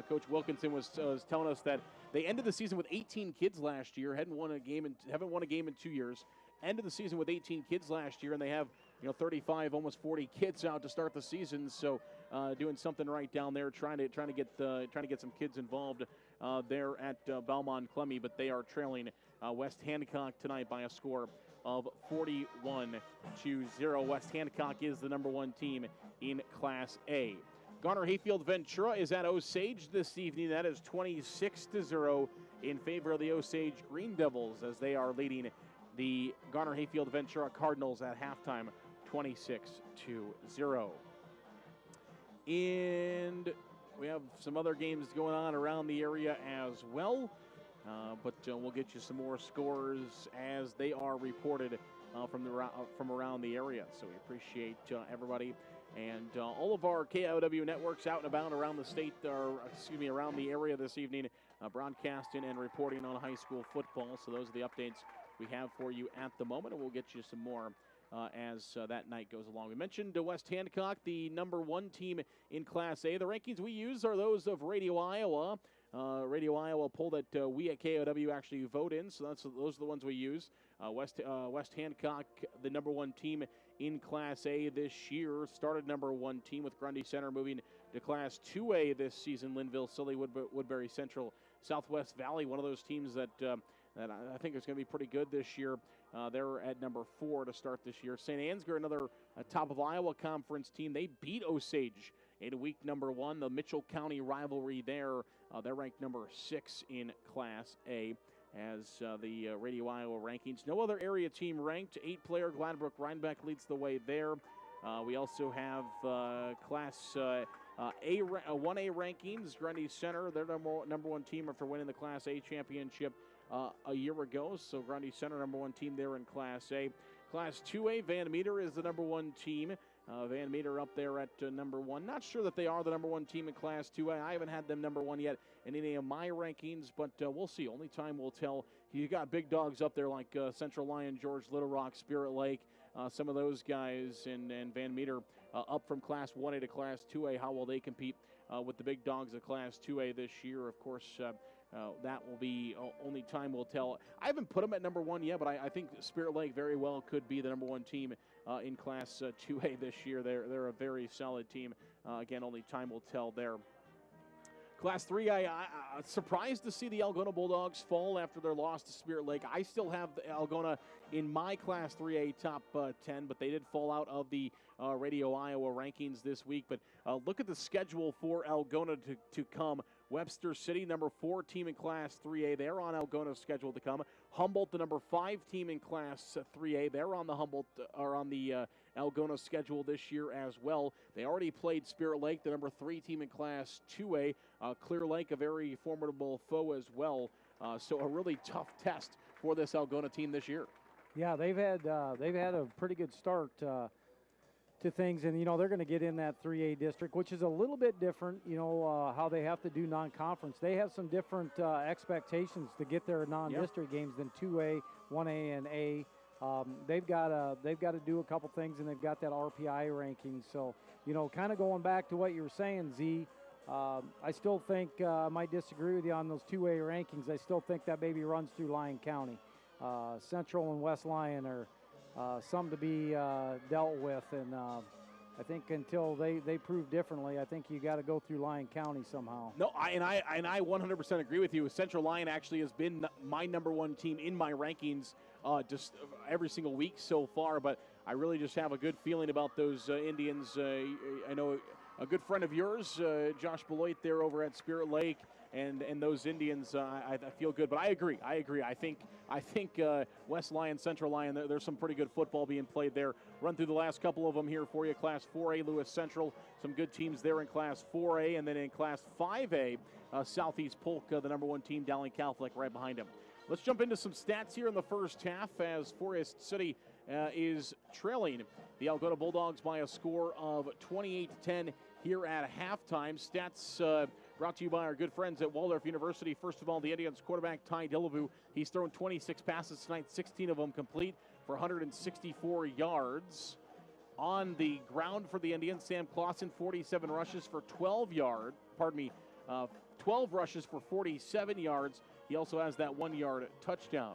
Coach Wilkinson was telling us that they ended the season with 18 kids last year, haven't won a game in 2 years. Ended the season with 18 kids last year, and they have 35, almost 40 kids out to start the season. So doing something right down there, trying to get some kids involved there at Belmont Clemmy, but they are trailing West Hancock tonight by a score of 41-0. West Hancock is the number 1 team in Class A. Garner Hayfield Ventura is at Osage this evening. That is 26-0 in favor of the Osage Green Devils as they are leading the Garner Hayfield Ventura Cardinals at halftime, 26-0. And we have some other games going on around the area as well, but we'll get you some more scores as they are reported from around the area. So we appreciate everybody and all of our KIOW networks out and about around the state, around the area this evening, broadcasting and reporting on high school football. So those are the updates we have for you at the moment, and we'll get you some more as that night goes along. We mentioned West Hancock, the number 1 team in Class A. The rankings we use are those of Radio Iowa. Radio Iowa poll that we at KIOW actually vote in, so those are the ones we use. West Hancock, the number 1 team in Class A this year, started number 1 team with Grundy Center moving to Class 2A this season. Linville, Silly, Woodbury Central, Southwest Valley, one of those teams that I think is going to be pretty good this year. They're at number 4 to start this year. St. Ansgar, another top of Iowa conference team. They beat Osage in week number 1. The Mitchell County rivalry there. They're ranked number 6 in Class A as the Radio Iowa rankings. No other area team ranked. 8-player Gladbrook Rhinebeck leads the way there. We also have Class 1A rankings. Grundy Center, they're number 1 team after winning the Class A championship a year ago. So Grundy Center, number 1 team there in Class A. Class 2A, Van Meter is the number 1 team. Van Meter up there at number 1. Not sure that they are the number 1 team in Class 2A. I haven't had them number 1 yet in any of my rankings, but we'll see. Only time will tell. You got big dogs up there like Central Lyon, George Little Rock, Spirit Lake, some of those guys, and Van Meter up from Class 1A to Class 2A. How will they compete with the big dogs of Class 2A this year? Of course, that will be only time will tell. I haven't put them at number 1 yet, but I think Spirit Lake very well could be the number 1 team in Class 2A this year. They're a very solid team. Again, only time will tell there. Class 3, I'm surprised to see the Algona Bulldogs fall after their loss to Spirit Lake. I still have the Algona in my Class 3A top 10, but they did fall out of the Radio Iowa rankings this week. But look at the schedule for Algona to come. Webster City, number 4 team in Class 3A. They're on Algona's schedule to come. Humboldt, the number 5 team in Class 3A. They're on the Algona schedule this year as well. They already played Spirit Lake, the number 3 team in Class 2A. Clear Lake, a very formidable foe as well. So a really tough test for this Algona team this year. Yeah, they've had a pretty good start to things, and they're going to get in that 3A district, which is a little bit different. How they have to do non-conference. They have some different expectations to get their non-district games than 2A, 1A, and A. They've got to do a couple things, and they've got that RPI ranking. So kind of going back to what you were saying, Z. I still think I might disagree with you on those 2A rankings. I still think that baby runs through Lyon County. Central and West Lyon are some to be dealt with, and I think until they prove differently, I think you got to go through Lyon County somehow. No, I 100% agree with you. Central Lyon actually has been my number 1 team in my rankings just every single week so far, but I really just have a good feeling about those Indians. I know a good friend of yours, Josh Beloit, there over at Spirit Lake, and those Indians, I feel good. But I agree. I think West Lyon, Central Lyon, there's some pretty good football being played there. Run through the last couple of them here for you. Class 4A, Lewis Central, some good teams there in Class 4A, and then in Class 5A, Southeast Polk, the number 1 team, Dowling Catholic, right behind them. Let's jump into some stats here in the first half as Forest City is trailing the Algona Bulldogs by a score of 28-10 here at halftime. Stats brought to you by our good friends at Waldorf University. First of all, the Indians quarterback Ty Dillavu. He's thrown 26 passes tonight, 16 of them complete for 164 yards. On the ground for the Indians, Sam Clausen, 47 rushes for 12 rushes for 47 yards. He also has that 1-yard touchdown.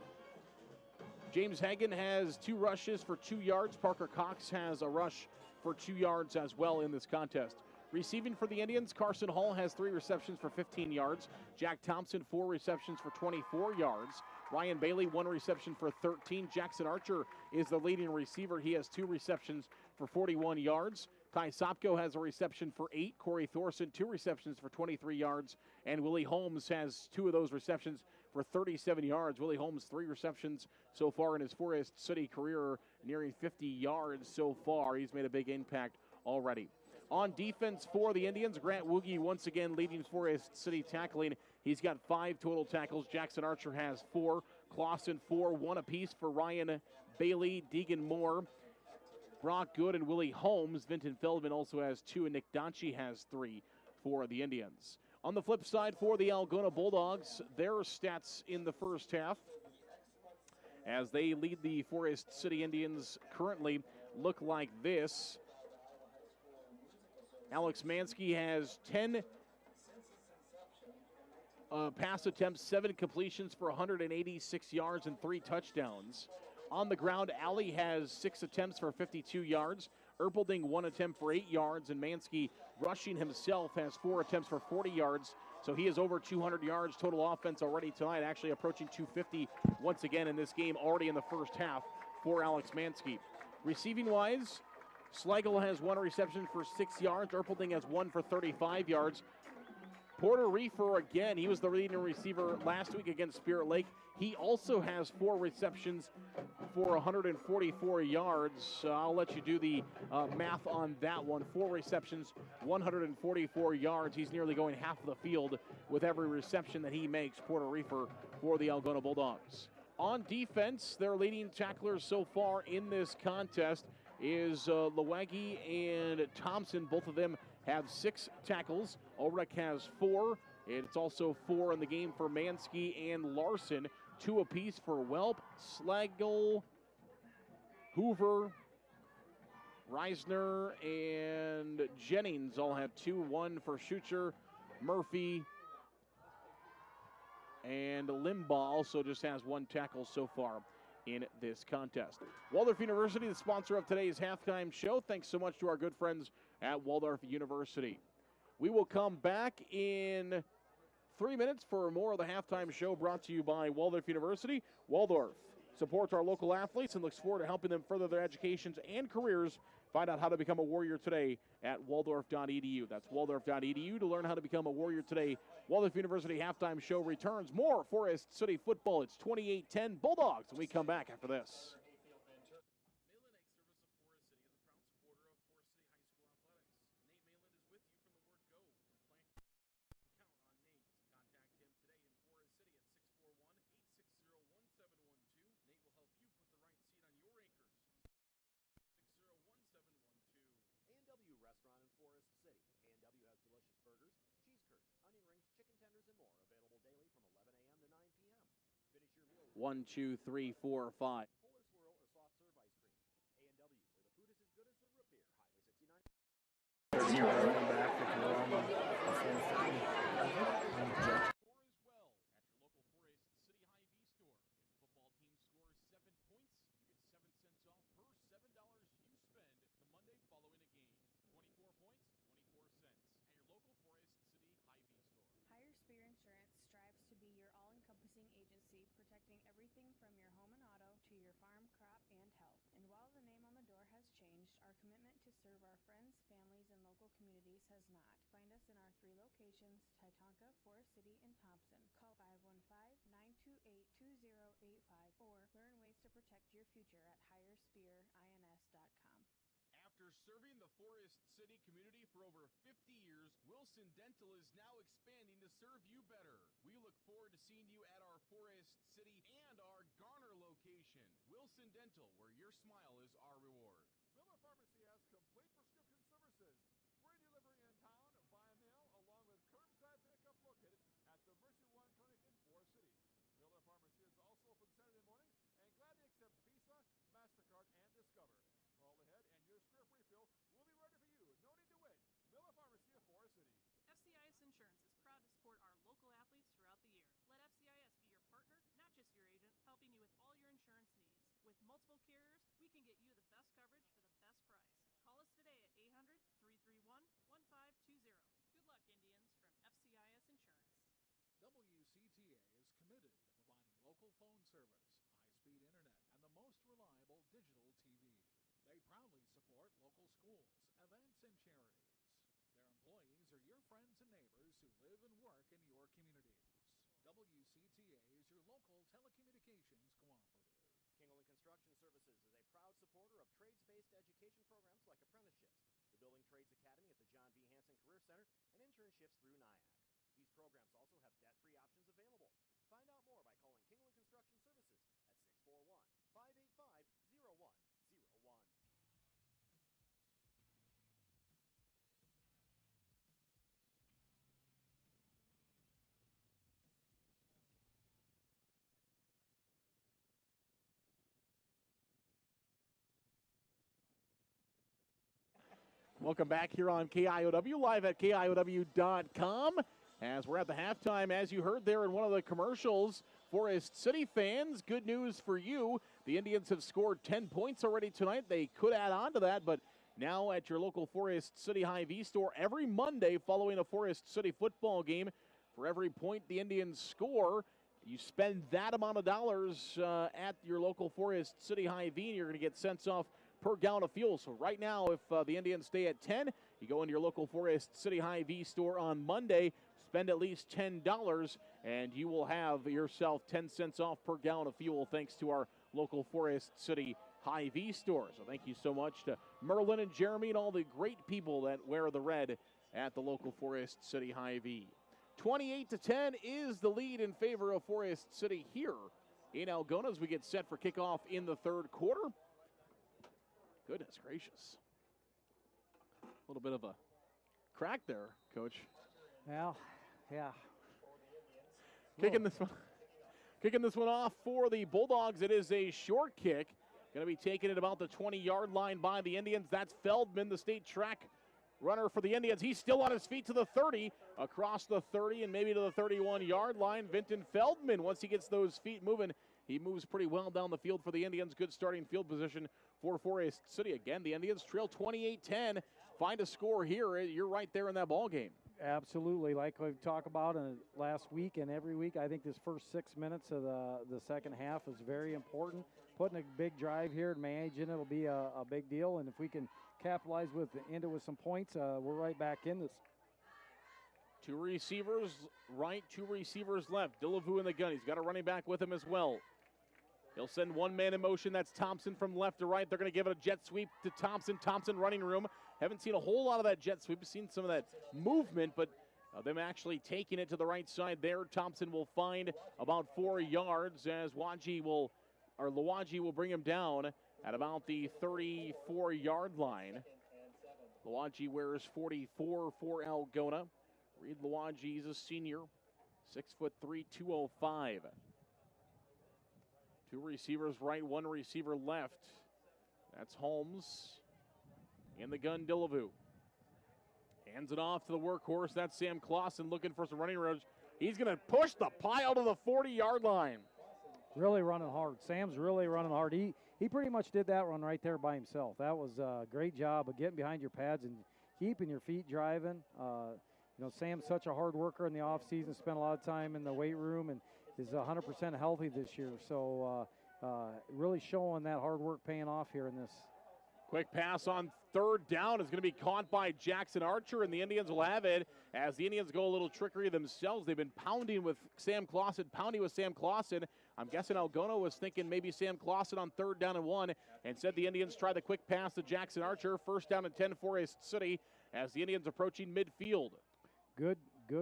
James Hagan has 2 rushes for 2 yards. Parker Cox has a rush for 2 yards as well in this contest. Receiving for the Indians, Carson Hall has 3 receptions for 15 yards. Jack Thompson, 4 receptions for 24 yards. Ryan Bailey, 1 reception for 13. Jackson Archer is the leading receiver. He has 2 receptions for 41 yards. Ty Sopko has a reception for 8. Corey Thorson, 2 receptions for 23 yards. And Willie Holmes has 2 of those receptions for 37 yards. Willie Holmes, 3 receptions so far in his Forest City career, nearing 50 yards so far. He's made a big impact already. On defense for the Indians, Grant Woogie once again leading Forest City tackling. He's got 5 total tackles. Jackson Archer has 4. Clausen 4, 1 apiece for Ryan Bailey, Deegan Moore, Brock Good, and Willie Holmes. Vinton Feldman also has 2, and Nick Donchie has 3 for the Indians. On the flip side for the Algona Bulldogs, their stats in the first half as they lead the Forest City Indians currently look like this. Alex Mansky has 10 pass attempts, 7 completions for 186 yards and 3 touchdowns. On the ground, Alley has 6 attempts for 52 yards. Erpelding 1 attempt for 8 yards, and Mansky rushing himself has 4 attempts for 40 yards. So he is over 200 yards total offense already tonight, actually approaching 250 once again in this game already in the first half for Alex Mansky. Receiving-wise, Schlegel has 1 reception for 6 yards. Erpelding has 1 for 35 yards. Porter Reefer, again, he was the leading receiver last week against Spirit Lake. He also has 4 receptions for 144 yards. I'll let you do the math on that one. 4 receptions, 144 yards. He's nearly going half of the field with every reception that he makes, Porter Reefer for the Algona Bulldogs. On defense, their leading tacklers so far in this contest is Lewagi and Thompson. Both of them have 6 tackles. Ulrich has 4. It's also 4 in the game for Mansky and Larson. 2 apiece for Welp, Slagle, Hoover, Reisner, and Jennings all have 2. 1 for Schucher, Murphy, and Limbaugh also just has 1 tackle so far in this contest. Waldorf University, the sponsor of today's halftime show. Thanks so much to our good friends at Waldorf University. We will come back in 3 minutes for more of the halftime show brought to you by Waldorf University. Waldorf supports our local athletes and looks forward to helping them further their educations and careers. Find out how to become a Warrior today at waldorf.edu. That's waldorf.edu to learn how to become a Warrior today. Waldorf University halftime show returns. More Forest City football. It's 28-10 Bulldogs when we come back after this. A&W Restaurant in Forest City. A&W has delicious burgers, cheese curds, onion rings, chicken tenders, and more. Available daily from 11 a.m. to 9 p.m. Finish your meal with 1, 2, 3, 4, 5. Polar Swirl or soft serve ice cream. A&W, where the food is as good as the root beer. Highway 69. Higher Spear Insurance strives to be your all-encompassing agency, protecting everything from your home and auto to your farm, crop, and health. And while the name on the door has changed, our commitment to serve our friends, families, and local communities has not. Find us in our 3 locations, Titonka, Forest City, and Thompson. Call 515-928-2085 or learn ways to protect your future at higherspearins.com. After serving the Forest City community for over 50 years, Wilson Dental is now expanding to serve you better. We look forward to seeing you at our Forest City and our Garner location. Wilson Dental, where your smile is our reward. Miller Pharmacy has complete prescription services. Free delivery in town, via mail, along with curbside pickup located at the Mercy One Clinic in Forest City. Miller Pharmacy is also open Saturday mornings and gladly accepts Visa, MasterCard, and Discover. Call ahead and your script refill will be ready for you. No need to wait. Miller Pharmacy of Forest City. FCIS Insurance is proud to support our local athletes throughout the year. Let FCIS be your partner, not just your agent, helping you with all your insurance needs. With multiple carriers, we can get you the best coverage for the best price. Call us today at 800-331-1520. Good luck, Indians, from FCIS Insurance. WCTA is committed to providing local phone service, high-speed internet, and the most reliable digital TV. They proudly support local schools, events, and charities. Their employees are your friends and neighbors who live and work in your communities. WCTA is your local telecommunications cooperative. Kingland Construction Services is a proud supporter of trades-based education programs like apprenticeships, the Building Trades Academy at the John B. Hanson Career Center, and internships through NIAC. These programs also have debt-free options available. Find out more by calling Kingland Construction Services at 641-585-0101. Welcome back here on KIOW, live at KIOW.com. As we're at the halftime, as you heard there in one of the commercials, Forest City fans, good news for you. The Indians have scored 10 points already tonight. They could add on to that, but now at your local Forest City Hy-Vee store every Monday following a Forest City football game, for every point the Indians score, you spend that amount of dollars at your local Forest City Hy-Vee, and you're going to get cents off per gallon of fuel. So right now, if the Indians stay at 10, you go into your local Forest City Hy-Vee store on Monday, spend at least $10, and you will have yourself 10 cents off per gallon of fuel thanks to our local Forest City Hy-Vee store. So thank you so much to Merlin and Jeremy and all the great people that wear the red at the local Forest City Hy-Vee. 28-10 is the lead in favor of Forest City here in Algona as we get set for kickoff in the third quarter. Goodness gracious. A little bit of a crack there, Coach. Well, yeah. Kicking this one off for the Bulldogs. It is a short kick. Going to be taken at about the 20-yard line by the Indians. That's Feldman, the state track runner for the Indians. He's still on his feet to the 30, across the 30 and maybe to the 31-yard line. Vinton Feldman, once he gets those feet moving, he moves pretty well down the field for the Indians. Good starting field position for Forest City. Again, the Indians trail 28-10. Find a score here. You're right there in that ball game. Absolutely. Like we've talked about last week and every week, I think this first 6 minutes of the second half is very important. Putting a big drive here and managing it will be a big deal. And if we can capitalize into with some points, we're right back in this. 2 receivers right, 2 receivers left. Dillevue in the gun. He's got a running back with him as well. He'll send one man in motion. That's Thompson from left to right. They're going to give it a jet sweep to Thompson. Thompson running room. Haven't seen a whole lot of that jet sweep. We've seen some of that movement, but them actually taking it to the right side there. Thompson will find about 4 yards as Luwaji will bring him down at about the 34-yard line. Luwaji wears 44 for Algona. Reed Luwaji is a senior, 6'3", 205. 2 receivers right, 1 receiver left. That's Holmes. In the gun, Dillevue. Hands it off to the workhorse. That's Sam Clausen looking for some running roads. He's going to push the pile to the 40-yard line. Really running hard. Sam's really running hard. He pretty much did that run right there by himself. That was a great job of getting behind your pads and keeping your feet driving. Sam's such a hard worker in the offseason, spent a lot of time in the weight room, and is 100% healthy this year. So really showing that hard work paying off here in this. Quick pass on third down is going to be caught by Jackson Archer, and the Indians will have it as the Indians go a little trickery themselves. They've been pounding with Sam Clausen. I'm guessing Algona was thinking maybe Sam Clausen on 3rd down and 1, and said the Indians try the quick pass to Jackson Archer. 1st down and 10 Forest City as the Indians approaching midfield. Good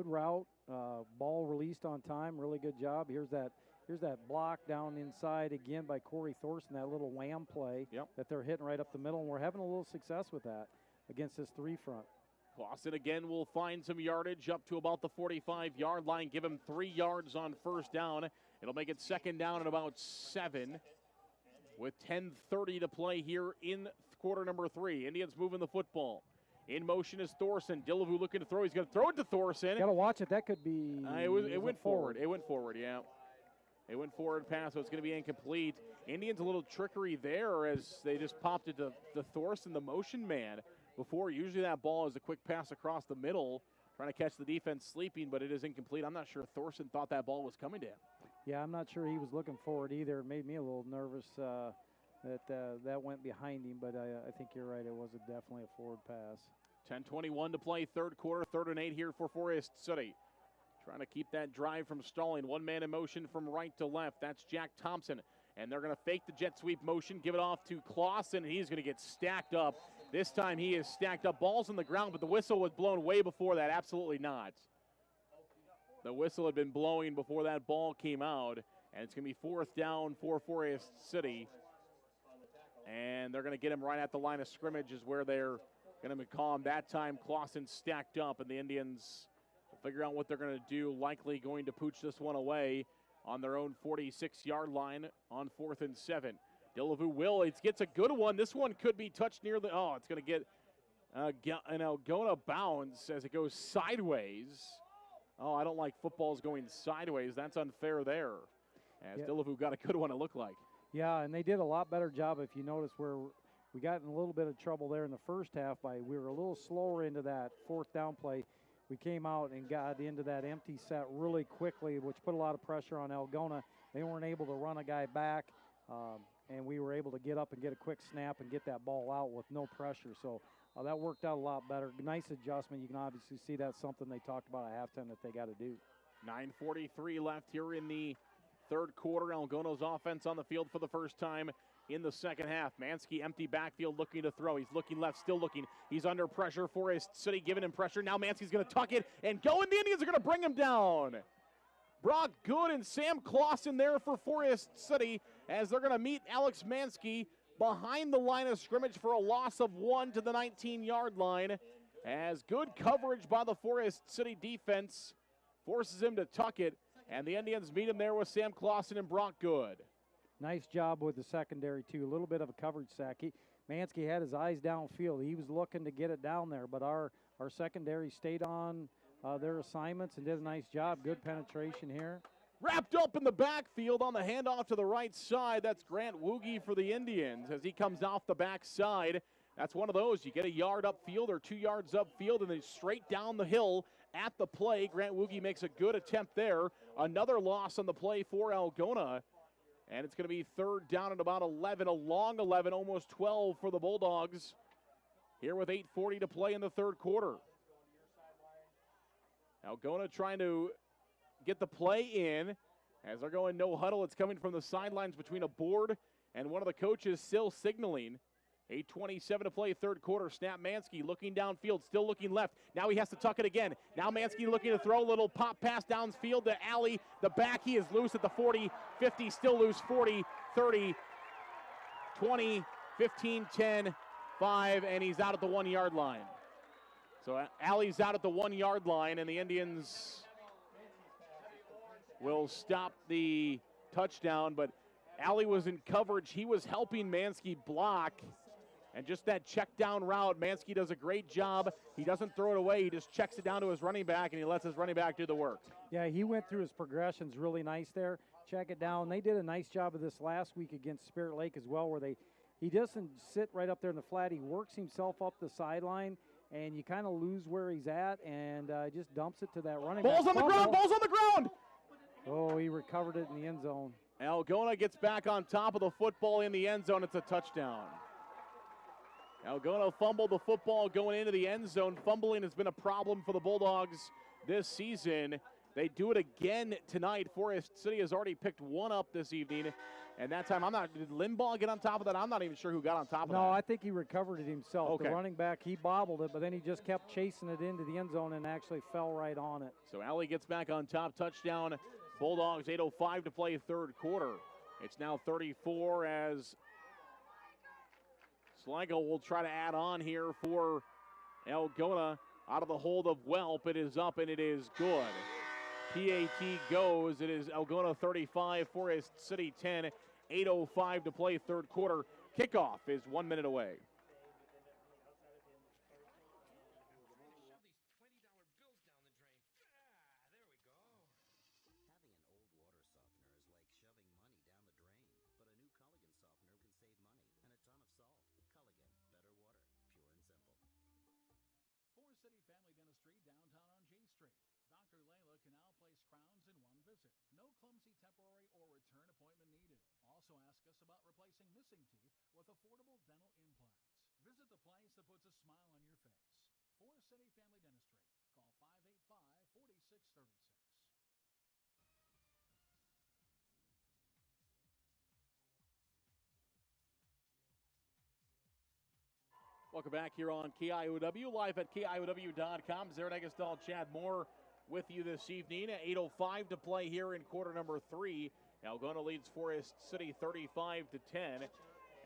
route. Ball released on time. Really good job. Here's that block down inside again by Corey Thorson, that little wham play that they're hitting right up the middle, and we're having a little success with that against this 3 front. Clausen again will find some yardage up to about the 45-yard line. Give him 3 yards on 1st down. It'll make it 2nd down and about 7 with 10:30 to play here in quarter number 3. Indians moving the football. In motion is Thorson. Dillevue looking to throw. He's going to throw it to Thorson. Got to watch it. That could be. It went forward. It went forward, yeah. It went forward pass, so it's going to be incomplete. Indians a little trickery there as they just popped it to Thorson, the motion man. Before, usually that ball is a quick pass across the middle, trying to catch the defense sleeping, but it is incomplete. I'm not sure Thorson thought that ball was coming to him. Yeah, I'm not sure he was looking forward either. It made me a little nervous that went behind him, but I think you're right. It was definitely a forward pass. 10:21 to play, 3rd quarter, 3rd and 8 here for Forest City. Trying to keep that drive from stalling. 1 man in motion from right to left. That's Jack Thompson. And they're going to fake the jet sweep motion, give it off to Clausen, and he's going to get stacked up. This time he is stacked up. Ball's on the ground, but the whistle was blown way before that. Absolutely not. The whistle had been blowing before that ball came out, and it's going to be 4th down for Forest City. And they're going to get him right at the line of scrimmage is where they're going to call him. That time Clausen stacked up, and the Indians figure out what they're going to do. Likely going to pooch this one away on their own 46-yard line on 4th and 7. Dillevue will. It gets a good one. This one could be touched near the. Oh, it's going to get an Algona bounce as it goes sideways. Oh, I don't like footballs going sideways. That's unfair there. As Dillevue got a good one, it looked like. Yeah, and they did a lot better job if you notice where we got in a little bit of trouble there in the first half we were a little slower into that 4th down play. We came out and got into that empty set really quickly, which put a lot of pressure on Algona. They weren't able to run a guy back, and we were able to get up and get a quick snap and get that ball out with no pressure. So that worked out a lot better. Nice adjustment. You can obviously see that's something they talked about at halftime that they got to do. 9:43 left here in the Third quarter, Algona's offense on the field for the first time in the second half. Mansky empty backfield looking to throw. He's looking left, still looking. He's under pressure. Forest City giving him pressure. Now Mansky's going to tuck it and go, and the Indians are going to bring him down. Brock Good and Sam Clausen there for Forest City as they're going to meet Alex Mansky behind the line of scrimmage for a loss of 1 to the 19-yard line, as good coverage by the Forest City defense forces him to tuck it, and the Indians meet him there with Sam Clausen and Brock Good. Nice job with the secondary, too. A little bit of a coverage sack. Mansky had his eyes downfield. He was looking to get it down there, but our secondary stayed on their assignments and did a nice job. Good penetration here. Wrapped up in the backfield on the handoff to the right side. That's Grant Woogie for the Indians as he comes off the backside. That's one of those. You get a yard upfield or 2 yards upfield and then straight down the hill at the play. Grant Woogie makes a good attempt there. Another loss on the play for Algona. And it's going to be third down at about 11, a long 11, almost 12 for the Bulldogs. Here with 8:40 to play in the third quarter. Algona trying to get the play in as they're going no huddle. It's coming from the sidelines between a board and one of the coaches still signaling. 8:27 to play, third quarter. Snap Mansky looking downfield, still looking left. Now he has to tuck it again. Now Mansky looking to throw a little pop pass downfield to Alley. The back, he is loose at the 40, 50, still loose, 40, 30, 20, 15, 10, 5, and he's out at the 1 yard line. So Alley's out at the 1 yard line, and the Indians will stop the touchdown, but Alley was in coverage. He was helping Mansky block. And just that check down route, Mansky does a great job. He doesn't throw it away. He just checks it down to his running back, and he lets his running back do the work. Yeah, he went through his progressions really nice there. Check it down. They did a nice job of this last week against Spirit Lake as well, where he doesn't sit right up there in the flat. He works himself up the sideline, and you kind of lose where he's at, and just dumps it to that running back. Ball's on the ground! Ball's on the ground! Oh, he recovered it in the end zone. Algona gets back on top of the football in the end zone. It's a touchdown. Algona fumbled the football going into the end zone. Fumbling has been a problem for the Bulldogs this season. They do it again tonight. Forest City has already picked one up this evening. And that time, did Limbaugh get on top of that? I'm not even sure who got on top of that. No, I think he recovered it himself. Okay. The running back, he bobbled it, but then he just kept chasing it into the end zone and actually fell right on it. So Alley gets back on top. Touchdown. Bulldogs, 8:05 to play third quarter. It's now 34 as Sligo will try to add on here for Algona out of the hold of Welp. It is up and it is good. PAT goes. It is Algona 35, Forest City 10. 8:05 to play third quarter. Kickoff is 1 minute away. City Family Dentistry downtown on J Street. Dr. Layla can now place crowns in one visit. No clumsy temporary or return appointment needed. Also ask us about replacing missing teeth with affordable dental implants. Visit the place that puts a smile on your face. Forest City Family Dentistry. Call 585-4636. Welcome back here on KIOW, live at KIOW.com. Zaret Egestal, Chad Moore with you this evening. 8:05 to play here in quarter number 3. Algona leads Forest City 35-10.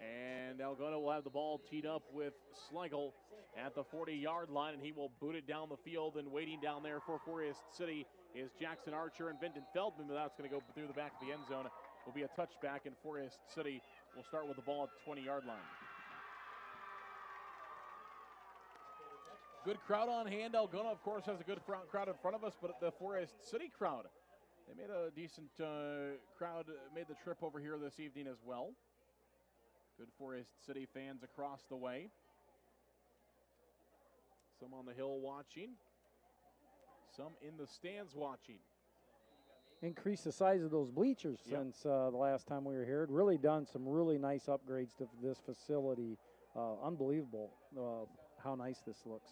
And Algona will have the ball teed up with Sligo at the 40-yard line, and he will boot it down the field. And waiting down there for Forest City is Jackson Archer and Vinton Feldman, but that's going to go through the back of the end zone. It will be a touchback, and Forest City will start with the ball at the 20-yard line. Good crowd on hand. Algona, of course, has a good crowd in front of us, but the Forest City crowd, they made a decent crowd, made the trip over here this evening as well. Good Forest City fans across the way. Some on the hill watching. Some in the stands watching. Increased the size of those bleachers since the last time we were here. Really done some really nice upgrades to this facility. Unbelievable how nice this looks.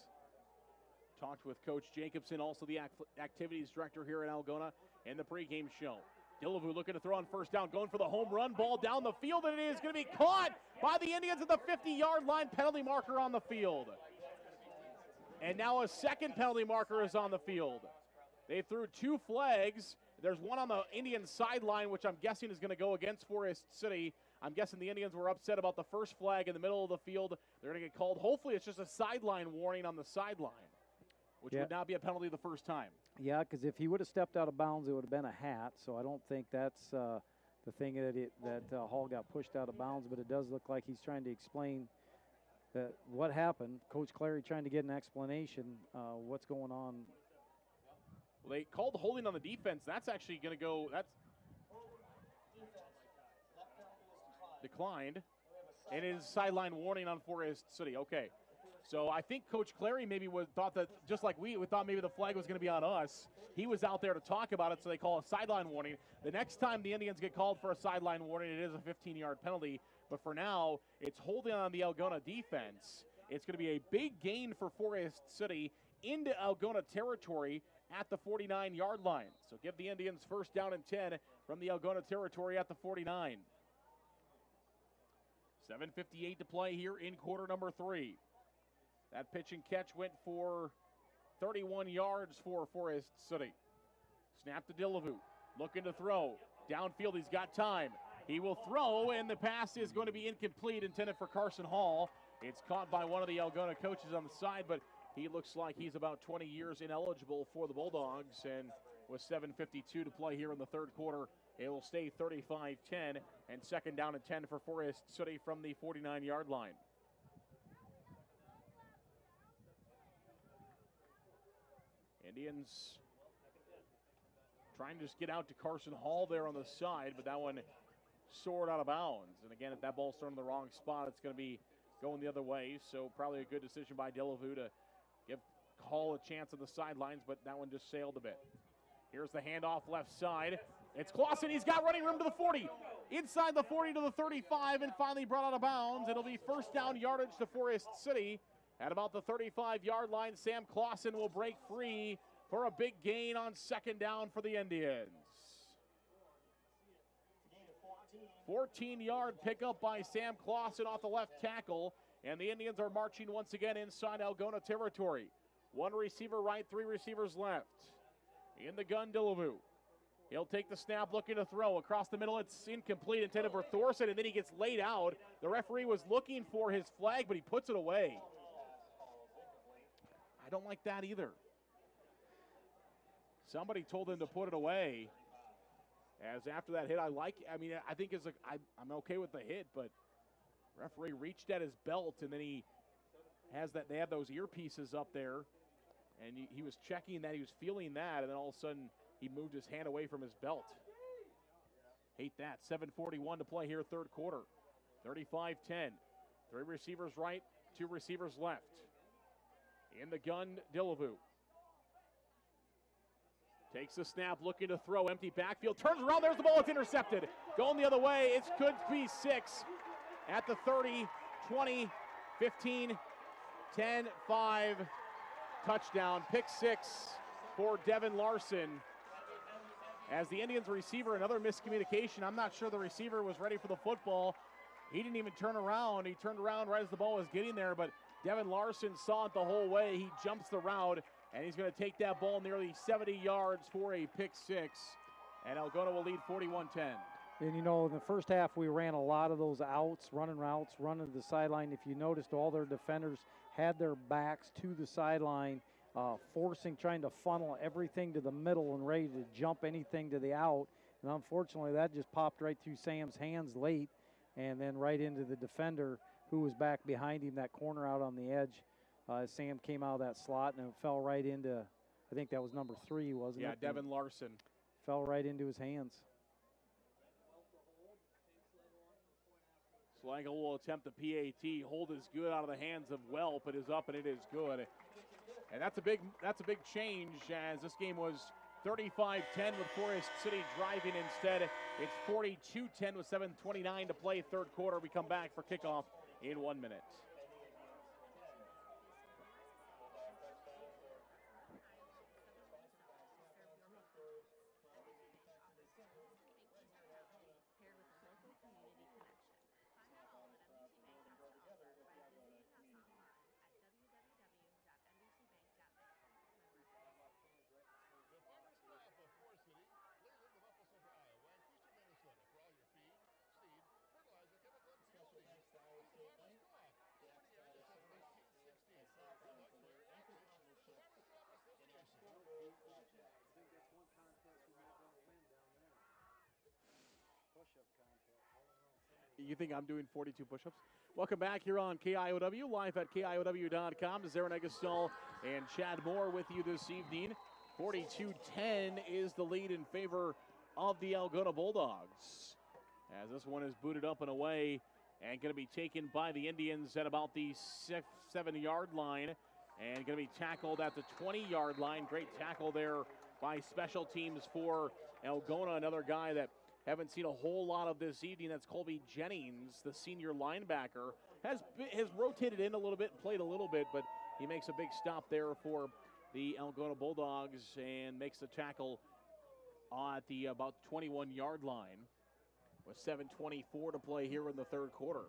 Talked with Coach Jacobson, also the activities director here at Algona, in the pregame show. Dillevue looking to throw on first down, going for the home run, ball down the field, and it is going to be caught by the Indians at the 50-yard line. Penalty marker on the field. And now a second penalty marker is on the field. They threw 2 flags. There's one on the Indian sideline, which I'm guessing is going to go against Forest City. I'm guessing the Indians were upset about the first flag in the middle of the field. They're going to get called. Hopefully it's just a sideline warning on the sideline, which would not be a penalty the first time. Yeah, because if he would have stepped out of bounds, it would have been a hat. So I don't think that's the thing that Hall got pushed out of bounds. But it does look like he's trying to explain what happened. Coach Clary trying to get an explanation what's going on. Well, they called holding on the defense. That's actually going to go. That's declined. And it is sideline warning on Forest City. Okay. So I think Coach Clary maybe thought that, just like we thought maybe the flag was going to be on us. He was out there to talk about it, so they call a sideline warning. The next time the Indians get called for a sideline warning, it is a 15-yard penalty. But for now, it's holding on the Algona defense. It's going to be a big gain for Forest City into Algona territory at the 49-yard line. So give the Indians first down and 10 from the Algona territory at the 49. 7:58 to play here in quarter number 3. That pitch and catch went for 31 yards for Forest City. Snap to Dillevue, looking to throw. Downfield, he's got time. He will throw, and the pass is going to be incomplete, intended for Carson Hall. It's caught by one of the Algona coaches on the side, but he looks like he's about 20 years ineligible for the Bulldogs, and with 7:52 to play here in the third quarter, it will stay 35-10, and second down and 10 for Forest City from the 49-yard line. Indians trying to just get out to Carson Hall there on the side, but that one soared out of bounds. And again, if that ball's thrown in the wrong spot, it's going to be going the other way. So probably a good decision by Dillevue to give Hall a chance on the sidelines, but that one just sailed a bit. Here's the handoff left side. It's Clausen. He's got running room to the 40. Inside the 40 to the 35, and finally brought out of bounds. It'll be first down yardage to Forest City. At about the 35-yard line, Sam Clausen will break free for a big gain on second down for the Indians. 14-yard pickup by Sam Clausen off the left tackle, and the Indians are marching once again inside Algona territory. 1 receiver right, 3 receivers left. In the gun, Dillevue. He'll take the snap, looking to throw. Across the middle, it's incomplete, intended for Thorson, and then he gets laid out. The referee was looking for his flag, but he puts it away. I don't like that either. Somebody told him to put it away. As after that hit, I think I'm okay with the hit, but referee reached at his belt, and then he has that. They have those earpieces up there, and he was checking that, he was feeling that, and then all of a sudden he moved his hand away from his belt. Hate that. 7:41 to play here, third quarter. 35-10. 3 receivers right, 2 receivers left. In the gun, Dillevue. Takes the snap, looking to throw, empty backfield, turns around, there's the ball, it's intercepted. Going the other way, it could be 6 at the 30, 20, 15, 10, 5, touchdown. Pick 6 for Devin Larson. As the Indians receiver, another miscommunication. I'm not sure the receiver was ready for the football. He didn't even turn around. He turned around right as the ball was getting there, but Devin Larson saw it the whole way. He jumps the route, and he's going to take that ball nearly 70 yards for a pick 6. And Algona will lead 41-10. And, in the first half, we ran a lot of those outs, running routes, running to the sideline. If you noticed, all their defenders had their backs to the sideline, trying to funnel everything to the middle and ready to jump anything to the out. And unfortunately, that just popped right through Sam's hands late and then right into the defender who was back behind him, that corner out on the edge. Sam came out of that slot, and it fell right into, I think that was number 3, wasn't it? Yeah, Devin Larson. Fell right into his hands. Slagle will attempt the PAT. Hold is good out of the hands of Welp. It is up, and it is good. And that's a big change, as this game was 35-10 with Forest City driving instead. It's 42-10 with 7:29 to play, third quarter. We come back for kickoff in 1 minute. You think I'm doing 42 push-ups? Welcome back here on KIOW, live at KIOW.com. Zarin Eggleston and Chad Moore with you this evening. 42-10 is the lead in favor of the Algona Bulldogs. As this one is booted up and away and going to be taken by the Indians at about the 7-yard line and going to be tackled at the 20-yard line. Great tackle there by special teams for Algona. Another guy that haven't seen a whole lot of this evening, that's Colby Jennings, the senior linebacker. Has rotated in a little bit, played a little bit, but he makes a big stop there for the Algona Bulldogs and makes the tackle at the about 21-yard line with 7:24 to play here in the third quarter.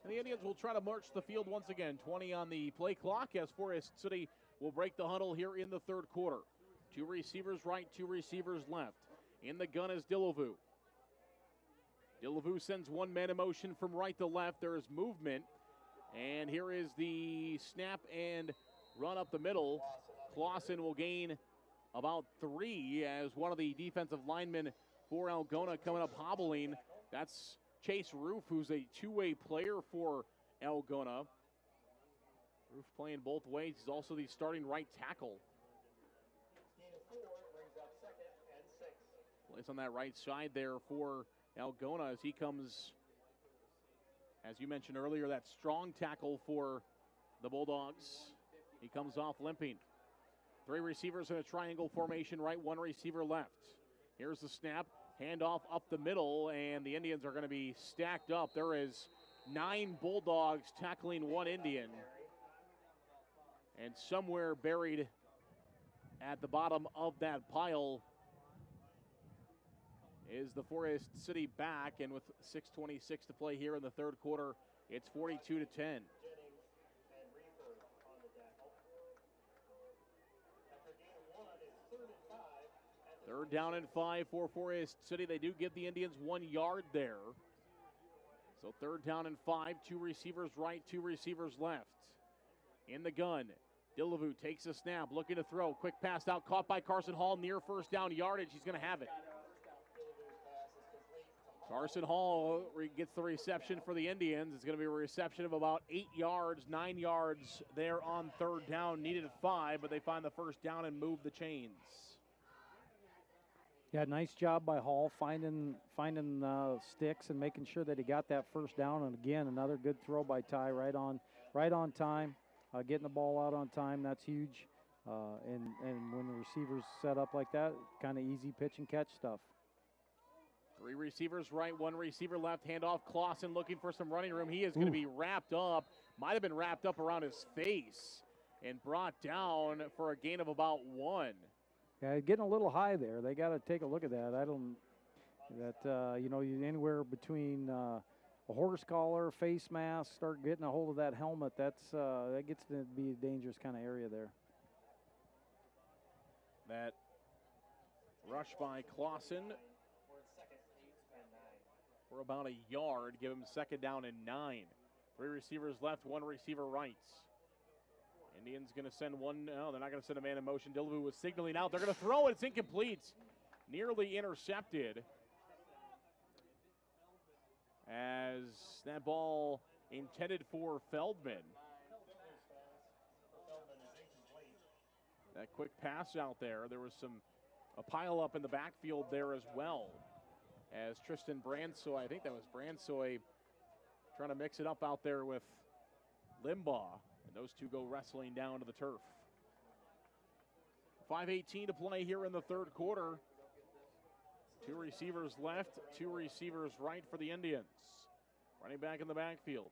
And the Indians will try to march the field once again. 20 on the play clock as Forest City will break the huddle here in the third quarter. 2 receivers right, 2 receivers left. In the gun is Dillevue. Dillevue sends one man in motion from right to left. There is movement. And here is the snap and run up the middle. Clausen will gain about 3 as one of the defensive linemen for Algona coming up hobbling. That's Chase Roof, who's a two-way player for Algona. Roof playing both ways. He's also the starting right tackle. Plays on that right side there for Algona as he comes, as you mentioned earlier, that strong tackle for the Bulldogs. He comes off limping. 3 receivers in a triangle formation, right, 1 receiver left. Here's the snap, handoff up the middle, and the Indians are going to be stacked up. There is 9 Bulldogs tackling 1 Indian. And somewhere buried at the bottom of that pile is the Forest City back, and with 6:26 to play here in the third quarter, it's 42-10. Third down and 5 for Forest City. They do give the Indians 1 yard there. So third down and 5, 2 receivers right, 2 receivers left. In the gun, Dillevue takes a snap, looking to throw. Quick pass out, caught by Carson Hall near first down yardage. He's going to have it. Carson Hall gets the reception for the Indians. It's going to be a reception of about 8 yards, 9 yards there on third down. Needed 5, but they find the first down and move the chains. Yeah, nice job by Hall finding sticks and making sure that he got that first down. And again, another good throw by Ty, right on time, getting the ball out on time. That's huge. And when the receivers set up like that, kind of easy pitch and catch stuff. 3 receivers right, 1 receiver left. Handoff, Clausen looking for some running room. He is going to be wrapped up. Might have been wrapped up around his face and brought down for a gain of about 1. Yeah, getting a little high there. They got to take a look at that. Anywhere between a horse collar, face mask, start getting a hold of that helmet. That gets to be a dangerous kind of area there. That rush by Clausen for about a yard. Give him second down and 9. 3 receivers left, 1 receiver right. Indians going to send one. No, they're not going to send a man in motion. Dillevue was signaling out. They're going to throw it. It's incomplete. Nearly intercepted. As that ball intended for Feldman. That quick pass out there. There was a pile up in the backfield there as well. As Tristan Bransoy, I think that was Bransoy, trying to mix it up out there with Limbaugh. And those two go wrestling down to the turf. 5:18 to play here in the third quarter. 2 receivers left, 2 receivers right for the Indians. Running back in the backfield.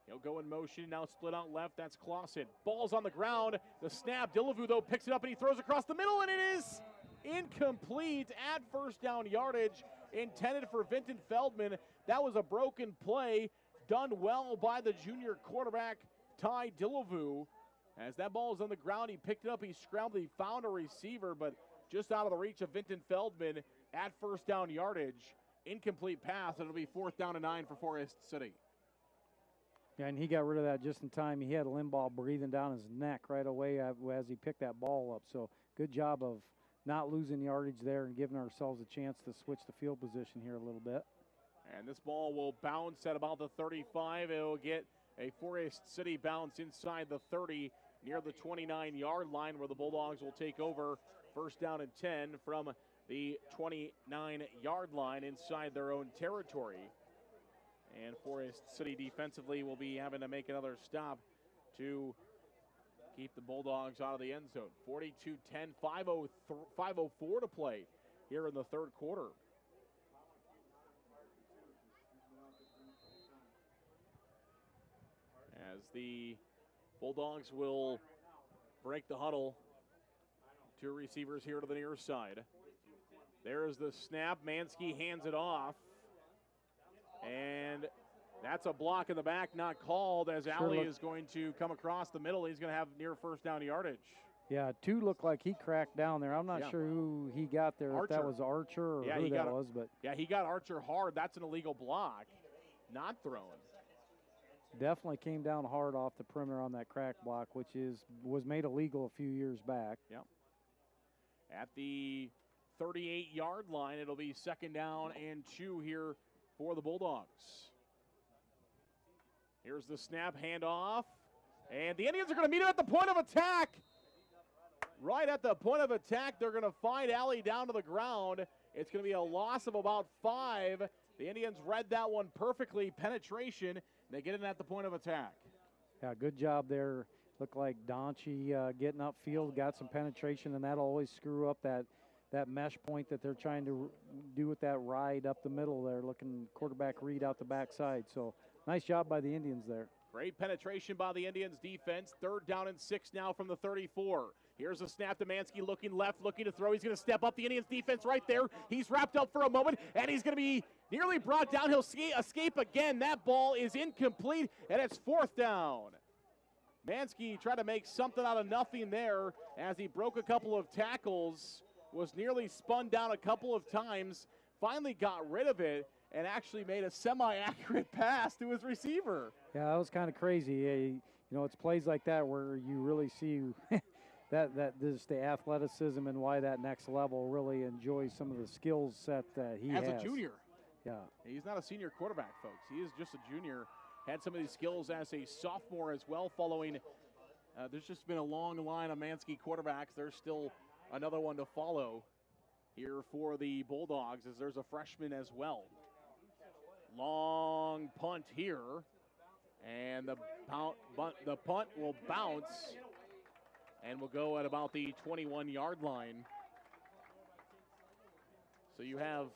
He'll go in motion, now split out left. That's Clausen. Ball's on the ground. The snap. Dillevue, though, picks it up and he throws across the middle, and it is incomplete at first down yardage. Intended for Vinton Feldman. That was a broken play done well by the junior quarterback, Ty Dillevue. As that ball is on the ground, he picked it up, he scrambled, he found a receiver, but just out of the reach of Vinton Feldman at first down yardage. Incomplete pass, and it'll be 4th down and 9 for Forest City. Yeah, and he got rid of that just in time. He had Limbaugh breathing down his neck right away as he picked that ball up. So good job of not losing yardage there and giving ourselves a chance to switch the field position here a little bit. And this ball will bounce at about the 35. It'll get a Forest City bounce inside the 30 near the 29-yard line where the Bulldogs will take over first down and 10 from the 29-yard line inside their own territory. And Forest City defensively will be having to make another stop to keep the Bulldogs out of the end zone. 42-10, 5:04 to play here in the third quarter. As the Bulldogs will break the huddle. Two receivers here to the near side. There's the snap. Mansky hands it off. And that's a block in the back, not called, as Alley is going to come across the middle. He's going to have near first down yardage. Yeah, two looked like he cracked down there. I'm not sure who he got there, if that was Archer or who that was. But yeah, he got Archer hard. That's an illegal block, not thrown. Definitely came down hard off the perimeter on that crack block, which was made illegal a few years back. Yep. At the 38-yard line, it'll be second down and 2 here for the Bulldogs. Here's the snap, handoff, and the Indians are going to meet him at the point of attack. Right at the point of attack, they're going to find Alley down to the ground. It's going to be a loss of about 5. The Indians read that one perfectly, penetration. They get in at the point of attack. Yeah, good job there. Looked like Donchie getting upfield, got some penetration, and that'll always screw up that mesh point that they're trying to do with that ride up the middle there, looking quarterback read out the backside. So nice job by the Indians there. Great penetration by the Indians defense. Third down and 6 now from the 34. Here's a snap to Mansky, looking left, looking to throw. He's going to step up the Indians defense right there. He's wrapped up for a moment, and he's going to be nearly brought down. He'll escape again. That ball is incomplete, and it's fourth down. Mansky tried to make something out of nothing there as he broke a couple of tackles, was nearly spun down a couple of times, finally got rid of it, and actually made a semi-accurate pass to his receiver. Yeah, that was kind of crazy. It's plays like that where you really see that this the athleticism and why that next level really enjoys some of the skills set that he has. As a junior. Yeah. He's not a senior quarterback, folks. He is just a junior. Had some of these skills as a sophomore as well following. There's just been a long line of Mansky quarterbacks. There's still another one to follow here for the Bulldogs as there's a freshman as well. Long punt here, and the punt will bounce and will go at about the 21-yard line. So you have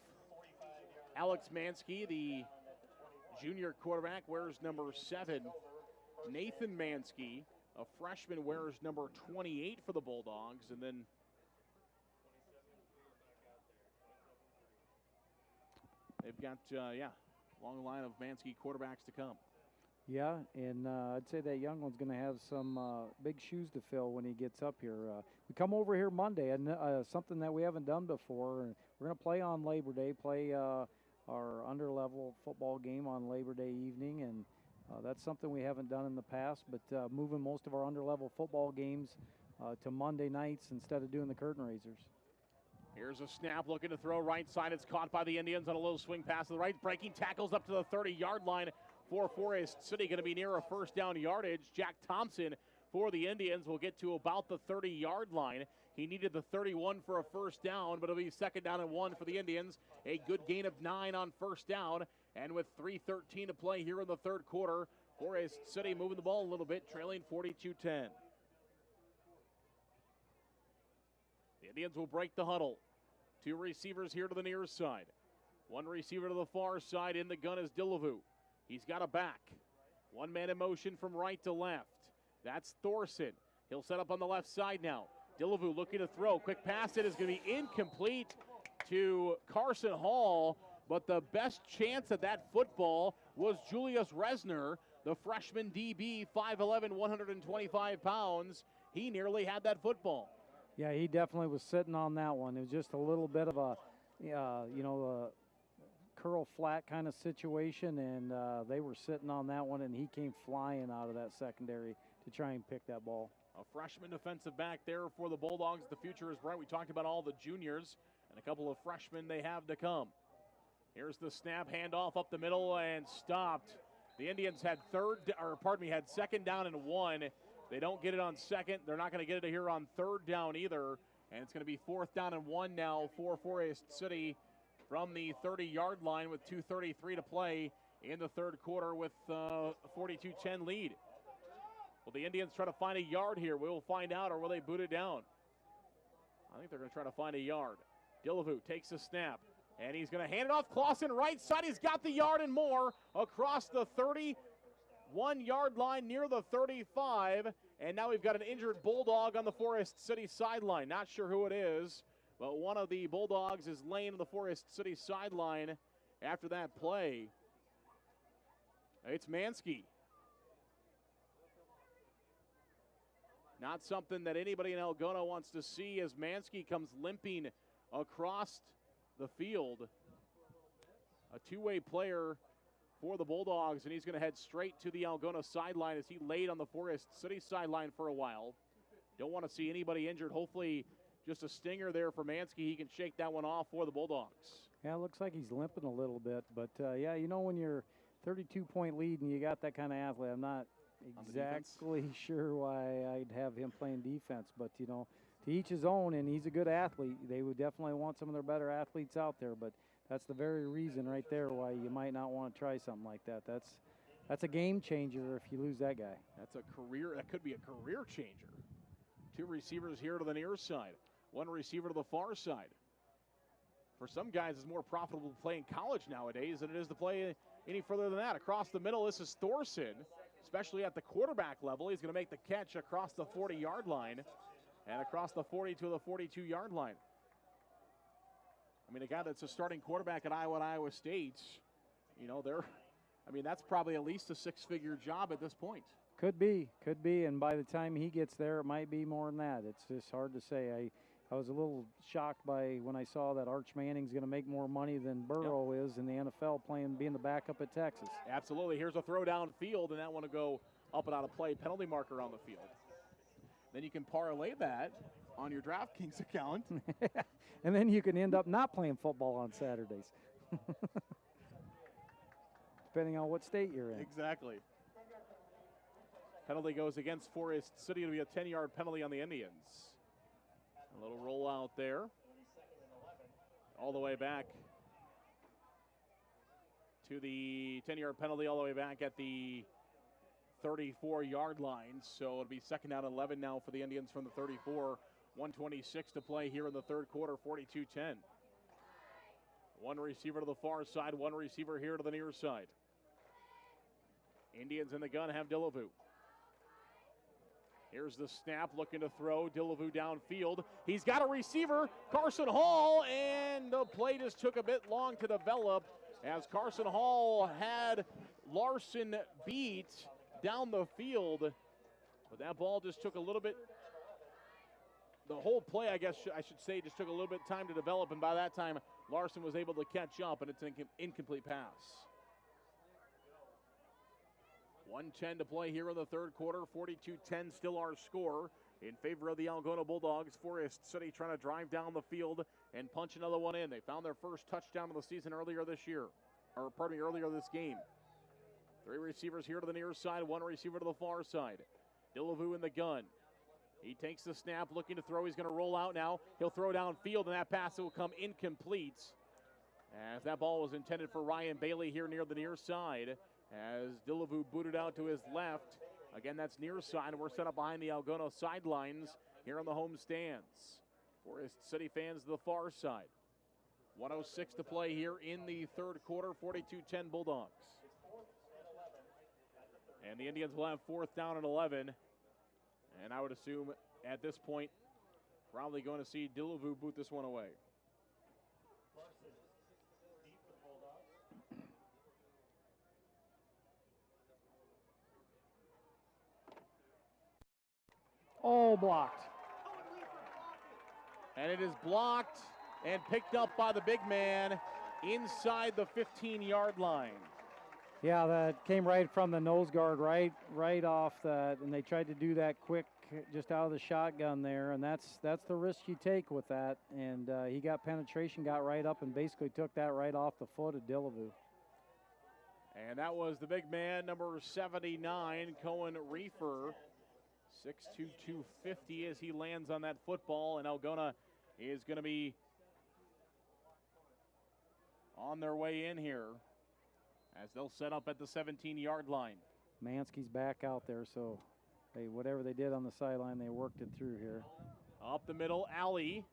Alex Mansky, the junior quarterback, wears number 7. Nathan Mansky, a freshman, wears number 28 for the Bulldogs, and then they've got, long line of Mansky quarterbacks to come. Yeah, and I'd say that young one's going to have some big shoes to fill when he gets up here. We come over here Monday, and something that we haven't done before. We're going to play on Labor Day, play our under-level football game on Labor Day evening, and that's something we haven't done in the past, but moving most of our under-level football games to Monday nights instead of doing the curtain raisers. Here's a snap, looking to throw right side. It's caught by the Indians on a little swing pass to the right. Breaking tackles up to the 30-yard line for Forest City. Going to be near a first down yardage. Jack Thompson for the Indians will get to about the 30-yard line. He needed the 31 for a first down, but it'll be second down and 1 for the Indians. A good gain of 9 on first down. And with 3:13 to play here in the third quarter, Forest City moving the ball a little bit, trailing 42-10. The Indians will break the huddle. 2 receivers here to the near side. 1 receiver to the far side. In the gun is Dillevue. He's got a back. 1 man in motion from right to left. That's Thorson. He'll set up on the left side now. Dillevue looking to throw. Quick pass. It is going to be incomplete to Carson Hall. But the best chance at that football was Julius Resner, the freshman DB, 5'11", 125 pounds. He nearly had that football. Yeah, he definitely was sitting on that one. It was just a little bit of a, a curl flat kind of situation, and they were sitting on that one, and he came flying out of that secondary to try and pick that ball. A freshman defensive back there for the Bulldogs. The future is bright. We talked about all the juniors and a couple of freshmen they have to come. Here's the snap, handoff up the middle and stopped. The Indians had second down and 1. They don't get it on second. They're not going to get it here on third down either. And it's going to be 4th down and 1 now for Forest City from the 30-yard line with 2:33 to play in the third quarter with a 42-10 lead. Will the Indians try to find a yard here? We will find out, or will they boot it down? I think they're going to try to find a yard. Dillevue takes a snap, and he's going to hand it off. Clausen, right side. He's got the yard and more across the 31-yard line near the 35. And now we've got an injured Bulldog on the Forest City sideline. Not sure who it is, but one of the Bulldogs is laying on the Forest City sideline after that play. It's Mansky. Not something that anybody in Algona wants to see as Mansky comes limping across the field. A two-way player for the Bulldogs, and he's going to head straight to the Algona sideline as he laid on the Forest City sideline for a while. Don't want to see anybody injured. Hopefully just a stinger there for Mansky. He can shake that one off for the Bulldogs. Yeah, it looks like he's limping a little bit. But, yeah, you know, when you're 32-point lead and you got that kind of athlete, I'm not exactly sure why I'd have him playing defense. But, you know, to each his own, and he's a good athlete. They would definitely want some of their better athletes out there. But that's the very reason right there why you might not want to try something like that. That's a game changer if you lose that guy. That could be a career changer. Two receivers here to the near side. One receiver to the far side. For some guys, it's more profitable to play in college nowadays than it is to play any further than that. Across the middle, this is Thorson, especially at the quarterback level. He's going to make the catch across the 40-yard line and across the 40 to the 42-yard line. I mean, a guy that's a starting quarterback at Iowa and Iowa State, you know, that's probably at least a six-figure job at this point. Could be, and by the time he gets there, it might be more than that. It's just hard to say. I was a little shocked by when I saw that Arch Manning's going to make more money than Burrow is in the NFL being the backup at Texas. Absolutely. Here's a throw downfield, and that one to go up and out of play. Penalty marker on the field. Then you can parlay that on your DraftKings account. And then you can end up not playing football on Saturdays. Depending on what state you're in. Exactly. Penalty goes against Forest City. It'll be a 10-yard penalty on the Indians. A little rollout there. All the way back to the 10-yard penalty, all the way back at the 34-yard line. So it'll be second down and 11 now for the Indians from the 34. 1:26 to play here in the third quarter, 42-10. One receiver to the far side, one receiver here to the near side. Indians in the gun have Dillevue. Here's the snap, looking to throw. Dillevue downfield. He's got a receiver, Carson Hall, and the play just took a bit long to develop as Carson Hall had Larson beat down the field. But that ball just took a little bit. The whole play, I guess I should say, just took a little bit of time to develop, and by that time, Larson was able to catch up, and it's an incomplete pass. 1:10 to play here in the third quarter. 42-10 still our score in favor of the Algona Bulldogs. Forest City trying to drive down the field and punch another one in. They found their first touchdown of the season earlier this game. Three receivers here to the near side, one receiver to the far side. Dillevue in the gun. He takes the snap, looking to throw. He's going to roll out now. He'll throw downfield, and that pass will come incomplete. As that ball was intended for Ryan Bailey here near the near side. As Dillevue booted out to his left. Again, that's near side. We're set up behind the Algona sidelines here on the home stands. Forest City fans to the far side. 1:06 to play here in the third quarter. 42-10 Bulldogs. And the Indians will have 4th down and 11. And I would assume at this point, probably going to see Dillevue boot this one away. Oh, blocked. And it is blocked and picked up by the big man inside the 15-yard line. Yeah, that came right from the nose guard, right off that, and they tried to do that quick just out of the shotgun there, and that's the risk you take with that. And he got penetration, got right up, and basically took that right off the foot of Dillevue. And that was the big man, number 79, Cohen Reefer. 6'2", 250 as he lands on that football, and Algona is going to be on their way in here as they'll set up at the 17-yard line. Mansky's back out there, so hey, whatever they did on the sideline, they worked it through here. Up the middle, alley.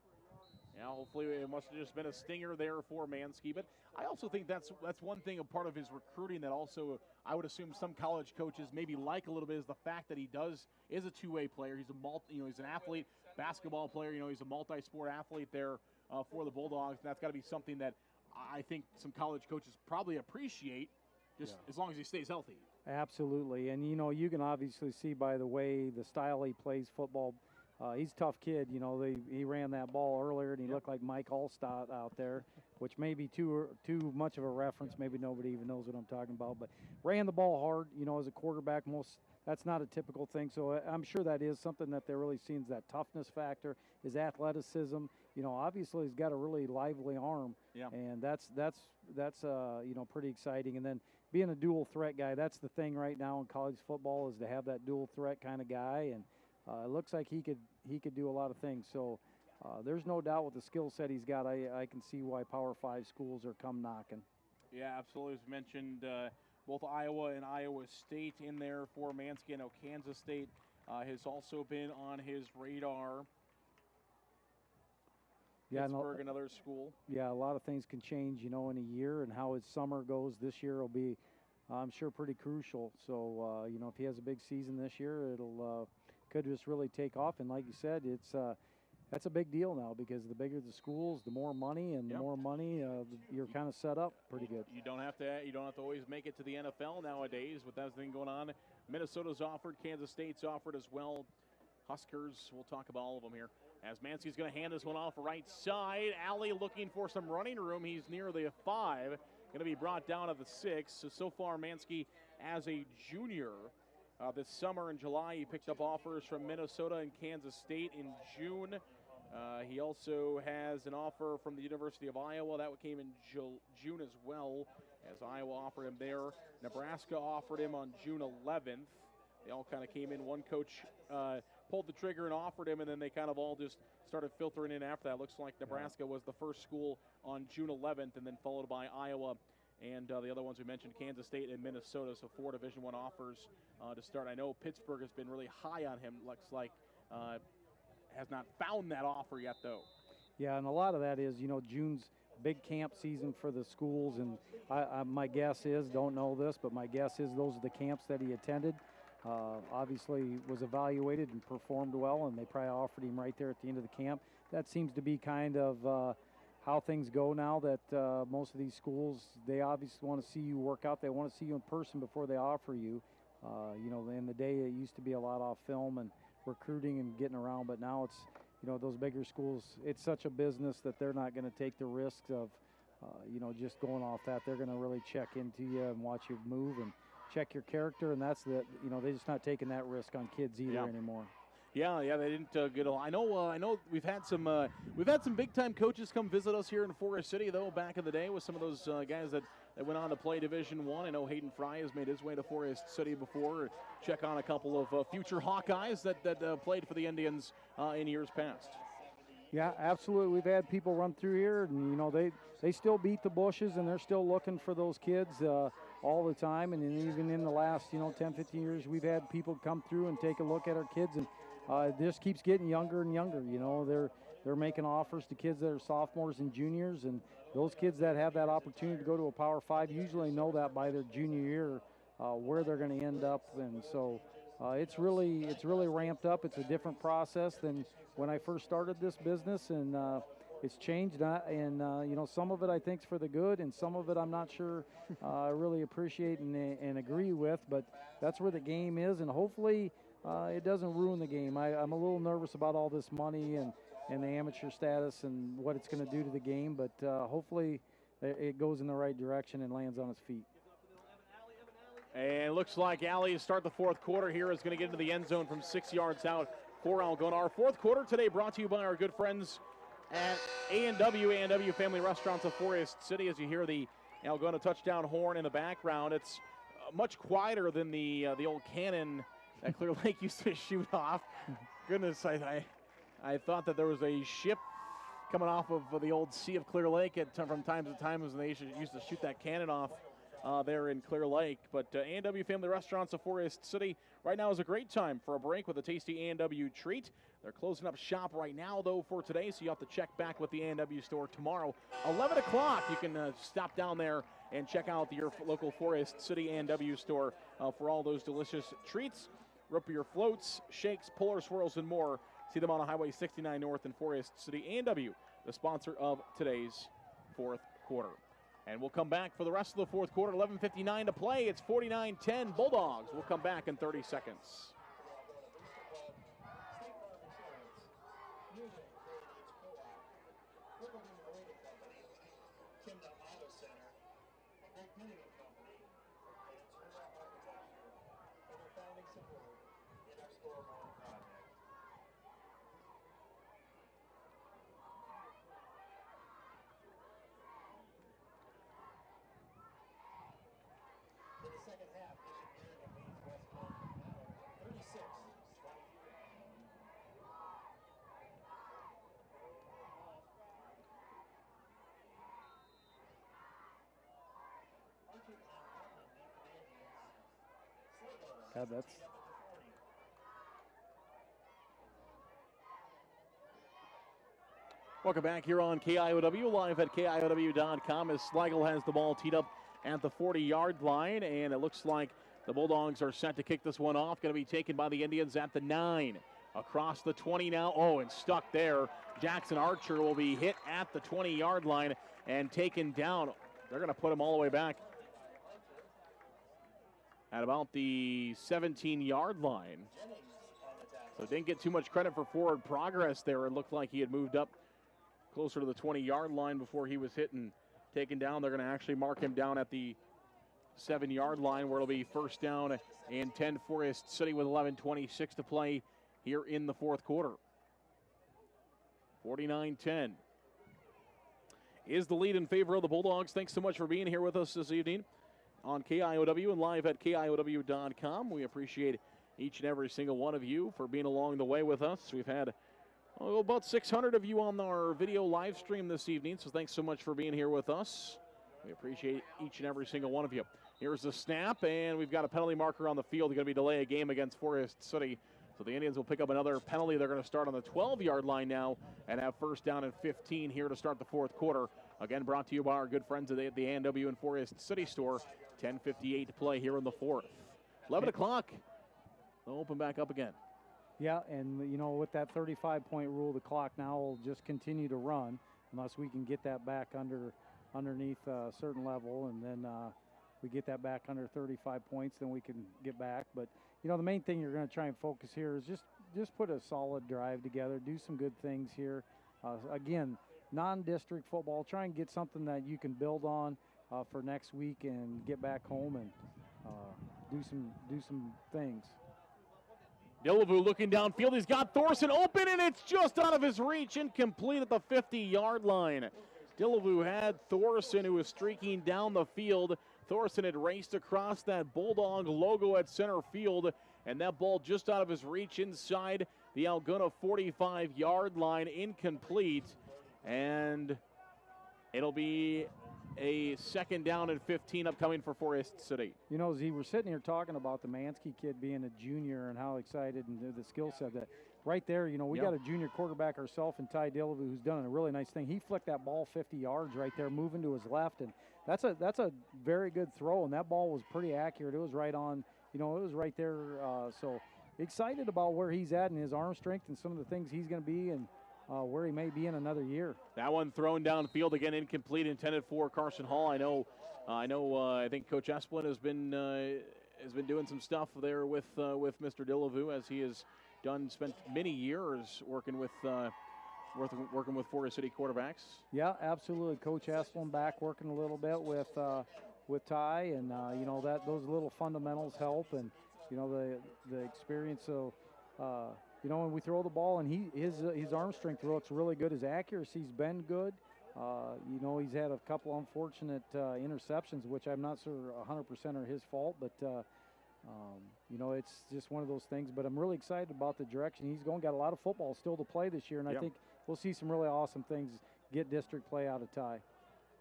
Yeah, hopefully it must have just been a stinger there for Mansky. But I also think that's one thing, a part of his recruiting that also I would assume some college coaches maybe like a little bit is the fact that he is a two-way player. He's he's an athlete, basketball player. He's a multi-sport athlete there for the Bulldogs. And that's got to be something that I think some college coaches probably appreciate, just as long as he stays healthy. Absolutely, and you can obviously see by the way the style he plays football. He's a tough kid. He ran that ball earlier, and he looked like Mike Allstott out there, which may be too much of a reference. Maybe nobody even knows what I'm talking about. But ran the ball hard, as a quarterback. That's not a typical thing. So I'm sure that is something that they're really seeing is that toughness factor, his athleticism. Obviously he's got a really lively arm, and that's pretty exciting. And then being a dual threat guy, that's the thing right now in college football is to have that dual threat kind of guy, and it looks like he could do a lot of things. So there's no doubt with the skill set he's got. I can see why Power 5 schools are come knocking. Yeah, absolutely. As mentioned, both Iowa and Iowa State in there for Mansky. I know Kansas State has also been on his radar. Yeah, Pittsburgh, another school. Yeah, a lot of things can change, in a year, and how his summer goes this year will be, I'm sure, pretty crucial. So, if he has a big season this year, it'll could just really take off. And like you said, that's a big deal now because the bigger the schools, the more money, and the more money, you're kind of set up pretty good. You don't have to always make it to the NFL nowadays with that thing going on. Minnesota's offered, Kansas State's offered as well. Huskers, we'll talk about all of them here. As Mansky's going to hand this one off right side. Alley looking for some running room. He's near the 5. Going to be brought down at the 6. So far, Mansky as a junior. This summer in July, he picked up offers from Minnesota and Kansas State in June. He also has an offer from the University of Iowa. That came in June as well, as Iowa offered him there. Nebraska offered him on June 11th. They all kind of came in. One coach pulled the trigger and offered him, and then they kind of all just started filtering in after that. Looks like Nebraska was the first school on June 11th, and then followed by Iowa and the other ones we mentioned, Kansas State and Minnesota. So 4 Division I offers to start. I know Pittsburgh has been really high on him. Looks like has not found that offer yet, though. Yeah, and a lot of that is, June's big camp season for the schools, and my guess is, don't know this, but my guess is those are the camps that he attended. Obviously was evaluated and performed well, and they probably offered him right there at the end of the camp. That seems to be kind of how things go now, that most of these schools, they obviously want to see you work out. They want to see you in person before they offer you. In the day it used to be a lot off film and recruiting and getting around, but now it's, those bigger schools, it's such a business that they're not going to take the risks of, just going off that. They're going to really check into you and watch you move and check your character, and that's they're just not taking that risk on kids either anymore. Yeah, they didn't get. I know. We've had some big time coaches come visit us here in Forest City, though. Back in the day, with some of those guys that went on to play Division I. I know Hayden Fry has made his way to Forest City before. Check on a couple of future Hawkeyes that played for the Indians in years past. Yeah, absolutely. We've had people run through here, and they still beat the bushes, and they're still looking for those kids all the time. And even in the last 10, 15 years, we've had people come through and take a look at our kids, and it just keeps getting younger and younger. They're making offers to kids that are sophomores and juniors, and those kids that have that opportunity to go to a Power 5 usually know that by their junior year where they're going to end up. And so it's really ramped up. It's a different process than when I first started this business, and it's changed. And some of it I think is for the good, and some of it I'm not sure I really appreciate and agree with. But that's where the game is, and hopefully it doesn't ruin the game. I'm a little nervous about all this money and the amateur status and what it's going to do to the game, but hopefully it goes in the right direction and lands on its feet. And it looks like Alley to start the fourth quarter here is going to get into the end zone from 6 yards out for Algona. Our fourth quarter today brought to you by our good friends at A&W Family Restaurants of Forest City. As you hear the Algona touchdown horn in the background, it's much quieter than the old cannon that Clear Lake used to shoot off. Goodness, I thought that there was a ship coming off of the old Sea of Clear Lake from time to time, as they used to shoot that cannon off there in Clear Lake. But A&W Family Restaurants of Forest City, right now is a great time for a break with a tasty A&W treat. They're closing up shop right now, though, for today, so you have to check back with the A&W store tomorrow. 11 o'clock, you can stop down there and check out your local Forest City A&W store for all those delicious treats. Root beer floats, shakes, polar swirls, and more. See them on Highway 69 North in Forest City. A&W, the sponsor of today's fourth quarter. And we'll come back for the rest of the fourth quarter. 11:59 to play. It's 49-10 Bulldogs. We'll come back in 30 seconds. God, that's welcome back here on KIOW, live at KIOW.com as Schlegel has the ball teed up at the 40-yard line, and it looks like the Bulldogs are set to kick this one off. Going to be taken by the Indians at the 9. Across the 20 now. Oh, and stuck there. Jackson Archer will be hit at the 20-yard line and taken down. They're going to put him all the way back at about the 17-yard line. So didn't get too much credit for forward progress there. It looked like he had moved up closer to the 20-yard line before he was hit and taken down. They're going to actually mark him down at the 7-yard line, where it'll be first down and 10 Forest City with 11:26 to play here in the fourth quarter. 49-10 is the lead in favor of the Bulldogs. Thanks so much for being here with us this evening on KIOW and live at KIOW.com. We appreciate each and every single one of you for being along the way with us. We've had about 600 of you on our video live stream this evening, so thanks so much for being here with us. We appreciate each and every single one of you. Here's the snap, and we've got a penalty marker on the field. Going to be delay a game against Forest City. So the Indians will pick up another penalty. They're going to start on the 12-yard line now and have first down and 15 here to start the fourth quarter. Again, brought to you by our good friends at the A&W and Forest City store. 10:58 to play here in the fourth. 11 o'clock. They'll open back up again. Yeah, and, you know, with that 35-point rule, the clock now will just continue to run unless we can get that back underneath a certain level, and then we get that back under 35 points, then we can get back. But, you know, the main thing you're going to try and focus here is just put a solid drive together, do some good things here. Again, non-district football, try and get something that you can build on for next week and get back home and do some things. Delavu looking downfield. He's got Thorson open, and it's just out of his reach. Incomplete at the 50-yard line. Delavu had Thorson, who was streaking down the field. Thorson had raced across that Bulldog logo at center field, and that ball just out of his reach inside the Algona 45-yard line, incomplete. And it'll be a second down and 15 upcoming for Forest City. You know, Z, we're sitting here talking about the Mansky kid being a junior and how excited and the skill set that right there, you know, we got a junior quarterback ourselves in Ty Delavu who's done a really nice thing. He flicked that ball 50 yards right there, moving to his left, and that's a very good throw, and that ball was pretty accurate. It was right on, you know, it was right there. So excited about where he's at and his arm strength and some of the things he's going to be and where he may be in another year. That one thrown downfield again, incomplete, intended for Carson Hall. I think Coach Esplin has been doing some stuff there with Mr. Delavu, as he has spent many years working with Forest City quarterbacks. Yeah, absolutely. Coach Esplin back working a little bit with Ty, and you know, that those little fundamentals help, and you know, the experience of you know, when we throw the ball, and his arm strength looks really good. His accuracy's been good. You know, he's had a couple unfortunate interceptions, which I'm not sure 100% are his fault, but you know, it's just one of those things. But I'm really excited about the direction he's going. Got a lot of football still to play this year, and I think we'll see some really awesome things get district play out of Ty.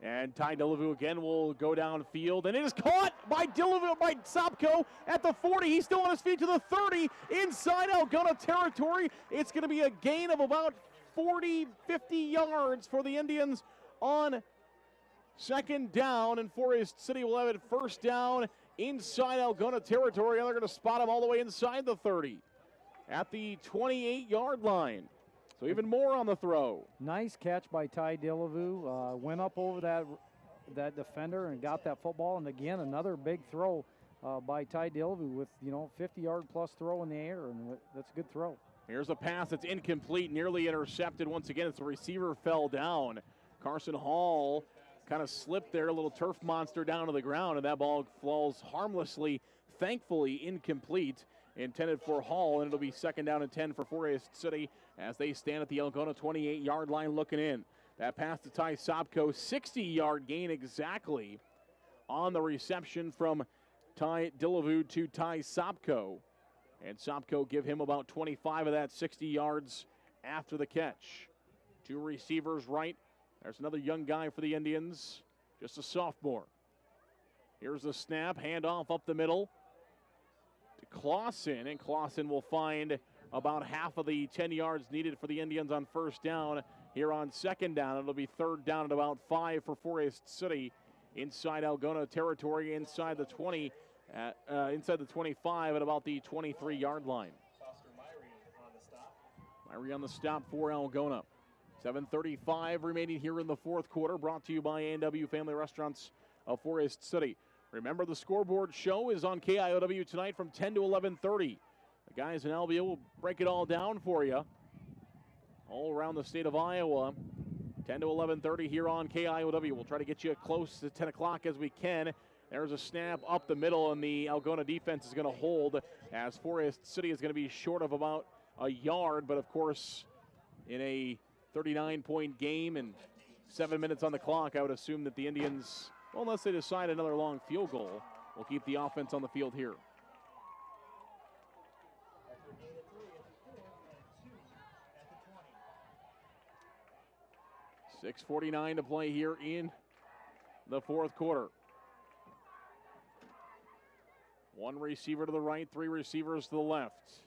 And Ty Delavu again will go downfield, and it is caught by Sopko at the 40. He's still on his feet to the 30, inside Algona territory. It's going to be a gain of about 40, 50 yards for the Indians on second down, and Forest City will have it first down inside Algona territory, and they're going to spot him all the way inside the 30 at the 28-yard line. So even more on the throw. Nice catch by Ty Delavu. Went up over that defender and got that football. And again, another big throw by Ty Delavu with, you know, 50-yard plus throw in the air, and that's a good throw. Here's a pass that's incomplete, nearly intercepted once again as the receiver fell down. Carson Hall kind of slipped there, a little turf monster down to the ground, and that ball falls harmlessly, thankfully incomplete, intended for Hall, and it'll be second down and 10 for Forest City as they stand at the Algona 28-yard line looking in. That pass to Ty Sopko, 60-yard gain exactly on the reception from Ty Delavu to Ty Sopko. And Sopko give him about 25 of that 60 yards after the catch. Two receivers right. There's another young guy for the Indians, just a sophomore. Here's the snap, handoff up the middle to Clausen, and Clausen will find about half of the 10 yards needed for the Indians on first down. Here on second down, it'll be third down at about 5 for Forest City inside Algona territory, inside the 20, inside the 25 at about the 23-yard line. Myrie on the stop for Algona. 7:35 remaining here in the fourth quarter, brought to you by A&W Family Restaurants of Forest City. Remember, the scoreboard show is on KIOW tonight from 10 to 11:30. The guys in Albia will break it all down for you all around the state of Iowa. 10 to 11:30 here on KIOW. We'll try to get you close to 10 o'clock as we can. There's a snap up the middle, and the Algona defense is going to hold as Forest City is going to be short of about a yard. But, of course, in a 39-point game and 7 minutes on the clock, I would assume that the Indians, well, unless they decide another long field goal, will keep the offense on the field here. .6:49 to play here in the fourth quarter. One receiver to the right, three receivers to the left.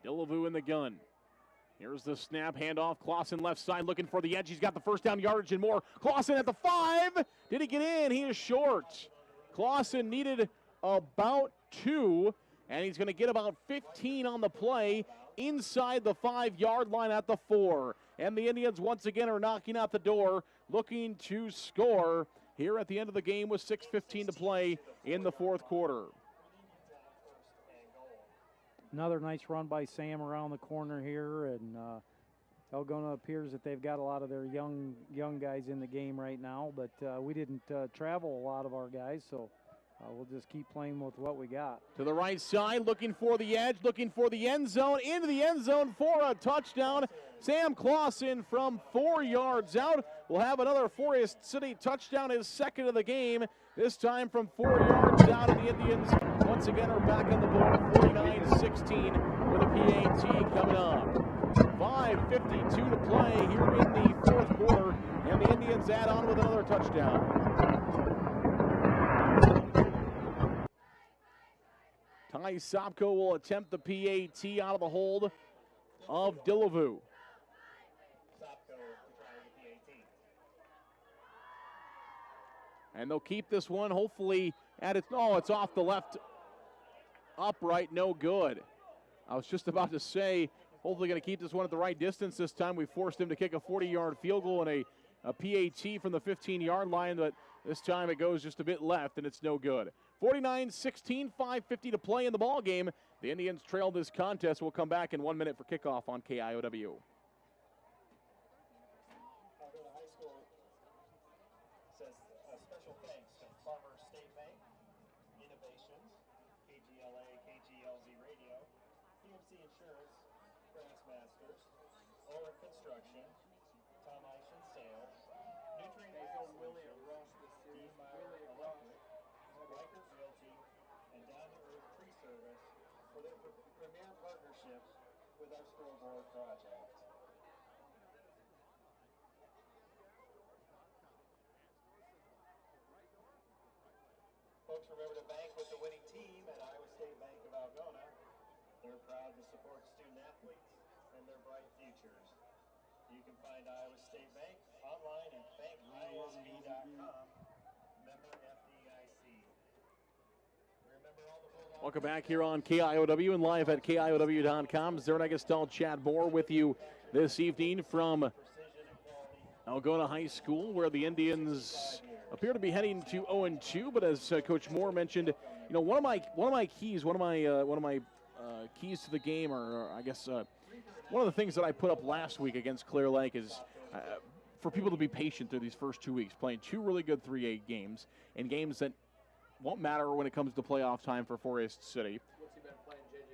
Delavu in the gun. Here's the snap, handoff. Clausen left side looking for the edge. He's got the first down yardage and more. Clausen at the 5. Did he get in? He is short. Clausen needed about 2, and he's going to get about 15 on the play inside the 5-yard line at the 4. And the Indians once again are knocking out the door, looking to score here at the end of the game with 6:15 to play in the fourth quarter. Another nice run by Sam around the corner here, and Algona appears that they've got a lot of their young guys in the game right now, but we didn't travel a lot of our guys, so we'll just keep playing with what we got. To the right side, looking for the edge, looking for the end zone, into the end zone for a touchdown. Sam Clausen from 4 yards out will have another Forest City touchdown, his second of the game, this time from 4 yards out, and the Indians once again are back on the board, 49-16 with a PAT coming up. 5:52 to play here in the fourth quarter, and the Indians add on with another touchdown. Ty Sopko will attempt the PAT out of the hold of Delavu. And they'll keep this one hopefully at its, it's off the left upright, no good. I was just about to say, hopefully going to keep this one at the right distance this time. We forced him to kick a 40-yard field goal and a PAT from the 15-yard line, but this time it goes just a bit left, and it's no good. 49-16, 5:50 to play in the ball game. The Indians trail this contest. We'll come back in 1 minute for kickoff on KIOW. KGLA, KGLZ Radio, CMC Insurance, Masters, Oler Construction, Tom Eischen Sales, Nutrient Association, Demeyer Electric, Reichert Realty, and Down to Earth Tree Service for their premier partnership with our scoreboard project. Folks, remember to bank with the winning team at Iowa State Bank of Algona. They're proud to support student athletes and their bright futures. You can find Iowa State Bank online at bankisb.com. Member FDIC. Remember all the Bulldogs. Welcome back here on KIOW and live at KIOW.com. Zerna Gestal, Chad Moore with you this evening from Algona High School, where the Indians appear to be heading to 0-2. But as Coach Moore mentioned, you know, one of my keys to the game, or I guess one of the things that I put up last week against Clear Lake is for people to be patient through these first 2 weeks, playing two really good 3A games and games that won't matter when it comes to playoff time for Forest City.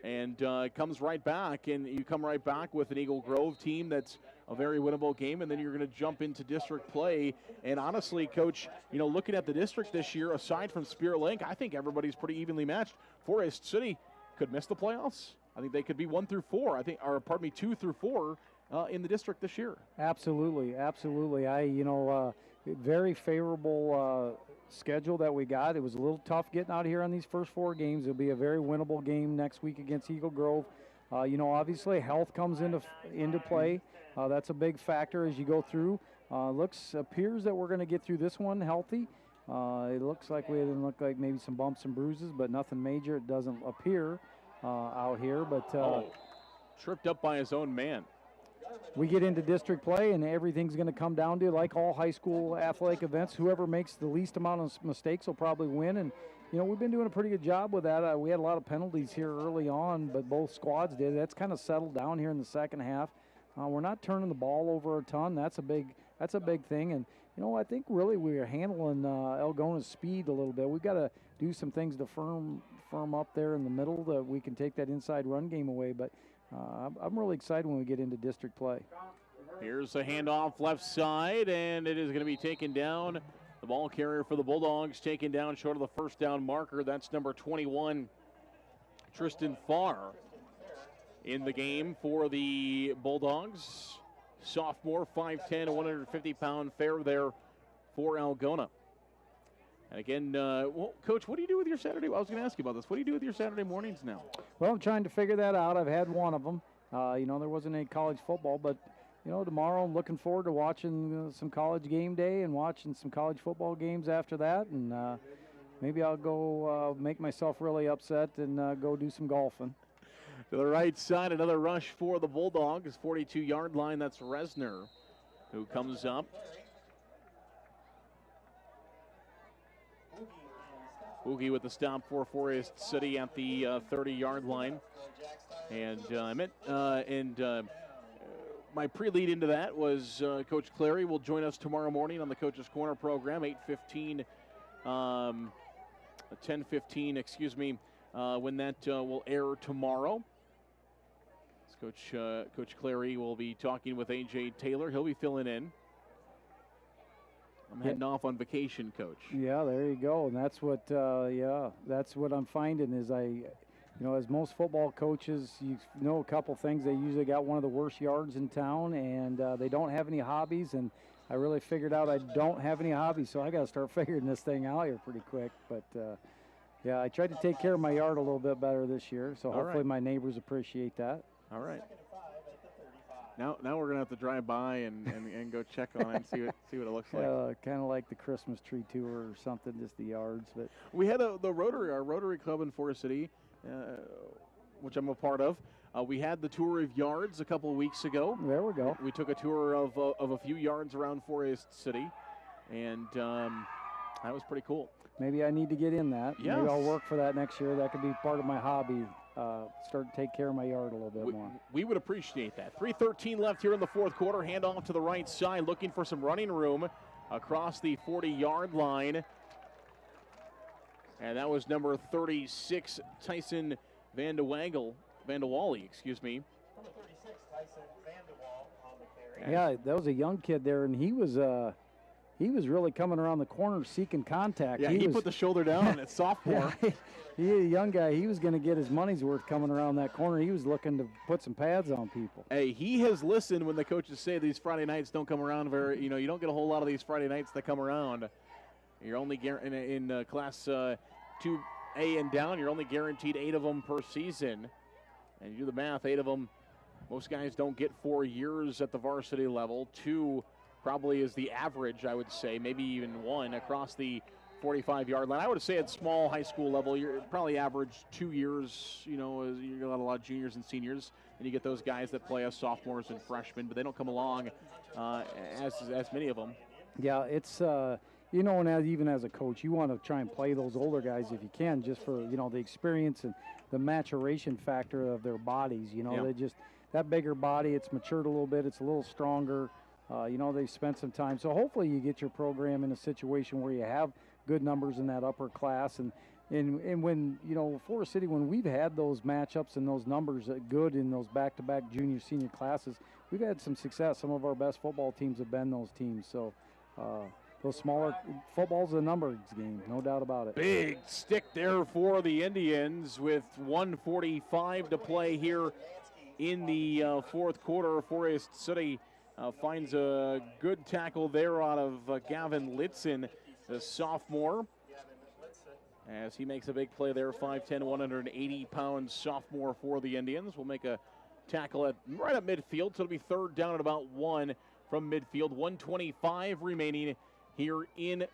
And comes right back, and you come right back with an Eagle Grove team that's a very winnable game, and then you're going to jump into district play. And honestly, Coach, you know, looking at the district this year, aside from Spirit Lake, I think everybody's pretty evenly matched. Forest City could miss the playoffs. I think they could be 1 through 4. 2 through 4 in the district this year. Absolutely. Very favorable schedule that we got. It was a little tough getting out here on these first 4 games. It'll be a very winnable game next week against Eagle Grove. Obviously health comes into play. That's a big factor as you go through. Appears that we're going to get through this one healthy. It looks like we didn't look like maybe some bumps and bruises, but nothing major. It doesn't appear out here. But tripped up by his own man. We get into district play, and everything's going to come down to, like all high school athletic events, whoever makes the least amount of mistakes will probably win. And, we've been doing a pretty good job with that. We had a lot of penalties here early on, but both squads did. That's kind of settled down here in the second half. We're not turning the ball over a ton. That's a big thing. And, I think really we're handling Algona's speed a little bit. We've got to do some things to firm up there in the middle that we can take that inside run game away. But I'm really excited when we get into district play. Here's a handoff left side, and it is going to be taken down. The ball carrier for the Bulldogs taken down short of the first down marker. That's number 21, Tristan Farr, in the game for the Bulldogs. Sophomore, 5'10", a 150-pound fair there for Algona. And again, Coach, what do you do with your Saturday? I was going to ask you about this. What do you do with your Saturday mornings now? Well, I'm trying to figure that out. I've had one of them. There wasn't any college football, but, tomorrow I'm looking forward to watching some college game day and watching some college football games after that. And maybe I'll go make myself really upset and go do some golfing. To the right side, another rush for the Bulldogs. 42-yard line, that's Resner, who comes up. Oogie with the stop for Forest City at the 30-yard line. And my pre-lead into that was Coach Clary will join us tomorrow morning on the Coach's Corner program, 10:15, when that will air tomorrow. Coach Clary will be talking with A.J. Taylor. He'll be filling in. I'm heading off on vacation, Coach. Yeah, there you go. And that's what, that's what I'm finding is as most football coaches, a couple things. They usually got one of the worst yards in town, and they don't have any hobbies. And I really figured out I don't have any hobbies, so I got to start figuring this thing out here pretty quick. But, I tried to take care of my yard a little bit better this year, so hopefully my neighbors appreciate that. All right. Now we're gonna have to drive by and go check on it and see what it looks like. Kind of like the Christmas tree tour or something, just the yards. But we had our Rotary Club in Forest City, which I'm a part of. We had the tour of yards a couple of weeks ago. There we go. We took a tour of a few yards around Forest City, and that was pretty cool. Maybe I need to get in that. Yes. Maybe I'll work for that next year. That could be part of my hobby. Start to take care of my yard a little bit more. We would appreciate that. 3:13 left here in the fourth quarter. Hand off to the right side, looking for some running room across the 40-yard line. And that was number 36, Tyson Van de Wally, Tyson Vanderwall on the carry. Yeah, that was a young kid there, and he was really coming around the corner seeking contact. Yeah, he put the shoulder down at sophomore. Yeah, he a young guy. He was going to get his money's worth coming around that corner. He was looking to put some pads on people. Hey, he has listened when the coaches say these Friday nights don't come around very, you don't get a whole lot of these Friday nights that come around. You're only in Class 2A and down, you're only guaranteed 8 of them per season. And you do the math, 8 of them, most guys don't get 4 years at the varsity level. 2 probably is the average, I would say, maybe even 1 across the 45-yard line. I would say at small high school level, you're probably average 2 years, you got a lot of juniors and seniors, and you get those guys that play as sophomores and freshmen, but they don't come along as many of them. Yeah, it's, and even as a coach, you want to try and play those older guys if you can, just for, the experience and the maturation factor of their bodies. They just, that bigger body, it's matured a little bit, it's a little stronger. They spent some time. So hopefully you get your program in a situation where you have good numbers in that upper class. And when, Forest City, when we've had those matchups and those numbers good in those back-to-back junior, senior classes, we've had some success. Some of our best football teams have been those teams. So those smaller football's a numbers game, no doubt about it. Big stick there for the Indians with 1:45 to play here in the fourth quarter. Forest City finds a good tackle there out of Gavin Litzen, the sophomore, as he makes a big play there. 5'10", 180-pound sophomore for the Indians. Will make a tackle right at midfield, so it'll be third down at about 1 from midfield. 1:25 remaining here in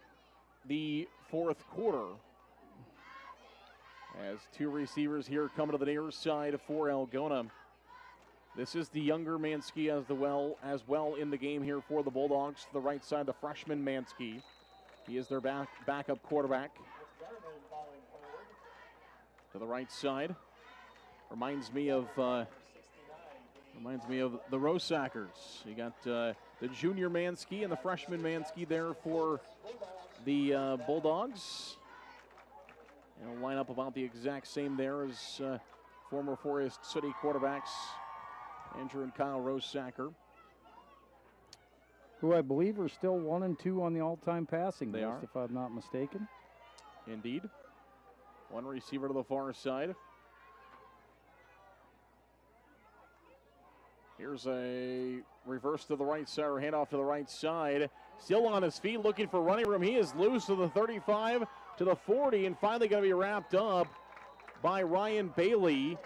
the fourth quarter, as 2 receivers here coming to the near side for Algona. This is the younger Mansky as well in the game here for the Bulldogs. To the right side, the freshman Mansky. He is their backup quarterback. To the right side, reminds me of the Rosackers. You got the junior Mansky and the freshman Mansky there for the Bulldogs. And line up about the exact same there as former Forest City quarterbacks Andrew and Kyle Rosacker, who I believe are still 1 and 2 on the all-time passing list, if I'm not mistaken. Indeed. 1 receiver to the far side. Here's a reverse to the right side, or handoff to the right side. Still on his feet, looking for running room. He is loose to the 35, to the 40, and finally going to be wrapped up by Ryan Bailey,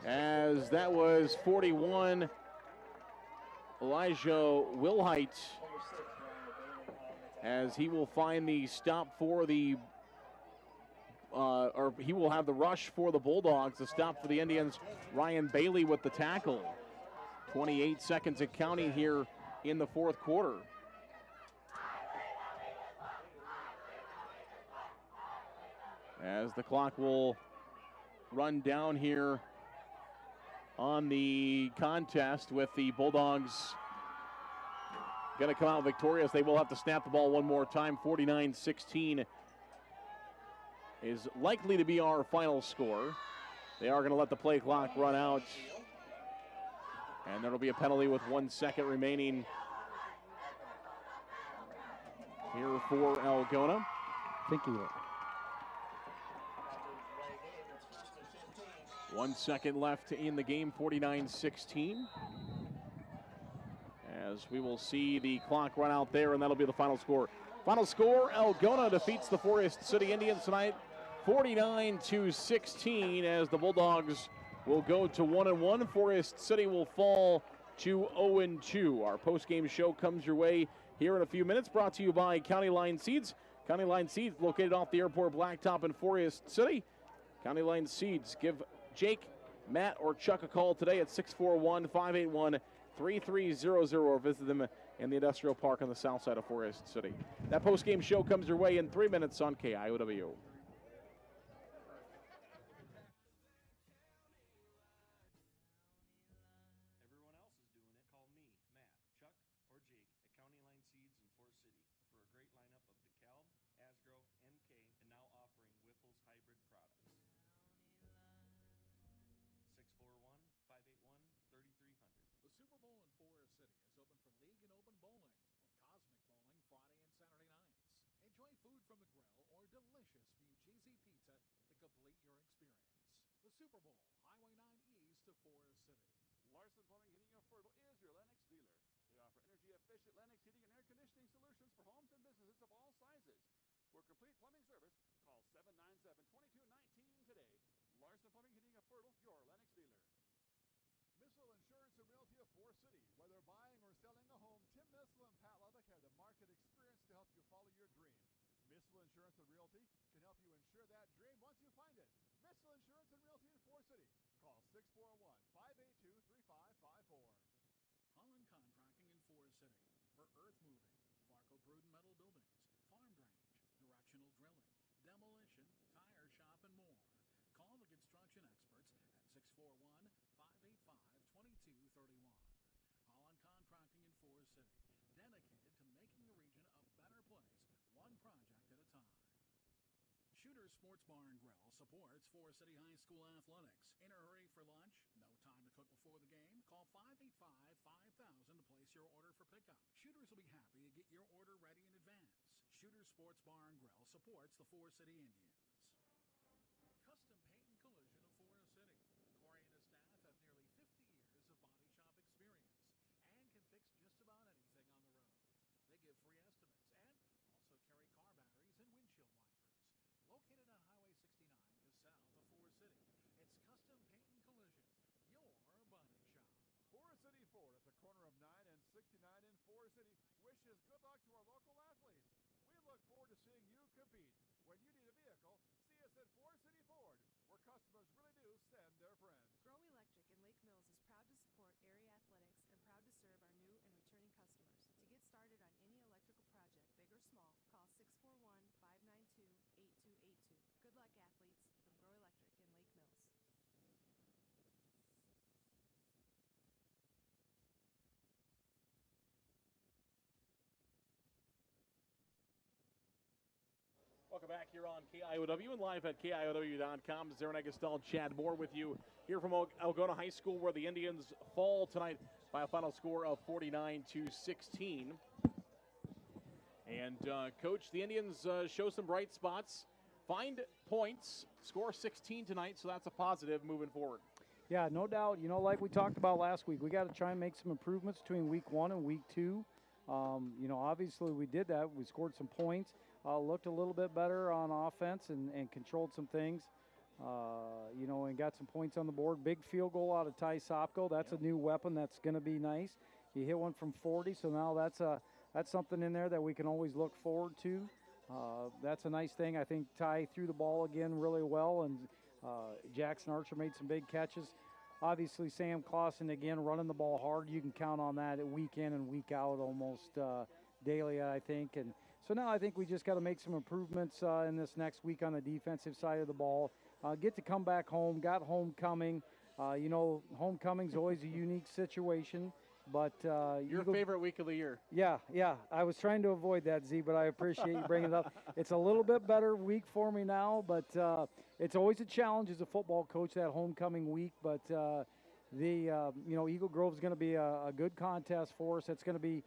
as that was 41, Elijah Wilhite, as he will find the stop for the, or he will have the rush for the Bulldogs. The stop for the Indians, Ryan Bailey with the tackle. 28 seconds and counting here in the fourth quarter. As the clock will run down here on the contest, with the Bulldogs going to come out victorious. They will have to snap the ball one more time. 49-16 is likely to be our final score. They are going to let the play clock run out, and there will be a penalty with 1 second remaining here for Algona. I think he will. 1 second left in the game, 49-16. As we will see the clock run out there, and that'll be the final score. Final score, Algona defeats the Forest City Indians tonight, 49-16, as the Bulldogs will go to 1-1. Forest City will fall to 0-2. Our post-game show comes your way here in a few minutes, brought to you by County Line Seeds. County Line Seeds, located off the airport blacktop in Forest City. County Line Seeds, give Jake, Matt, or Chuck a call today at 641-581-3300, or visit them in the industrial park on the south side of Forest City. That post-game show comes your way in 3 minutes on KIOW. from the grill or delicious Buchese pizza to complete your experience. The Super Bowl, Highway 9 East to Forest City. Larson Plumbing Heating of Fertile is your Lennox dealer. They offer energy-efficient Lennox heating and air conditioning solutions for homes and businesses of all sizes. For complete plumbing service, call 797-2219 today. Larson Plumbing Heating of Fertile, your Lennox dealer. Missile Insurance and Realty of Forest City. Whether buying or selling a home, Tim Missile and Pat Levick have the market experience to help you follow your dream. Missile Insurance and Realty can help you insure that dream once you find it. Missile Insurance and Realty in Forest City. Call 641-582-3554. Holland Contracting in Forest City for earth moving, Varco Pruden metal buildings, farm drainage, directional drilling, demolition, tire shop, and more. Call the construction experts at 641-585-2231. Holland Contracting in Forest City, dedicated to making the region a better place, one project at a time. Shooter Sports Bar and Grill supports Forest City High School athletics. In a hurry for lunch? No time to cook before the game? Call 585-5000 to place your order for pickup. Shooters will be happy to get your order ready in advance. Shooter Sports Bar and Grill supports the Forest City Indians. Custom Paint and Collision of Forest City. Corey and his staff have nearly 50 years of body shop experience and can fix just about anything on the road. They give free estimates and also carry car batteries and windshield wipers. Located on Highway 69 just south of Forest City, it's Custom Paint and Collision, your body shop. Forest City Ford at the corner of 9 and 69 in Forest City wishes good luck to our local athletes. We look forward to seeing you compete. When you need a vehicle, see us at Forest City Ford, where customers really do send their friends. Grow Electric in Lake Mills is proud to support area athletics and proud to serve our new and returning customers. To get started on any electrical project, big or small, call 641-592-8282. Good luck, athletes, from Grow Electric in Lake Mills. Welcome back here on KIOW and live at KIOW.com. Zarin Egestal, Chad Moore with you here from Algona High School, where the Indians fall tonight by a final score of 49-16. And, Coach, the Indians show some bright spots, find points, score 16 tonight, so that's a positive moving forward. Yeah, no doubt. You know, like we talked about last week, we got to try and make some improvements between week 1 and week 2. You know, obviously we did that. We scored some points. Looked a little bit better on offense and controlled some things, you know, and got some points on the board. Big field goal out of Ty Sopko. That's a new weapon that's going to be nice. He hit one from 40, so now that's something in there that we can always look forward to. That's a nice thing. I think Ty threw the ball again really well, and Jackson Archer made some big catches. Obviously, Sam Clausen, again, running the ball hard. You can count on that week in and week out almost daily, I think. And so now I think we just got to make some improvements in this next week on the defensive side of the ball. Get to come back home, got homecoming. You know, homecoming's always a unique situation. But your favorite week of the year. Yeah. I was trying to avoid that, Z, but I appreciate you bringing it up. It's a little bit better week for me now, but it's always a challenge as a football coach, that homecoming week. But you know, Eagle Grove's going to be a good contest for us. It's going to be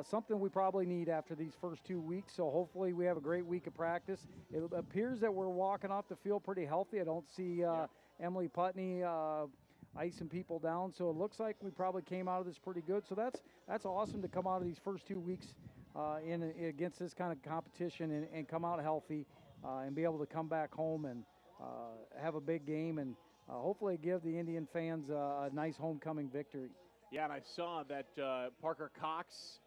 something we probably need after these first 2 weeks. So hopefully we have a great week of practice. It appears that we're walking off the field pretty healthy. I don't see Emily Putney icing people down, so it looks like we probably came out of this pretty good. So that's awesome to come out of these first 2 weeks against this kind of competition and come out healthy and be able to come back home and have a big game and hopefully give the Indian fans a nice homecoming victory. Yeah, and I saw that Parker Cox,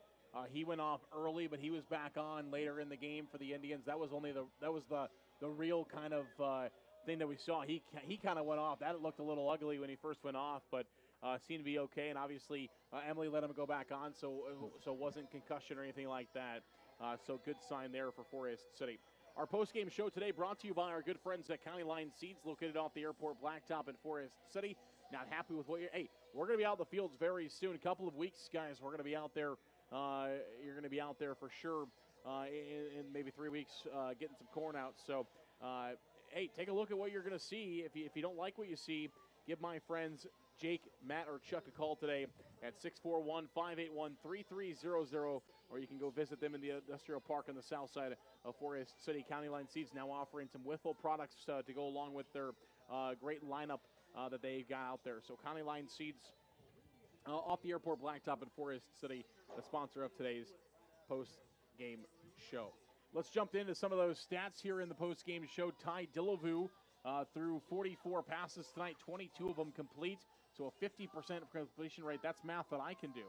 he went off early, but he was back on later in the game for the Indians. That was the real kind of thing that we saw. He kind of went off. That looked a little ugly when he first went off, but seemed to be okay. And obviously Emily let him go back on, so it wasn't concussion or anything like that. So good sign there for Forest City. Our post-game show today brought to you by our good friends at County Line Seeds, located off the airport blacktop in Forest City. Not happy with what hey, we're going to be out in the fields very soon. A couple of weeks, guys. We're going to be out there. You're going to be out there for sure in maybe 3 weeks getting some corn out. So, hey, take a look at what you're going to see. If you don't like what you see, give my friends Jake, Matt, or Chuck a call today at 641-581-3300 or you can go visit them in the industrial park on the south side of Forest City. County Line Seeds now offering some Wiffle products to go along with their great lineup that they've got out there. So County Line Seeds off the airport blacktop in Forest City, the sponsor of today's post-game show. Let's jump into some of those stats here in the post-game show. Ty Dillavu threw 44 passes tonight, 22 of them complete, so a 50% completion rate. That's math that I can do.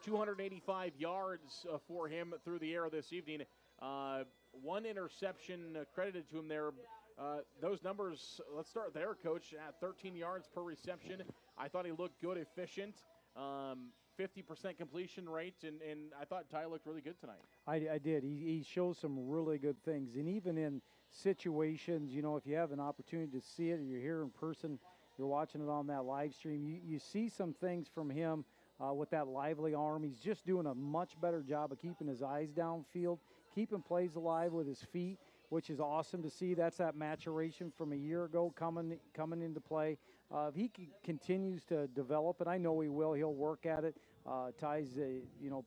285 yards for him through the air this evening. One interception credited to him there. Those numbers, let's start there, Coach. At 13 yards per reception, I thought he looked good, efficient. 50% completion rate, and I thought Ty looked really good tonight. I did. He shows some really good things. And even in situations, you know, if you have an opportunity to see it or you're here in person, you're watching it on that live stream, you see some things from him with that lively arm. He's just doing a much better job of keeping his eyes downfield, keeping plays alive with his feet, which is awesome to see. That's that maturation from a year ago coming into play. If he continues to develop, and I know he will, he'll work at it. Ty's,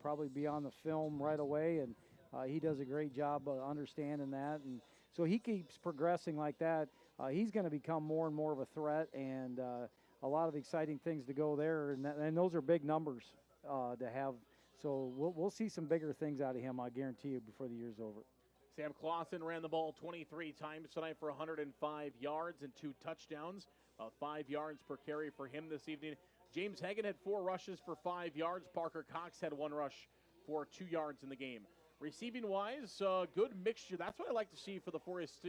probably be on the film right away, and he does a great job of understanding that. And so he keeps progressing like that. He's going to become more and more of a threat, and a lot of exciting things to go there. And those are big numbers to have. So we'll see some bigger things out of him, I guarantee you, before the year's over. Sam Clausen ran the ball 23 times tonight for 105 yards and 2 touchdowns. 5 yards per carry for him this evening. James Hagan had 4 rushes for 5 yards. Parker Cox had 1 rush for 2 yards in the game. Receiving-wise, good mixture. That's what I like to see for the Forest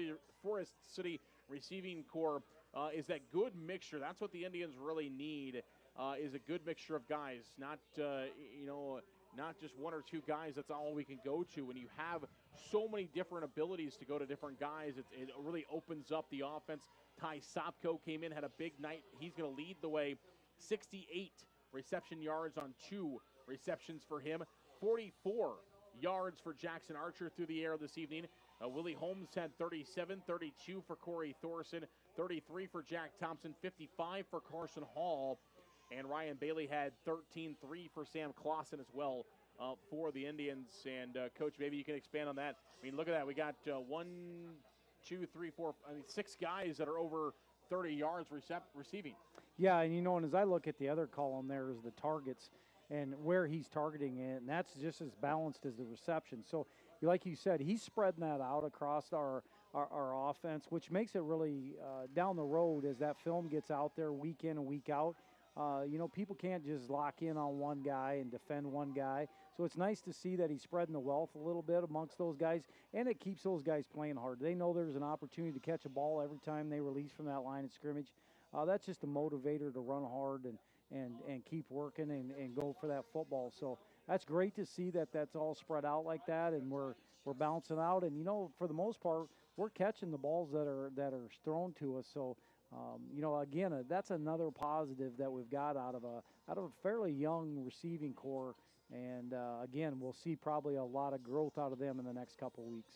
City receiving corps, is that good mixture. That's what the Indians really need, is a good mixture of guys, not just 1 or 2 guys. That's all we can go to. When you have so many different abilities to go to different guys, it really opens up the offense. Ty Sopko came in, had a big night. He's going to lead the way. 68 reception yards on 2 receptions for him. 44 yards for Jackson Archer through the air this evening. Willie Holmes had 37, 32 for Corey Thorson, 33 for Jack Thompson, 55 for Carson Hall. And Ryan Bailey had 13-3 for Sam Clausen as well for the Indians. And, Coach, maybe you can expand on that. I mean, look at that. We got 6 guys that are over 30 yards receiving. Yeah, and as I look at the other column there is the targets and where he's targeting it, and that's just as balanced as the reception. So, like you said, he's spreading that out across our offense, which makes it really down the road as that film gets out there week in and week out. People can't just lock in on one guy and defend one guy. So it's nice to see that he's spreading the wealth a little bit amongst those guys, and it keeps those guys playing hard. They know there's an opportunity to catch a ball every time they release from that line of scrimmage. That's just a motivator to run hard and keep working and go for that football. So that's great to see that that's all spread out like that, and we're bouncing out. And, for the most part, we're catching the balls that are thrown to us. So, again, that's another positive that we've got out of a fairly young receiving corps. And, again, we'll see probably a lot of growth out of them in the next couple weeks.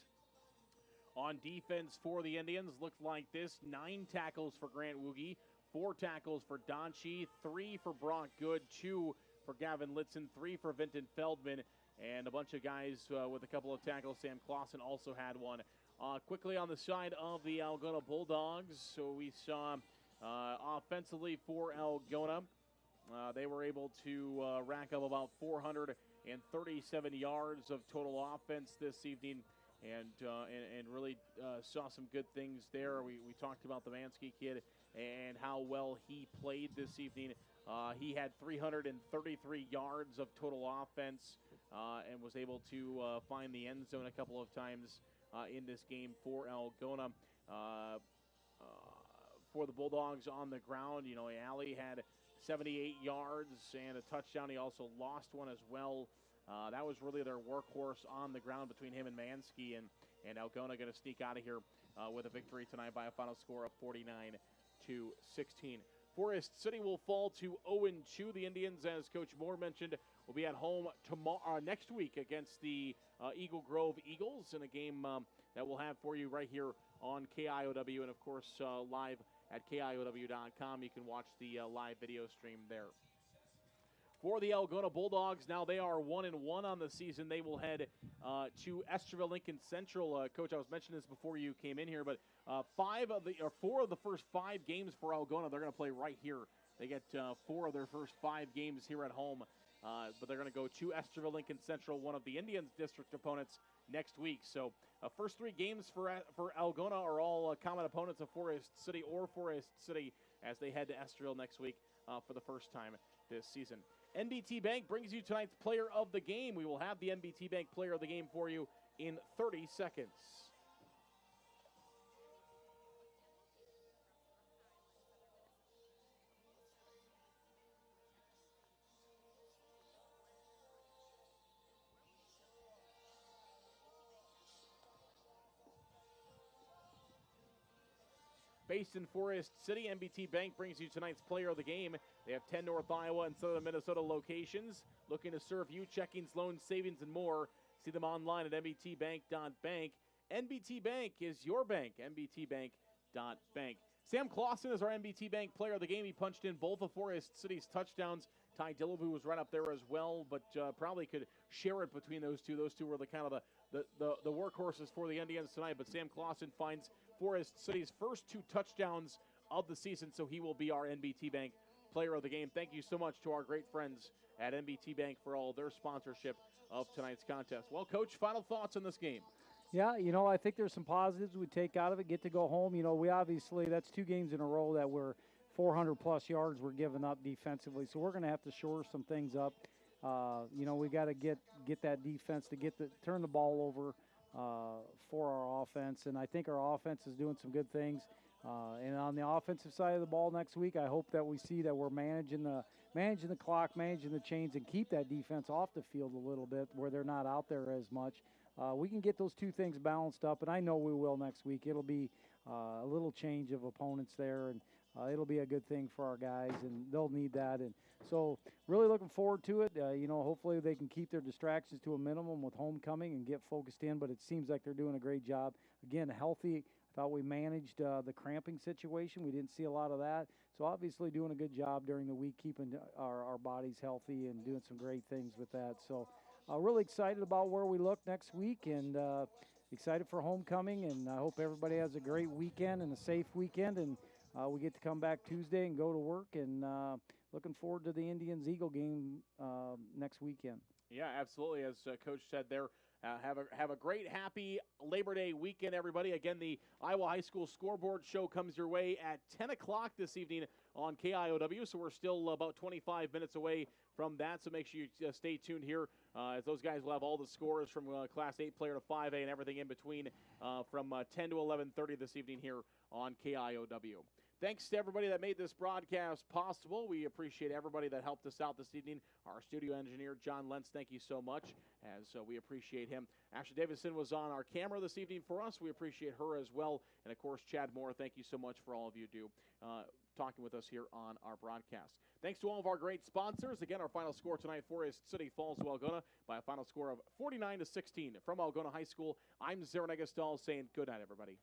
On defense for the Indians, looked like this. 9 tackles for Grant Woogie, 4 tackles for Donchie, 3 for Brock Good, 2 for Gavin Litzen, 3 for Vinton Feldman, and a bunch of guys with a couple of tackles. Sam Clausen also had 1. Quickly on the side of the Algona Bulldogs, so we saw offensively for Algona, they were able to rack up about 437 yards of total offense this evening, and really saw some good things there. We talked about the Mansky kid and how well he played this evening. He had 333 yards of total offense and was able to find the end zone a couple of times in this game for Algona. For the Bulldogs on the ground, Alley had 78 yards and a touchdown. He also lost one as well. That was really their workhorse on the ground between him and Mansky, and Algona going to sneak out of here with a victory tonight by a final score of 49-16. Forest City will fall to 0-2. The Indians, as Coach Moore mentioned, will be at home next week against the Eagle Grove Eagles in a game that we'll have for you right here on KIOW, and of course live at KIOW.com. You can watch the live video stream there. for the Algona Bulldogs. Now they are 1-1 on the season. They will head to Estherville Lincoln Central. Coach, I was mentioning this before you came in here, but 4 of the first 5 games for Algona, they're going to play right here. They get 4 of their first 5 games here at home, but they're going to go to Estherville Lincoln Central, one of the Indians district opponents, next week. So first 3 games for Algona are all common opponents of Forest City as they head to Estherville next week for the first time this season. NBT Bank brings you tonight's player of the game. We will have the NBT Bank player of the game for you in 30 seconds. Based in Forest City, NBT Bank brings you tonight's player of the game. They have 10 North Iowa and Southern Minnesota locations. Looking to serve you checkings, loans, savings, and more. See them online at nbtbank.bank. NBT Bank is your bank. nbtbank.bank. Sam Clausen is our NBT Bank player of the game. He punched in both of Forest City's touchdowns. Ty Dillaboo was right up there as well, but probably could share it between those two. Those two were the kind of the workhorses for the Indians tonight, but Sam Clausen finds Forest City's first 2 touchdowns of the season, so he will be our NBT Bank player of the game. Thank you so much to our great friends at NBT Bank for all their sponsorship of tonight's contest. Well, Coach, final thoughts on this game? Yeah, I think there's some positives we take out of it, get to go home. We obviously, that's 2 games in a row that we're 400-plus yards we're giving up defensively, so we're going to have to shore some things up. We got to get that defense to turn the ball over for our offense, and I think our offense is doing some good things. And on the offensive side of the ball next week, I hope that we see that we're managing the clock, managing the chains, and keep that defense off the field a little bit where they're not out there as much. We can get those 2 things balanced up, and I know we will next week. It'll be a little change of opponents there, and it'll be a good thing for our guys, and they'll need that. And so really looking forward to it. Hopefully they can keep their distractions to a minimum with homecoming and get focused in, but it seems like they're doing a great job. Again, healthy. I thought we managed the cramping situation. We didn't see a lot of that. So obviously doing a good job during the week, keeping our bodies healthy and doing some great things with that. So really excited about where we look next week, and excited for homecoming, and I hope everybody has a great weekend and a safe weekend, and we get to come back Tuesday and go to work, and looking forward to the Indians-Eagle game next weekend. Yeah, absolutely. As Coach said there, have a great, happy Labor Day weekend, everybody. Again, the Iowa High School Scoreboard Show comes your way at 10 o'clock this evening on KIOW, so we're still about 25 minutes away from that, so make sure you stay tuned here as those guys will have all the scores from Class 8 player to 5A and everything in between from 10 to 11:30 this evening here on KIOW. Thanks to everybody that made this broadcast possible. We appreciate everybody that helped us out this evening. Our studio engineer, John Lentz, thank you so much, as we appreciate him. Ashley Davidson was on our camera this evening for us. We appreciate her as well. And, of course, Chad Moore, thank you so much for all of you do talking with us here on our broadcast. Thanks to all of our great sponsors. Again, our final score tonight, Forest City falls to Algona by a final score of 49-16 from Algona High School. I'm Zaron Egestal saying good night, everybody.